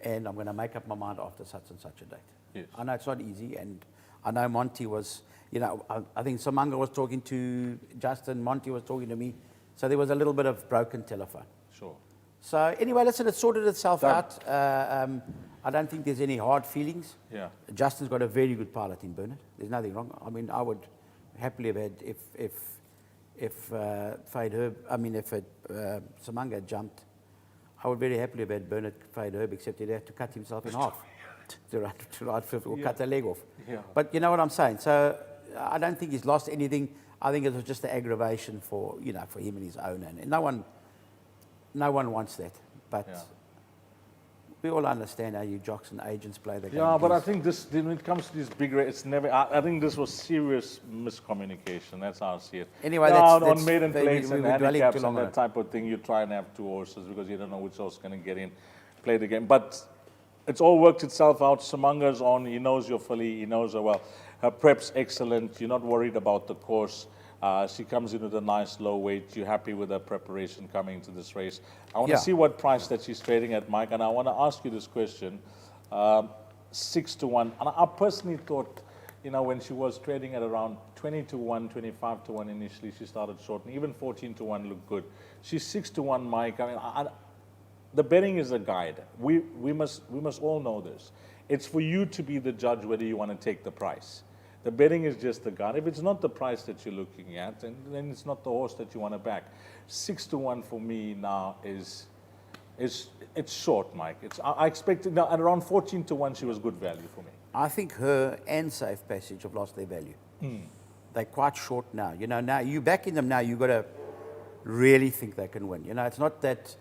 and I'm going to make up my mind after such and such a date. Yes. I know it's not easy, and I know Monty was, I think Samanga was talking to Justin, Monty was talking to me, so there was a little bit of broken telephone. Sure. So anyway, listen, it sorted itself out. I don't think there's any hard feelings. Yeah. Justin's got a very good pilot in Bernard. There's nothing wrong. I mean, I would happily have had if Samanga had jumped, I would very happily have had Bernard Fade Herb, except he'd have to cut himself in half. To ride 50 or cut a leg off. Yeah. But you know what I'm saying? So I don't think he's lost anything. I think it was just an aggravation for him and his owner. And no one wants that. But we all understand how you jocks and agents play the game. Yeah, but I think when it comes to these big races, it's never. I think this was serious miscommunication. That's how I see it. Anyway, on maiden plates and handicaps and that it. type of thing, you try and have 2 horses because you don't know which horse is going to get in, play the game. But it's all worked itself out. Samanga's on. He knows your filly. He knows her well. Her prep's excellent. You're not worried about the course. She comes in with a nice low weight. You're happy with her preparation coming into this race. I want to see what price that she's trading at, Mike. And I want to ask you this question. 6 to 1. And I personally thought, when she was trading at around 20 to 1, 25 to 1 initially, she started shortening. Even 14 to 1 looked good. She's 6 to 1, Mike. I mean, the betting is a guide. We must all know this. It's for you to be the judge whether you want to take the price. The betting is just the guide. If it's not the price that you're looking at, then it's not the horse that you want to back. 6 to 1 for me now is it's short, Mike. I expected now at around 14 to 1 she was good value for me. I think her and Safe Passage have lost their value. They're quite short now. Now you backing them now. You've got to really think they can win. It's not that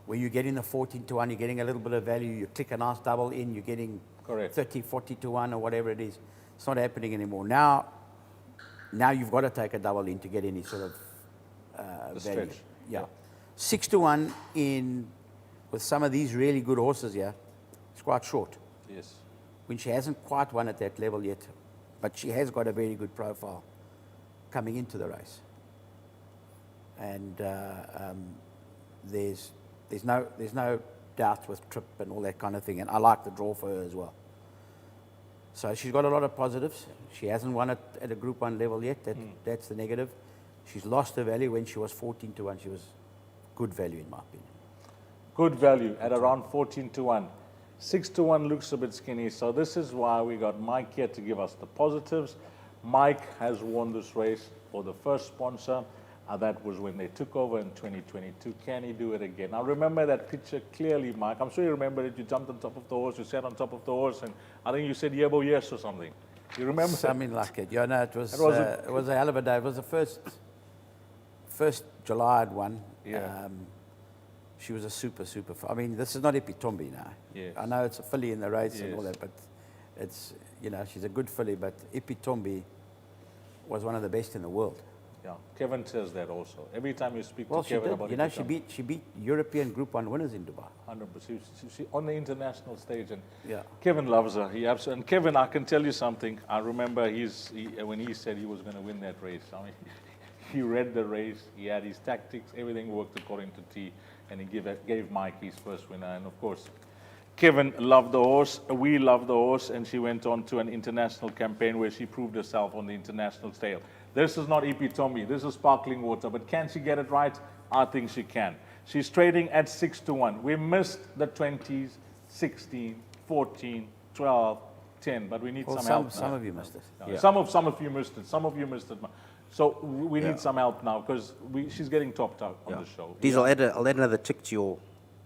where you're getting the 14 to 1, you're getting a little bit of value, you click a nice double in, you're getting Correct. 30, 40 to 1 or whatever it is. It's not happening anymore. Now you've got to take a double in to get any sort of The value. stretch. Yeah. 6 to 1 with some of these really good horses here, it's quite short. Yes. When she hasn't quite won at that level yet, but she has got a very good profile coming into the race. And there's no doubt with trip and all that kind of thing. And I like the draw for her as well. So she's got a lot of positives. She hasn't won it at a Group 1 level yet. That's the negative. She's lost her value when she was 14 to 1. She was good value in my opinion. Good value at around 14 to 1. 6 to 1 looks a bit skinny. So this is why we got Mike here to give us the positives. Mike has won this race for the first sponsor. That was when they took over in 2022. Can he do it again? Now remember that picture clearly, Mike. I'm sure you remember it. You jumped on top of the horse. You sat on top of the horse. And I think you said Yebo yes or something. You remember? Something like it. Yeah, no, it was It was a hell of a day. It was the first July I'd won. Yeah. She was a super. I mean, this is not Epitombi now. Yes. I know it's a filly in the race and Yes. all that, but it's, she's a good filly. But Epitombi was one of the best in the world. Yeah, Kevin says that also. Every time you speak Well, to she Kevin did. about it, She beat European Group 1 winners in Dubai. 100%. She on the international stage, and Yeah. Kevin loves her. He absolutely. And Kevin, I can tell you something. I remember when he said he was going to win that race. I mean, he read the race. He had his tactics. Everything worked according to T, and he gave Mike his first winner. And of course, Kevin loved the horse. We loved the horse, and she went on to an international campaign where she proved herself on the international stage. This is not Epitombi. This is sparkling water. But can she get it right? I think she can. She's trading at 6 to 1. We missed the 20s, 16, 14, 12, 10. But we need Well, some help now. some of you missed it. Yeah. Some of you missed it. Some of you missed it. So we need some help now because she's getting topped out on the show. Deez, I'll add another tick to your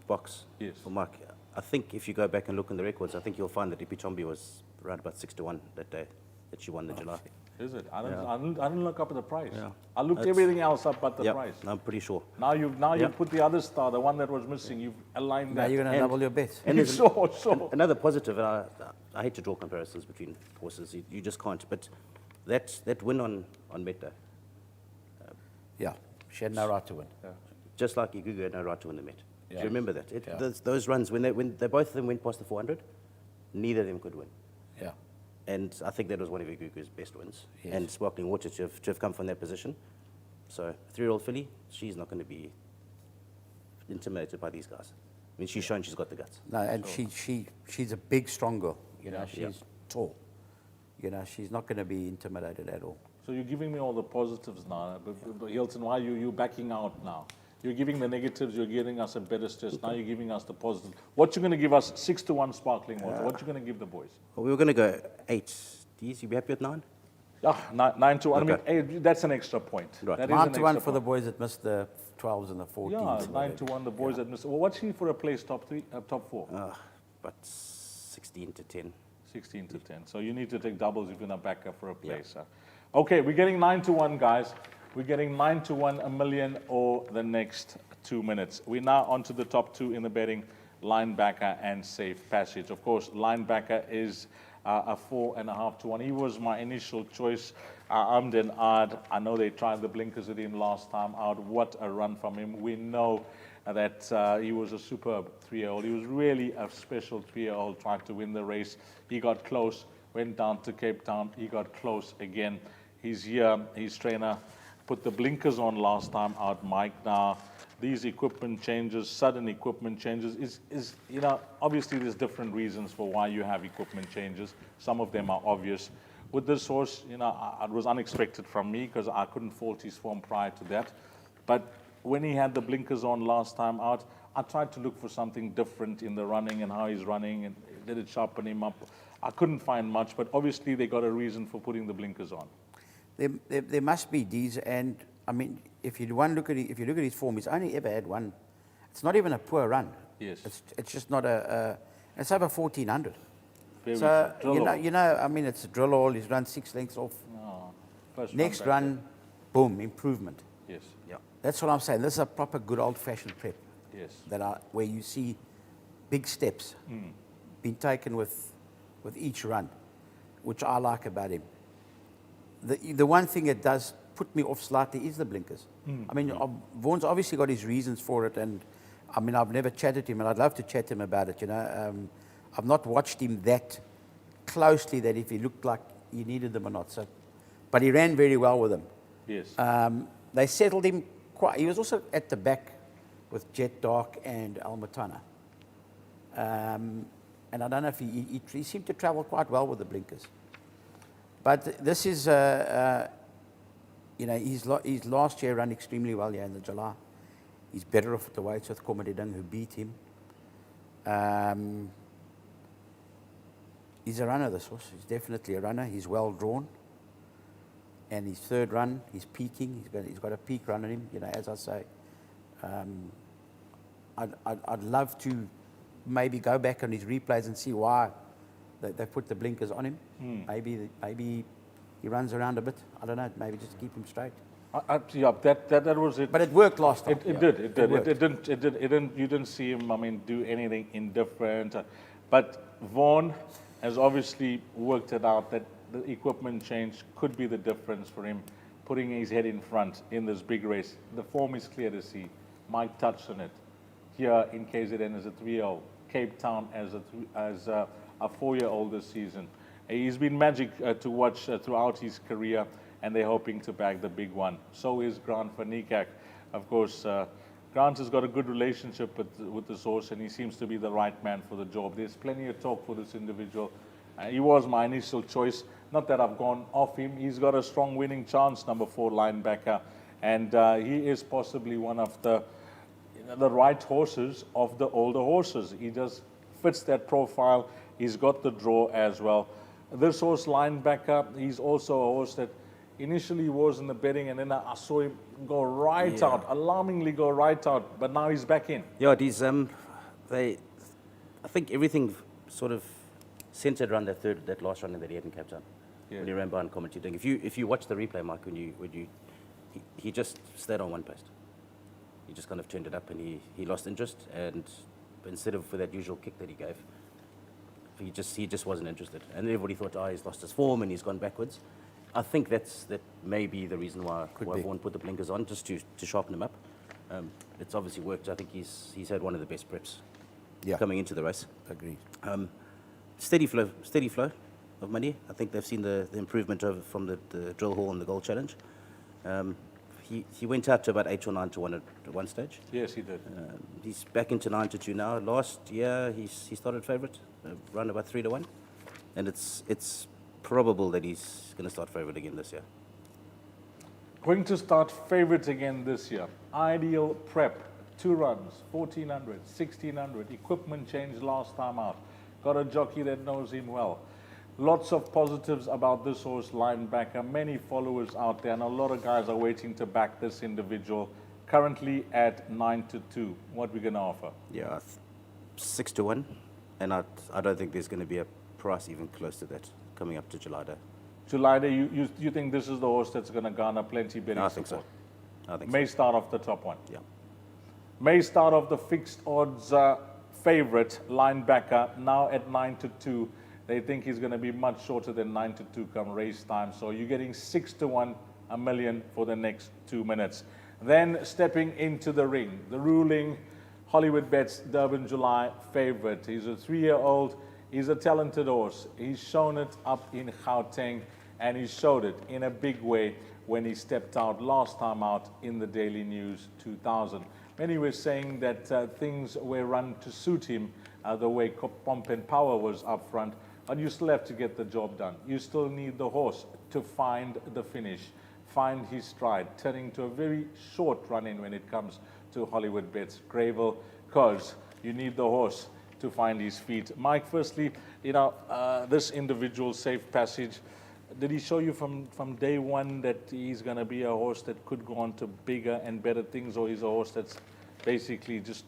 box Yes. for Mike. I think if you go back and look in the records, I think you'll find that Epitombi was around about 6 to 1 that day that she won the July. Is it? I didn't look up at the price. Yeah. I looked everything else up but the Yep, price. I'm pretty sure. Now you put the other star, the one that was missing. You've aligned Now that. you're going to double your bet. And there's Sure. another positive, and I hate to draw comparisons between horses, you just can't, but that win on Meta, Yeah, she had no right to win. just like Igugu had no right to win the Met. Do Yeah. you remember that? Yeah. Those runs, when they both of them went past the 400, neither of them could win. Yeah. And I think that was one of Igugu's best wins. Yes. And Sparkling Water to have come from that position. So, 3-year-old filly, she's not going to be intimidated by these guys. I mean, she's shown she's got the guts. No, and she's a big, strong girl. She's Yeah. tall. She's not going to be intimidated at all. So you're giving me all the positives now. But Hilton, why are you backing out now? You're giving the negatives, you're giving us a better stress. Now you're giving us the positives. What you going to give us? 6 to 1 sparkling water. What you going to give the boys? Well, we were going to go 8. Deez, you be happy with 9? 9 to 1. Okay. I mean, that's an extra point. Right. That is 9 an to 1 extra for the point. boys that missed the 12s and the 14s. Yeah, and 9 to 1. The boys that missed. Well, what's he for a place top 3, top 4? But 16 to 10. 16 to 10. So you need to take doubles if you're going to back up for a place. Okay, we're getting 9 to 1, guys. We're getting 9 to 1, a million or the next 2 minutes. We're now on to the top 2 in the betting, Linebacker and Safe Passage. Of course, Linebacker is a 4.5 to 1. He was my initial choice. Amden Ard, I know they tried the blinkers with him last time out. What a run from him. We know that he was a superb 3-year-old. He was really a special 3-year-old trying to win the race. He got close, went down to Cape Town. He got close again. He's here, his trainer put the blinkers on last time out, Mike. Now, these equipment changes, sudden equipment changes, is obviously there's different reasons for why you have equipment changes. Some of them are obvious. With this horse, it was unexpected from me because I couldn't fault his form prior to that. But when he had the blinkers on last time out, I tried to look for something different in the running and how he's running, and did it sharpen him up. I couldn't find much, but obviously they got a reason for putting the blinkers on. There must be Deez, and I mean, if you look at his form, he's only ever had one. It's not even a poor run. Yes. It's just not it's over 1400. Very So drill all. I mean, it's a drill all. He's run 6 lengths off. First Next back run, boom, improvement. there. Yes. Yeah. That's what I'm saying. This is a proper good old-fashioned prep. Yes. where you see big steps being taken with each run, which I like about him. The one thing that does put me off slightly is the blinkers. I mean, Vaughan's obviously got his reasons for it, and I mean, I've never chatted to him, and I'd love to chat to him about it, you know. I've not watched him that closely that if he looked like he needed them or not. So, but he ran very well with them. Yes. They settled him quite. He was also at the back with Jet Dark and Mutana. And I don't know if he seemed to travel quite well with the blinkers. But this is, you know, his last year ran extremely well here in the July. He's better off at the weights with Komadidang, who beat him. He's a runner, this horse. He's definitely a runner. He's well drawn. And his third run, he's peaking. He's got a peak run in him, you know, as I say. I'd love to maybe go back on his replays and see why they put the blinkers on him. Maybe he runs around a bit. I don't know. Maybe just keep him straight. Yeah, that was it. But it worked last time. It did. It didn't. You didn't see him, I mean, do anything indifferent. But Vaughan has obviously worked it out that the equipment change could be the difference for him, putting his head in front in this big race. The form is clear to see. Mike touched on it. Here in KZN as a 3-year-old, Cape Town as a 4-year-old this season. He's been magic to watch throughout his career, and they're hoping to bag the big one. So is Grant van Niekerk. Of course, Grant has got a good relationship with this horse, and he seems to be the right man for the job. There's plenty of talk for this individual. He was my initial choice. Not that I've gone off him. He's got a strong winning chance, number 4 Linebacker, and he is possibly one of the right horses of the older horses. He just fits that profile. He's got the draw as well. This horse, Linebacker, he's also a horse that initially was in the betting, and then I saw him go right out, alarmingly go right out, but now he's back in. Yeah, these I think everything sort of centered around that last running that he had in Cape Town, when he ran behind Komadidang. If you watch the replay, Mike, he just stayed on one post. He just kind of turned it up, and he lost interest, and instead of for that usual kick that he gave, he just wasn't interested, and everybody thought, he's lost his form and he's gone backwards. I think that may be the reason why Vaughan put the blinkers on, just to sharpen him up. It's obviously worked. I think he's had one of the best preps coming into the race. Agreed. Steady flow of money. I think they've seen the improvement from the drill hall and the gold challenge. He went out to about 8 or 9 to 1 at one stage. Yes, he did. He's back into 9 to 2 now. Last year he started favourite, around about 3 to 1, and it's probable that he's going to start favourite again this year. Going to start favourite again this year. Ideal prep, 2 runs, 1400, 1600. Equipment changed last time out. Got a jockey that knows him well. Lots of positives about this horse, Linebacker. Many followers out there, and a lot of guys are waiting to back this individual. Currently at 9 to 2. What are we going to offer? Yeah, 6 to 1, and I don't think there's going to be a price even close to that coming up to July Day. July Day, you think this is the horse that's going to garner plenty betting I think support? so. I think May so. start off the top one. Yeah. May start off the fixed odds favourite, Linebacker, now at 9 to 2. They think he's going to be much shorter than 9 to 2 come race time. So you're getting 6 to 1, $1 million for the next 2 minutes. Then stepping into the ring, the ruling Hollywood Bets Durban July favourite. He's a 3-year-old. He's a talented horse. He's shown it up in Gauteng, and he showed it in a big way when he stepped out last time out in the Daily News 2000. Many were saying that things were run to suit him, the way Pomp and Power was up front, but you still have to get the job done. You still need the horse to find the finish, find his stride, turning to a very short run-in when it comes to Hollywood Bets Gravel, because you need the horse to find his feet. Mike, firstly, this individual Safe Passage, did he show you from day one that he's going to be a horse that could go on to bigger and better things, or he's a horse that's basically just,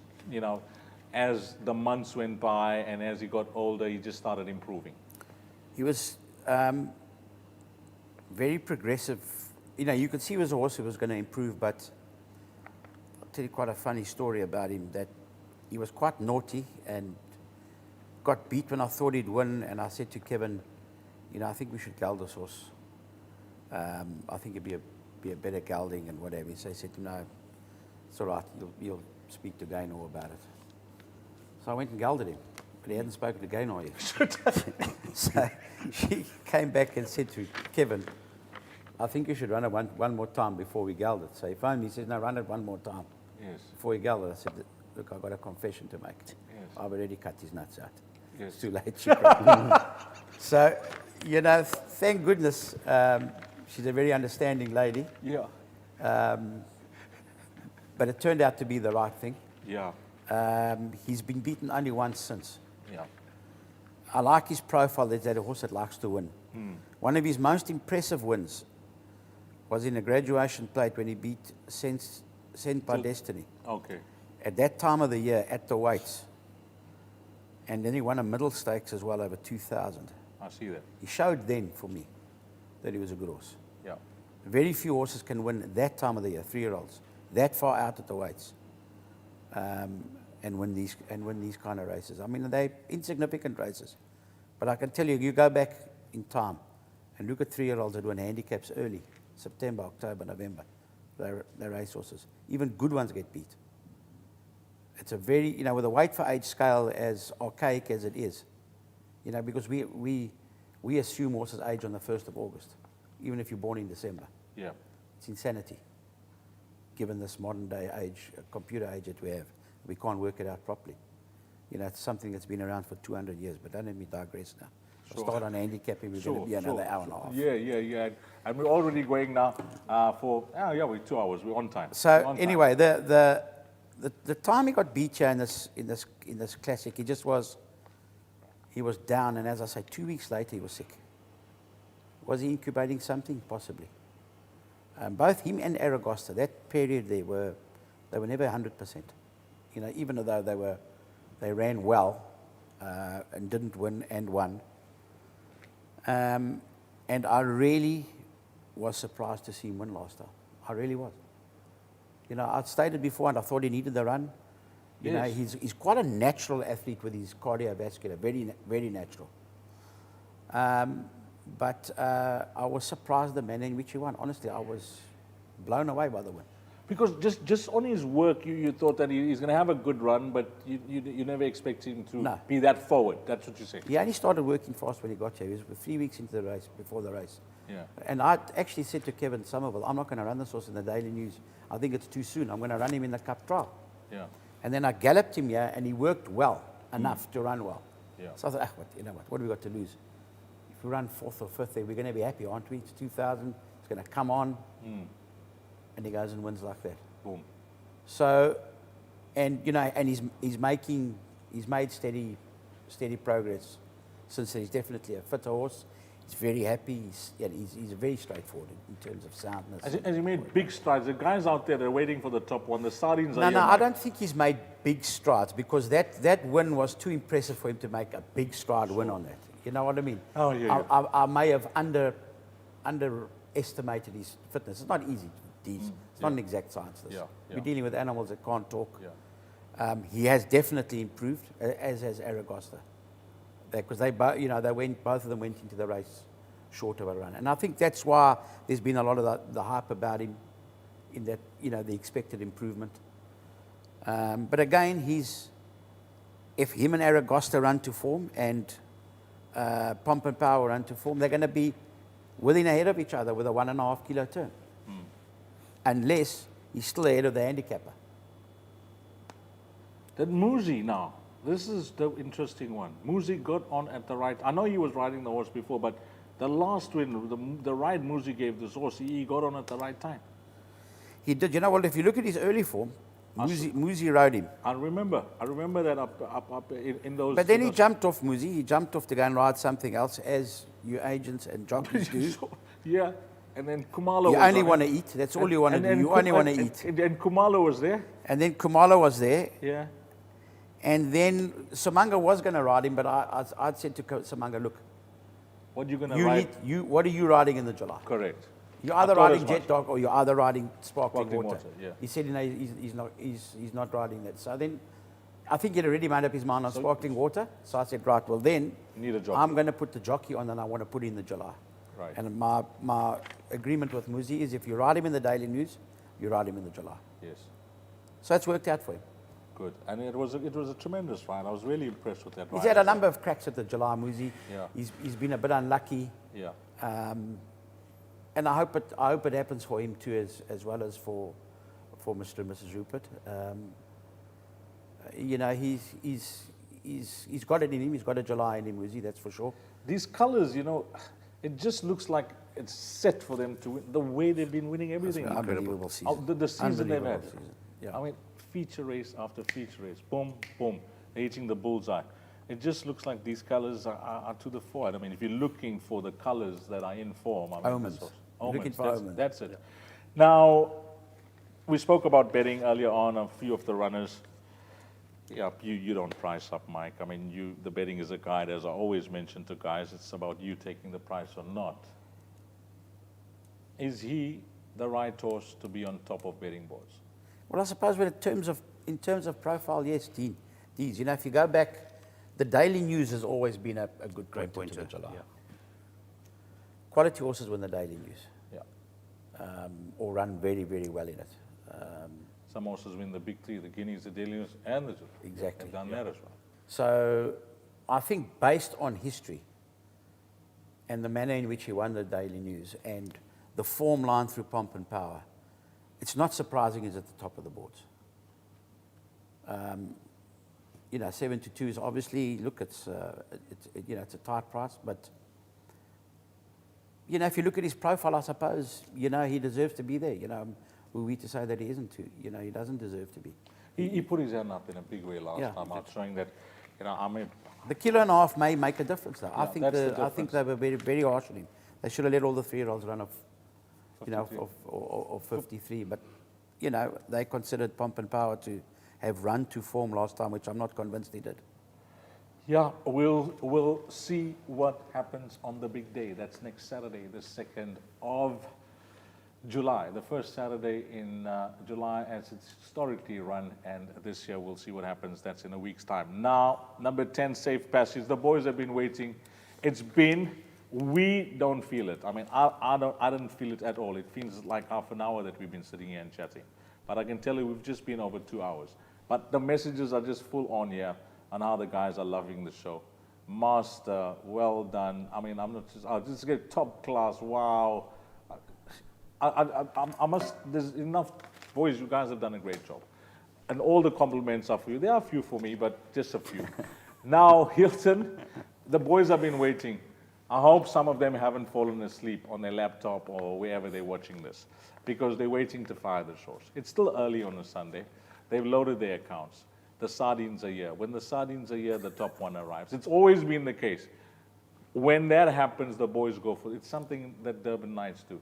as the months went by and as he got older, he just started improving? He was very progressive. You could see he was a horse who was going to improve, but I'll tell you quite a funny story about him, that he was quite naughty and got beat when I thought he'd win, and I said to Kevin, you know, I think we should geld this horse. I think it'd be a better gelding and whatever. So he said to me, no, it's all right, you'll speak to Gaynor about it. So I went and gelded him, but he hadn't spoken to Gaynor yet. So she came back and said to Kevin, I think you should run it one more time before we geld it. So he phoned me, he says, no, run it one more time before we geld it. I said, look, I've got a confession to make. I've already cut his nuts out. It's too late. So, you know, thank goodness she's a very understanding lady. Yeah. But it turned out to be the right thing. Yeah. He's been beaten only once since. Yeah. I like his profile. There's that a horse that likes to win. One of his most impressive wins was in a graduation plate when he beat Sent by Destiny. Okay. At that time of the year, at the weights. And then he won a middle stakes as well, over 2,000. I see that. He showed then, for me, that he was a good horse. Yeah. Very few horses can win that time of the year, 3-year-olds, that far out at the weights, and win these kind of races. I mean, they're insignificant races. But I can tell you, you go back in time and look at 3-year-olds that win handicaps early, September, October, November. They're racehorses. Even good ones get beat. It's a very, you know, with a weight for age scale as archaic as it is, you know, because we assume horses age on the 1st of August, even if you're born in December. Yeah. It's insanity, given this modern day age, computer age that we have. We can't work it out properly. You know, it's something that's been around for 200 years, but don't let me digress now. I'll start on handicapping, we're going to be another hour and a half. Yeah. And we're already going now we're 2 hours, we're on time. So anyway, the time he got beat here in this classic, he was down, and as I say, 2 weeks later he was sick. Was he incubating something? Possibly. Both him and Aragosta, that period they were never 100%. You know, even though they ran well and didn't win and won. And I really was surprised to see him win last time. I really was. You know, I'd stated before, and I thought he needed the run. You know, he's quite a natural athlete with his cardiovascular, very, very natural. But I was surprised the manner in which he won. Honestly, I was blown away by the win. Because just on his work, you thought that he's going to have a good run, but you never expect him to be that forward. That's what you say. He only started working fast when he got here. He was 3 weeks into the race, before the race. Yeah. And I actually said to Kevin Somerville, I'm not going to run this horse in the Daily News. I think it's too soon. I'm going to run him in the Cup trial. Yeah. And then I galloped him here, and he worked well enough to run well. Yeah. So I thought, what have we got to lose? If we run 4th or 5th there, we're going to be happy, aren't we? It's 2,000. It's going to come on. And he goes and wins like that. Boom. So, and you know, and he's made steady progress since then. He's definitely a fitter horse. He's very happy. He's very straightforward in terms of soundness. As he made big strides. The guys out there are waiting for the top one. The sardines are No, I don't think he's made big strides, because that win was too impressive for him to make a big stride win on that. You know what I mean? Oh, yeah. I may have underestimated his fitness. It's not easy, Deez. It's not an exact science. This. We're dealing with animals that can't talk. He has definitely improved, as has Aragosta. Because both of them went into the race short of a run. And I think that's why there's been a lot of the hype about him, in that, you know, the expected improvement. But again, if him and Aragosta run to form, and Pomp and Power run to form, they're going to be within ahead of each other with a 1.5 kilo turn. Unless he's still ahead of the handicapper. That Muzi now, this is the interesting one. Muzi got on at the right. I know he was riding the horse before, but the last win, the ride Muzi gave this horse, he got on at the right time. He did. You know what? If you look at his early form, Muzi rode him. I remember that up in those. But then he jumped off Muzi. He jumped off to go and ride something else, as you agents and jockeys do. Yeah. And then Kumalo You only want to eat. That's all you want to do. You only want to eat. And Kumalo was there. And then Kumalo was there. Yeah. And then Samanga was going to ride him, but I'd said to Samanga, look, what are you going to ride? What are you riding in the July? Correct. You're either thought as riding much. Jet Dog or you're either riding Sparkling Sparkling Water. Water, yeah. He said he's not riding that. So then I think he'd already made up his mind on Sparkling Water. So I said, right, well then Need a jockey. I'm going to put the jockey on and I want to put in the July. Right. And my agreement with Muzi is if you ride him in the Daily News, you ride him in the July. Yes. So it's worked out for him. Good. And it was a tremendous ride. I was really impressed with that ride. He's had a number of cracks at the July, Muzi. Yeah. He's been a bit unlucky. Yeah. And I hope it happens for him too, as well as for Mr. and Mrs. Rupert. You know, he's got it in him. He's got a July in him, Muzi, that's for sure. These colors, you know, it just looks like it's set for them to win. The way they've been winning everything. It's an unbelievable season. The season they've had. Unbelievable season, yeah. I mean, feature race after feature race. Boom, boom. They're hitting the bullseye. It just looks like these colors are to the fore. I mean, if you're looking for the colors that are in form, I mean, Omens. Looking for that's, omens. that's it. Now, we spoke about betting earlier on a few of the runners. Yeah, you don't price up, Mike. I mean, the betting is a guide, as I always mention to guys. It's about you taking the price or not. Is he the right horse to be on top of betting boards? Well, I suppose in terms of profile, yes, Deez. You know, if you go back, the Daily News has always been a good Great pointer to pointer, the July. yeah. Quality horses win the Daily News, Yeah. or run very, very well in it. Some horses win the big three, the Guineas, the Daily News, and the Jury. Exactly, They've done that as well. So I think based on history and the manner in which he won the Daily News and the form line through Pomp and Power, it's not surprising he's at the top of the boards. You know, 7-2 is obviously, look, it's a tight price, but you know, if you look at his profile, I suppose, you know, he deserves to be there. You know, were we to say that he isn't to, you know, he doesn't deserve to be. He put his hand up in a big way last Yeah. time out, showing that, you know, I mean, The kilo and a half may make a difference, though. Yeah, I think that's the I think difference. they were very, very harsh on him. They should have let all the 3-year-olds run off, you know, 53. of 53. But you know, they considered Pomp and Power to have run to form last time, which I'm not convinced he did. yeah, we'll see what happens on the big day. That's next Saturday, the 2nd of July, the first Saturday in July as it's historically run, and this year we'll see what happens. That's in a week's time. Now, number 10, Safe Passage. The boys have been waiting. We don't feel it. I mean, I didn't feel it at all. It feels like half an hour that we've been sitting here and chatting. But I can tell you we've just been over 2 hours. But the messages are just full on here on how the guys are loving the show. Master, well done. I mean, I'll just get top class, wow. I must, there's enough, boys, you guys have done a great job. And all the compliments are for you. There are a few for me, but just a few. Now, Hilton, the boys have been waiting. I hope some of them haven't fallen asleep on their laptop or wherever they're watching this, because they're waiting to fire the shows. It's still early on a Sunday. They've loaded their accounts. The sardines are here. When the sardines are here, the top one arrives. It's always been the case. When that happens, the boys go for it. It's something that Durban Knights do.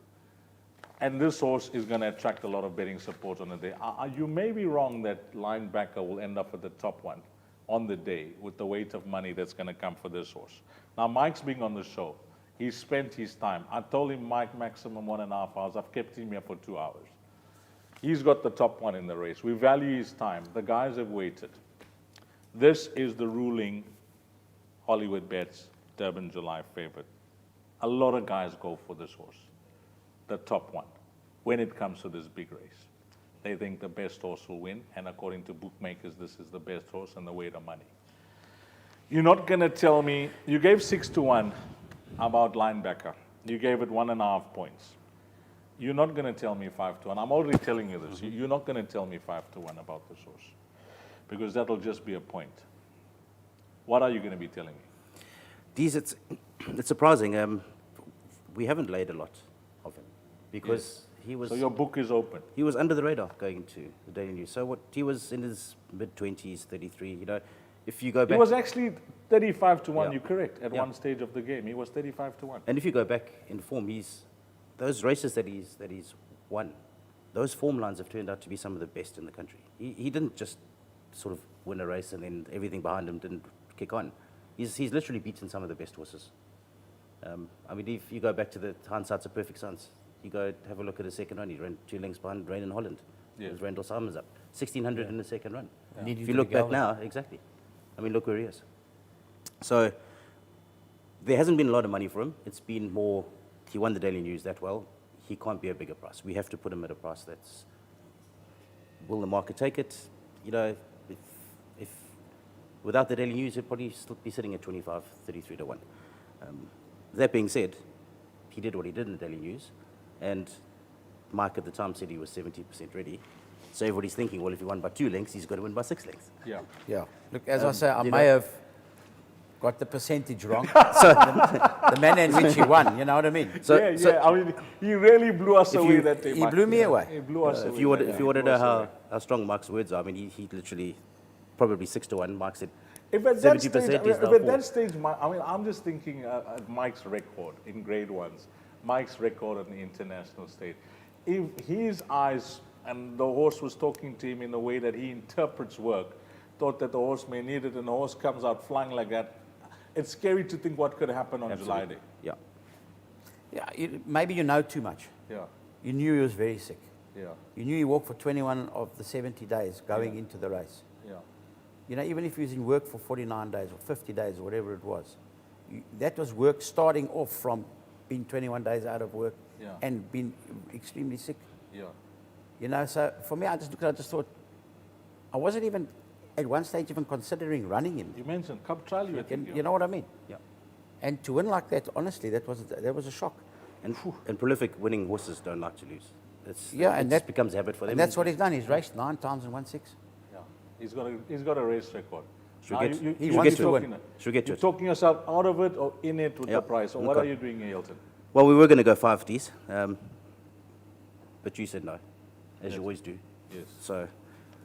And this horse is going to attract a lot of betting support on the day. You may be wrong that Linebacker will end up at the top one on the day with the weight of money that's going to come for this horse. Now, Mike's being on the show. He spent his time. I told him, Mike, maximum 1.5 hours. I've kept him here for 2 hours. He's got the top one in the race. We value his time. The guys have waited. This is the ruling Hollywood Bets Durban July favorite. A lot of guys go for this horse, the top one, when it comes to this big race. They think the best horse will win, and according to bookmakers, this is the best horse and the weight of money. You're not going to tell me, you gave 6-1 about Linebacker. You gave it 1.5 points. You're not going to tell me 5-1. I'm already telling you this. You're not going to tell me 5-1 about this horse, because that'll just be a point. What are you going to be telling me? Deez, it's surprising. We haven't laid a lot of him because he was. So your book is open. He was under the radar going into the Daily News. So he was in his mid-20s, 33. You know, if you go back, He was actually 35-1. Yeah. You're correct. At Yeah. one stage of the game, he was 35-1. and if you go back in form, those races that he's won, those form lines have turned out to be some of the best in the country. He didn't just sort of win a race and then everything behind him didn't kick on. He's literally beaten some of the best horses. I mean, if you go back to the hindsight's a perfect science, You go have a look at the second run. He ran 2 lengths behind Rain in Holland. Yeah. It was Randall Simons up. 1600 in the second run. Need If to you look be back galvan. now, exactly. I mean, look where he is. So there hasn't been a lot of money for him. It's been more, he won the Daily News that well. He can't be a bigger price. We have to put him at a price that's, will the market take it? You know, if without the Daily News, he'd probably still be sitting at 25, 33 to 1. That being said, he did what he did in the Daily News, and Mike at the time said he was 70% ready. So everybody's thinking, well, if he won by 2 lengths, he's got to win by 6 lengths. Yeah. Yeah. Look, as I say, I you may know- have got the percentage wrong. So the manner in which he won, you know what I mean? So- yeah, so- I mean, he really blew us If away you- that day. he Mike. blew me away. He blew us away. If you want that to day. if you want to Blew know us away. how strong Mike's words are, I mean, he literally probably 6 to 1. Mike said If at that 70% stage, is if now at 4. that stage, I mean, I'm just thinking at Mike's record in grade ones, Mike's record on the international stage. If his eyes and the horse was talking to him in the way that he interprets work, thought that the horse may need it, and the horse comes out flying like that, it's scary to think what could happen on July Day. Yeah. Yeah, maybe you know too much. Yeah, You knew he was very sick. yeah, You knew he walked for 21 of the 70 days going into the race. yeah. You know, even if he was in work for 49 days or 50 days or whatever it was, that was work starting off from being 21 days out of work Yeah. and being extremely sick. Yeah, You know, so for me, I just thought, I wasn't even at one stage even considering running him. you mentioned Cup Trial, you think. You know what I mean? Yeah. And to win like that, honestly, that was a shock. And prolific winning horses don't like to lose. Yeah, it and just that becomes a habit for them. And that's what he's done. He's raced 9 times and won 6. Yeah, he's got a race record. Should Now, we get- he you're wants to talking- win. Should we get to You're it? talking yourself out of it or in it with Yeah. the price, or what Okay. are you doing, Hilton? Well, we were going to go 5 Ds, but you said no, as Yes. you always do. Yes, So,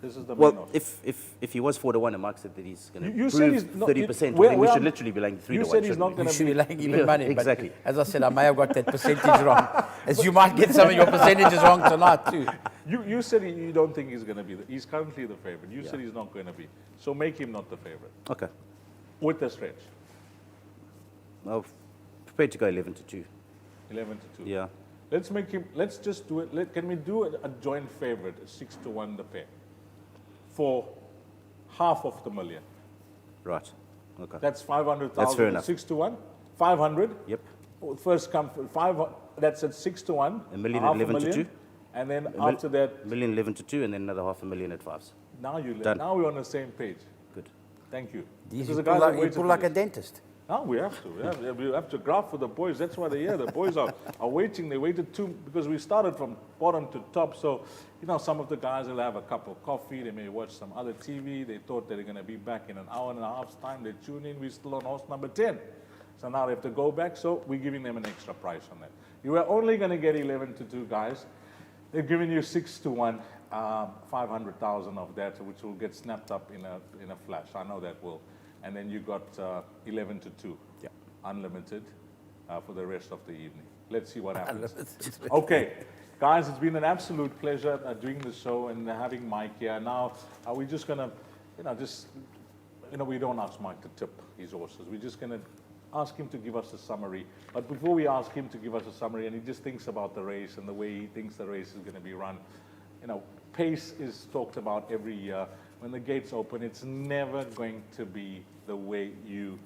this is the main well, offer. if he was 4 to 1 and Mike said that he's going to You said he's prove not- 30%, where- well, then we where should I'm- literally be laying 3 you to 1. said he's not shouldn't going You to should be laying even Yeah, money. exactly. But as I said, I may have got that percentage wrong. As you might get some of your percentages wrong tonight, too. You said you don't think he's going to be. He's currently the favorite. You said Yeah. he's not going to be. So make him not the favorite we? Okay. with the stretch, Well, prepared to go 11 to 2. 11 to 2. Yeah. Let's make him. Let's just do it. Can we do a joint favorite, 6 to 1 the pair, for half of the million? Right. Okay. That's 500,000. That's fair enough. 6 to 1, 500. Yep. First come 5. That's at 6 to 1. A million half at 11 to million, 2. And then mil- after that, Million 11 to 2, and then another 500,000 at 5s. now Done. now we're on the same page. Good. Thank you. You Because the pull guys like, have you waited pull for like a this. dentist. No, we have to. We have to graph for the boys. That's why they're here. The boys are waiting. They waited too because we started from bottom to top. So, you know, some of the guys will have a cup of coffee. They may watch some other TV. They thought they were going to be back in an hour and a half's time. They tune in. We're still on horse number 10. So now they have to go back. So we're giving them an extra price on that. You were only going to get 11 to 2, guys. They're giving you 6 to 1, 500,000 of that, which will get snapped up in a flash. I know that will. And then you got 11 to 2, Yeah. unlimited, for the rest of the evening. Let's see what happens. Unlimited. Okay, guys, it's been an absolute pleasure doing the show and having Mike here. Now, are we just gonna, we don't ask Mike to tip his horses. We're just gonna ask him to give us a summary. But before we ask him to give us a summary, and he just thinks about the race and the way he thinks the race is gonna be run, pace is talked about every year. When the gates open, it's never going to be the way you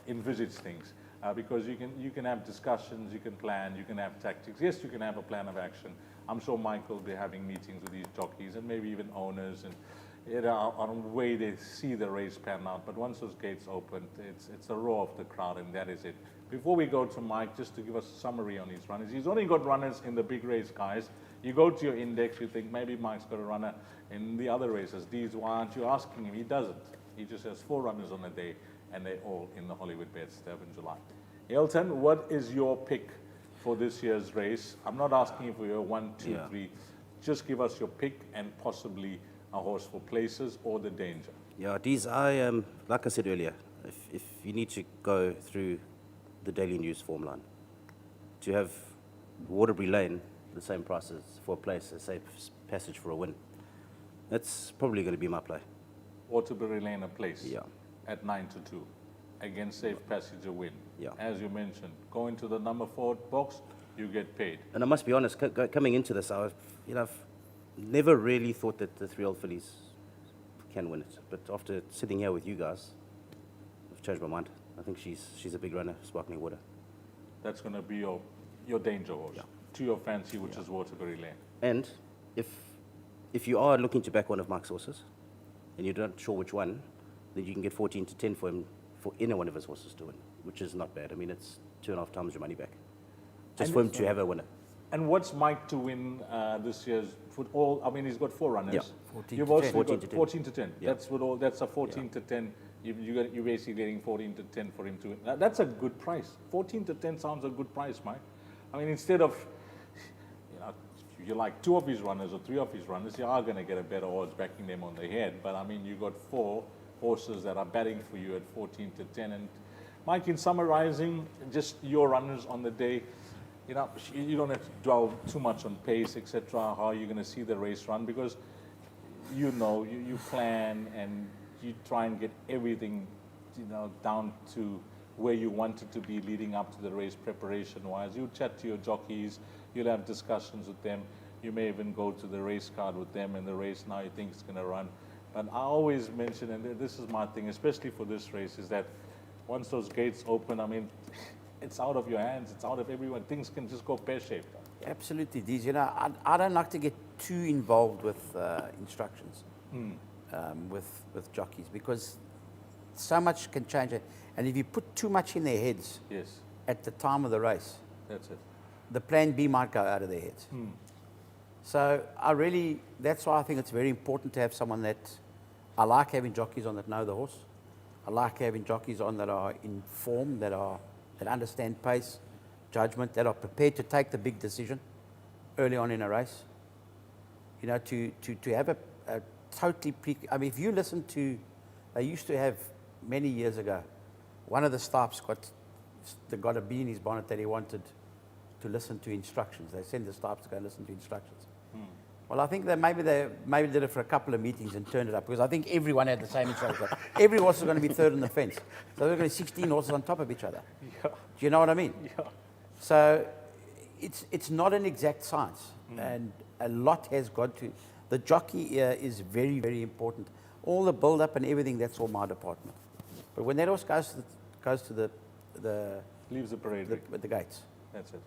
envisage things. Because you can have discussions, you can plan, you can have tactics. Yes, you can have a plan of action. I'm sure Mike will be having meetings with these jockeys and maybe even owners and on the way they see the race pan out. But once those gates open, it's the roar of the crowd, and that is it. Before we go to Mike, just to give us a summary on his runners. He's only got runners in the big race, guys. You go to your index, you think maybe Mike's got a runner in the other races. Deez, why aren't you asking him? He doesn't. He just has 4 runners on a day, and they're all in the Hollywood Bets, Durban July. Hilton, what is your pick for this year's race? I'm not asking you for your 1, 2, Yeah. 3. Just give us your pick and possibly a horse for places or the danger. Yeah, Deez, like I said earlier, if you need to go through the Daily News form line, to have Waterbury Lane the same price as for a place, a safe passage for a win, that's probably going to be my play. Waterbury Lane a place Yeah. at 9 to 2 against Safe Passage a win. Yeah. As you mentioned, go into the number 4 box, you get paid. And I must be honest, coming into this, I've never really thought that the 3-year-old fillies can win it. But after sitting here with you guys, I've changed my mind. I think she's a big runner, Sparkling Water. That's going to be your danger horse to your fancy, which is Waterbury Lane. And if you are looking to back one of Mike's horses, and you're not sure which one, then you can get 14 to 10 for him for any one of his horses to win, which is not bad. I mean, it's 2.5 times your money back, just And for him to have a winner. And what's Mike to win this year's football? I mean, he's got 4 runners. Yeah. 14 You've to also 10. 14 got to 10. 14 to 10. Yeah. That's a 14 to 10. You're basically getting 14 to 10 for him to win. That's a good price. 14 to 10 sounds a good price, Mike. I mean, instead of, if you like 2 of his runners or 3 of his runners, you are going to get a better odds backing them on the head. But I mean, you got 4 horses that are batting for you at 14 to 10. And Mike, in summarizing just your runners on the day, you don't have to dwell too much on pace, etc., how you're going to see the race run, because you plan and you try and get everything, down to where you want it to be leading up to the race preparation-wise. You chat to your jockeys, you'll have discussions with them. You may even go to the race card with them in the race now you think it's going to run. But I always mention, and this is my thing, especially for this race, is that once those gates open, I mean, it's out of your hands, it's out of everyone. Things can just go pear-shaped. Absolutely, Deez. I don't like to get too involved with instructions with jockeys, because so much can change it. And if you put too much in their heads Yes, at the time of the race, that's it. the plan B might go out of their heads. So that's why I think it's very important to have someone that, I like having jockeys on that know the horse. I like having jockeys on that are informed, that understand pace, judgment, that are prepared to take the big decision early on in a race. To have a totally I mean, if you listen to, they used to have many years ago, one of the staffs got a bee in his bonnet that he wanted to listen to instructions. They send the staff to go listen to instructions. Well, I think that maybe they did it for a couple of meetings and turned it up, because I think everyone had the same instructions. Every horse was going to be third on the fence. So there were going to be 16 horses on top of each other. Yeah. Do you know what I mean? Yeah. So it's not an exact science, and a lot has got to. The jockey is very, very important. All the build-up and everything, that's all my department. But when that horse goes to the Leaves the parade. the gates, That's it.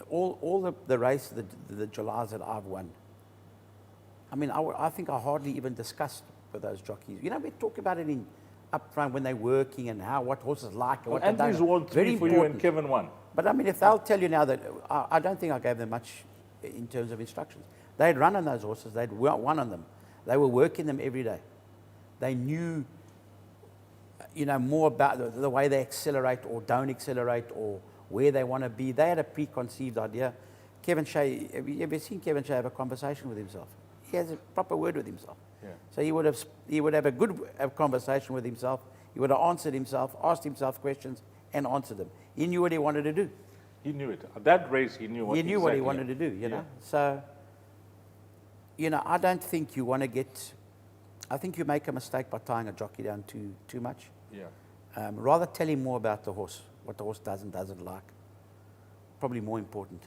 all the race, the Julys that I've won, I mean, I think I hardly even discussed with those jockeys. We talk about it up front when they're working and what horses like. And what they Andrew's don't. won 3 for you and Kevin won. But I mean, if they'll tell you now that, I don't think I gave them much in terms of instructions. They'd run on those horses, they'd won on them. They were working them every day. They knew, more about the way they accelerate or don't accelerate or where they want to be. They had a preconceived idea. Kevin Shea, have you ever seen Kevin Shea have a conversation with himself? He has a proper word with himself. Yeah. So he would have a good conversation with himself. He would have answered himself, asked himself questions, and answered them. He knew what he wanted to do. He knew it. At that race, he knew what He knew what he exactly. wanted to do, you know. Yeah. So, I don't think you want to get. I think you make a mistake by tying a jockey down too much. Yeah. Rather tell him more about the horse, what the horse does and doesn't like. Probably more important.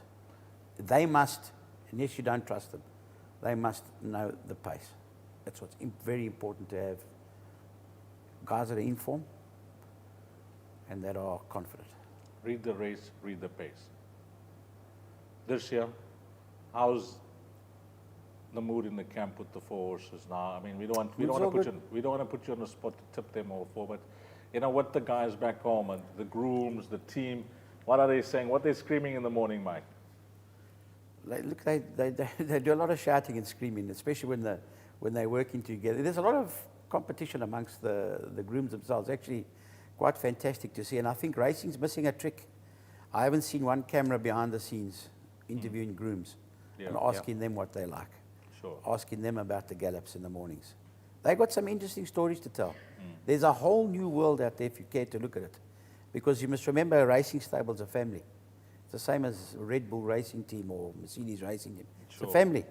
They must, unless you don't trust them, they must know the pace. That's what's very important, to have guys that are informed and that are confident. Read the race, read the pace. This year, how's the mood in the camp with the 4 horses now? I mean, we don't want to put you on the spot to tip them all for, but what the guys back home and the grooms, the team, what are they saying? What they're screaming in the morning, Mike? They do a lot of shouting and screaming, especially when they're working together. There's a lot of competition amongst the grooms themselves. Actually, quite fantastic to see. And I think racing's missing a trick. I haven't seen one camera behind the scenes interviewing grooms and asking them what they like. Sure. Asking them about the gallops in the mornings. They've got some interesting stories to tell. There's a whole new world out there if you care to look at it. Because you must remember, a racing stable's a family. It's the same as a Red Bull racing team or Mercedes racing team. It's a family.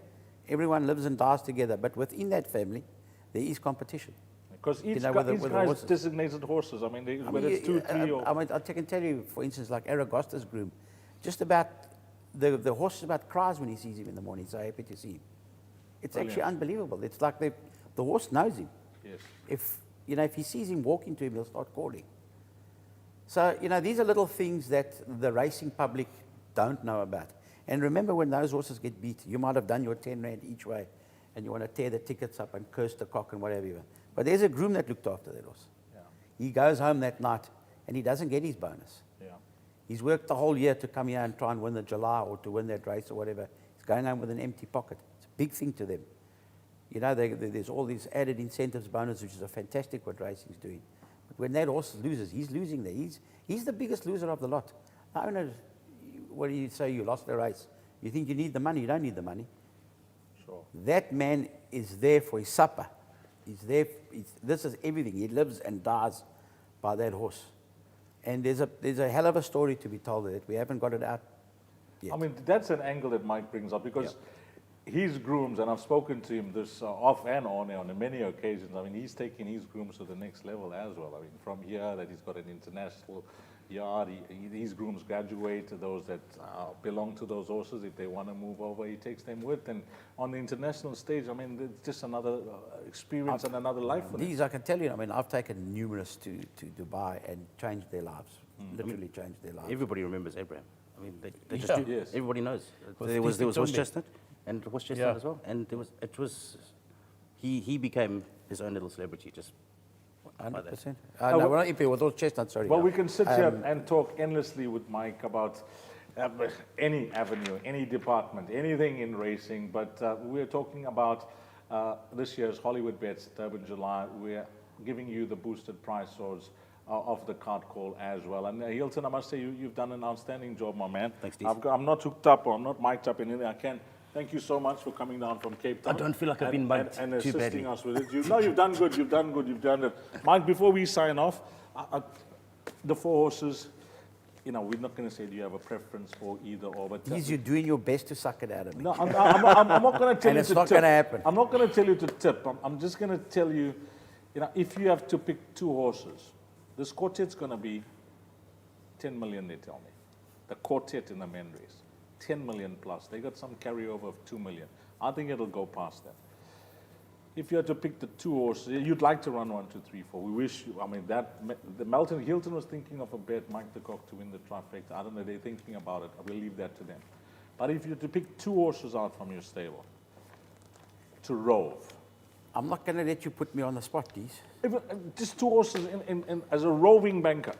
Everyone lives and dies together, but within that family, there is competition. Because each guy's designated horses. I mean, whether it's 2, 3 or... I can tell you, for instance, like Aragosta's groom, just about the horse about cries when he sees him in the morning. So happy to see him. It's actually unbelievable. It's like the horse knows him. Yes. If he sees him walking to him, he'll start calling. So, these are little things that the racing public don't know about. And remember, when those horses get beat, you might have done your 10 rand each way, and you want to tear the tickets up and curse the cock and whatever. But there's a groom that looked after that horse. Yeah. He goes home that night, and he doesn't get his bonus. Yeah. He's worked the whole year to come here and try and win the July or to win that race or whatever. He's going home with an empty pocket. It's a big thing to them. There's all these added incentives, bonus, which is a fantastic what racing's doing. But when that horse loses, he's losing there. He's the biggest loser of the lot. The owner, what do you say? You lost the race. You think you need the money. You don't need the money. Sure. That man is there for his supper. He's there. This is everything. He lives and dies by that horse. And there's a hell of a story to be told of it. We haven't got it out yet. I mean, that's an angle that Mike brings up because his grooms, and I've spoken to him this off and on many occasions. I mean, he's taking his grooms to the next level as well. I mean, from here, that he's got an international yard. His grooms graduate, those that belong to those horses. If they want to move over, he takes them with. And on the international stage, I mean, it's just another experience and another life for them. These, I can tell you, I mean, I've taken numerous to Dubai and changed their lives, literally changed their lives. Everybody remembers Abraham. I mean, they Yeah. just do. Yes. Everybody knows. Was There was Steve horse Tumbe. chestnut, and horse chestnut as well. And he became his own little celebrity just by that. 100%. No, we're not IP with all chestnuts, sorry. Well, we can sit here and talk endlessly with Mike about any avenue, any department, anything in racing, but we're talking about this year's Hollywood Bets, Durban July. We're giving you the boosted price odds of the card call as well. And Hilton, I must say, you've done an outstanding job, my man. Thanks, Deez. I'm not hooked up or I'm not mic'd up in anything. I can. Thank you so much for coming down from Cape Town. I don't feel like I've been mic'd and too assisting badly. us with it. No, you've done good. You've done good. You've done it. Mike, before we sign off, the four horses, we're not going to say do you have a preference for either or, but You're doing your best to suck it out of me. no, I'm not going to tell And you it's to not tip. gonna happen. I'm not going to tell you to tip. I'm just going to tell you, if you have to pick two horses, this quartet's going to be 10 million, they tell me. The quartet in the men race, 10 million plus. They got some carryover of 2 million. I think it'll go past that. If you had to pick the two horses, you'd like to run 1, 2, 3, 4. We wish you, the Melton Hilton was thinking of a bet, Mike the Cock to win the trifecta. I don't know, they're thinking about it. I will leave that to them. But if you had to pick two horses out from your stable to rove, I'm not going to let you put me on the spot, Deez. just two horses as a roving banker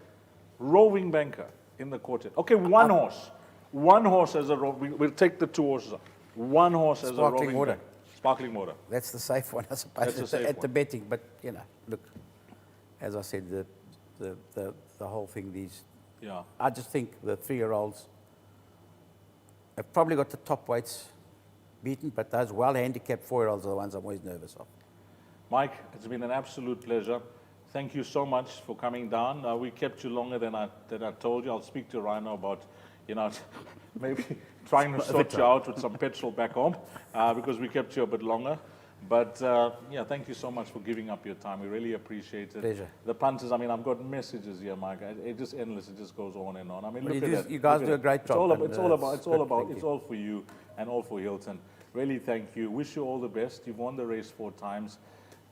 in the quartet. Okay, one horse as a roving. We'll take the two horses out. One horse as a Sparkling roving water. banker. Sparkling water. That's the safe one, I suppose, That's the safe at the one. betting. But, look, as I said, the whole thing, Yeah. I just think the 3-year-olds have probably got the top weights beaten, but those well-handicapped 4-year-olds are the ones I'm always nervous of. Mike, it's been an absolute pleasure. Thank you so much for coming down. We kept you longer than I told you. I'll speak to Rhino about, maybe trying to sort you out with some petrol back home because we kept you a bit longer. But thank you so much for giving up your time. We really appreciate it. Pleasure. The punters, I've got messages here, Mike. It's just endless. It just goes on and on. Well, look you at do- that. you guys Look at do a it. great job, It's all you. for you and all for Hilton. Really, thank you. Wish you all the best. You've won the race 4 times.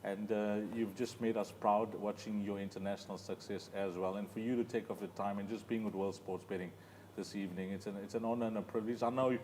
And you've just made us proud watching your international success as well. And for you to take off the time and just being with World Sports Betting this evening, it's an honor and a privilege. I know,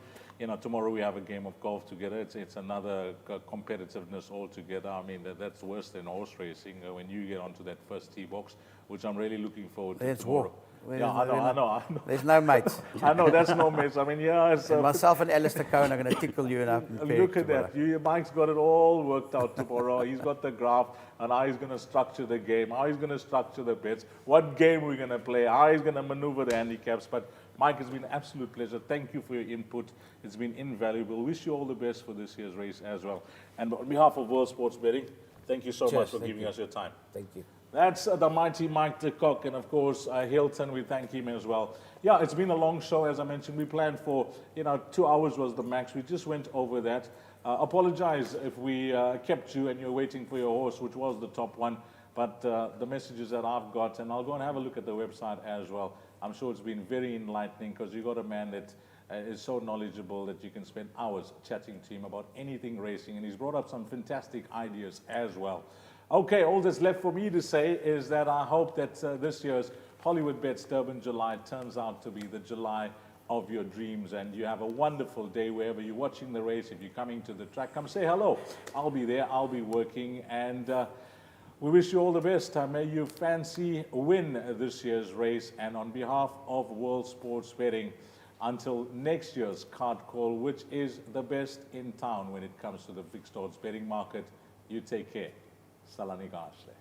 tomorrow we have a game of golf together. It's another competitiveness altogether. That's worse than horse racing when you get onto that first tee box, which I'm really looking forward to There's tomorrow. war. Yeah, I know. There's no mates. I know, that's no mess. It's And myself and Alistair Cohen are going to tickle you enough. look at that. Mike's got it all worked out tomorrow. He's got the graph and how he's going to structure the game, how he's going to structure the bets, what game we're going to play, how he's going to maneuver the handicaps. But Mike, it's been an absolute pleasure. Thank you for your input. It's been invaluable. Wish you all the best for this year's race as well. And on behalf of World Sports Betting, thank you so much for giving us your time. Thank you. That's the mighty Mike de Kock, and of course Hilton. We thank him as well. Yeah, it's been a long show, as I mentioned. We planned for 2 hours was the max. We just went over that. Apologize if we kept you and you're waiting for your horse, which was the top one. But the messages that I've got, and I'll go and have a look at the website as well. I'm sure it's been very enlightening because you got a man that is so knowledgeable that you can spend hours chatting to him about anything racing, and he's brought up some fantastic ideas as well. Okay, all that's left for me to say is that I hope that this year's Hollywood Bets Durban July turns out to be the July of your dreams, and you have a wonderful day wherever you're watching the race. If you're coming to the track, come say hello. I'll be there, I'll be working, and we wish you all the best. May you fancy win this year's race, and on behalf of World Sports Betting, until next year's card call, which is the best in town when it comes to the fixed odds betting market, you take care. Salani Gashle.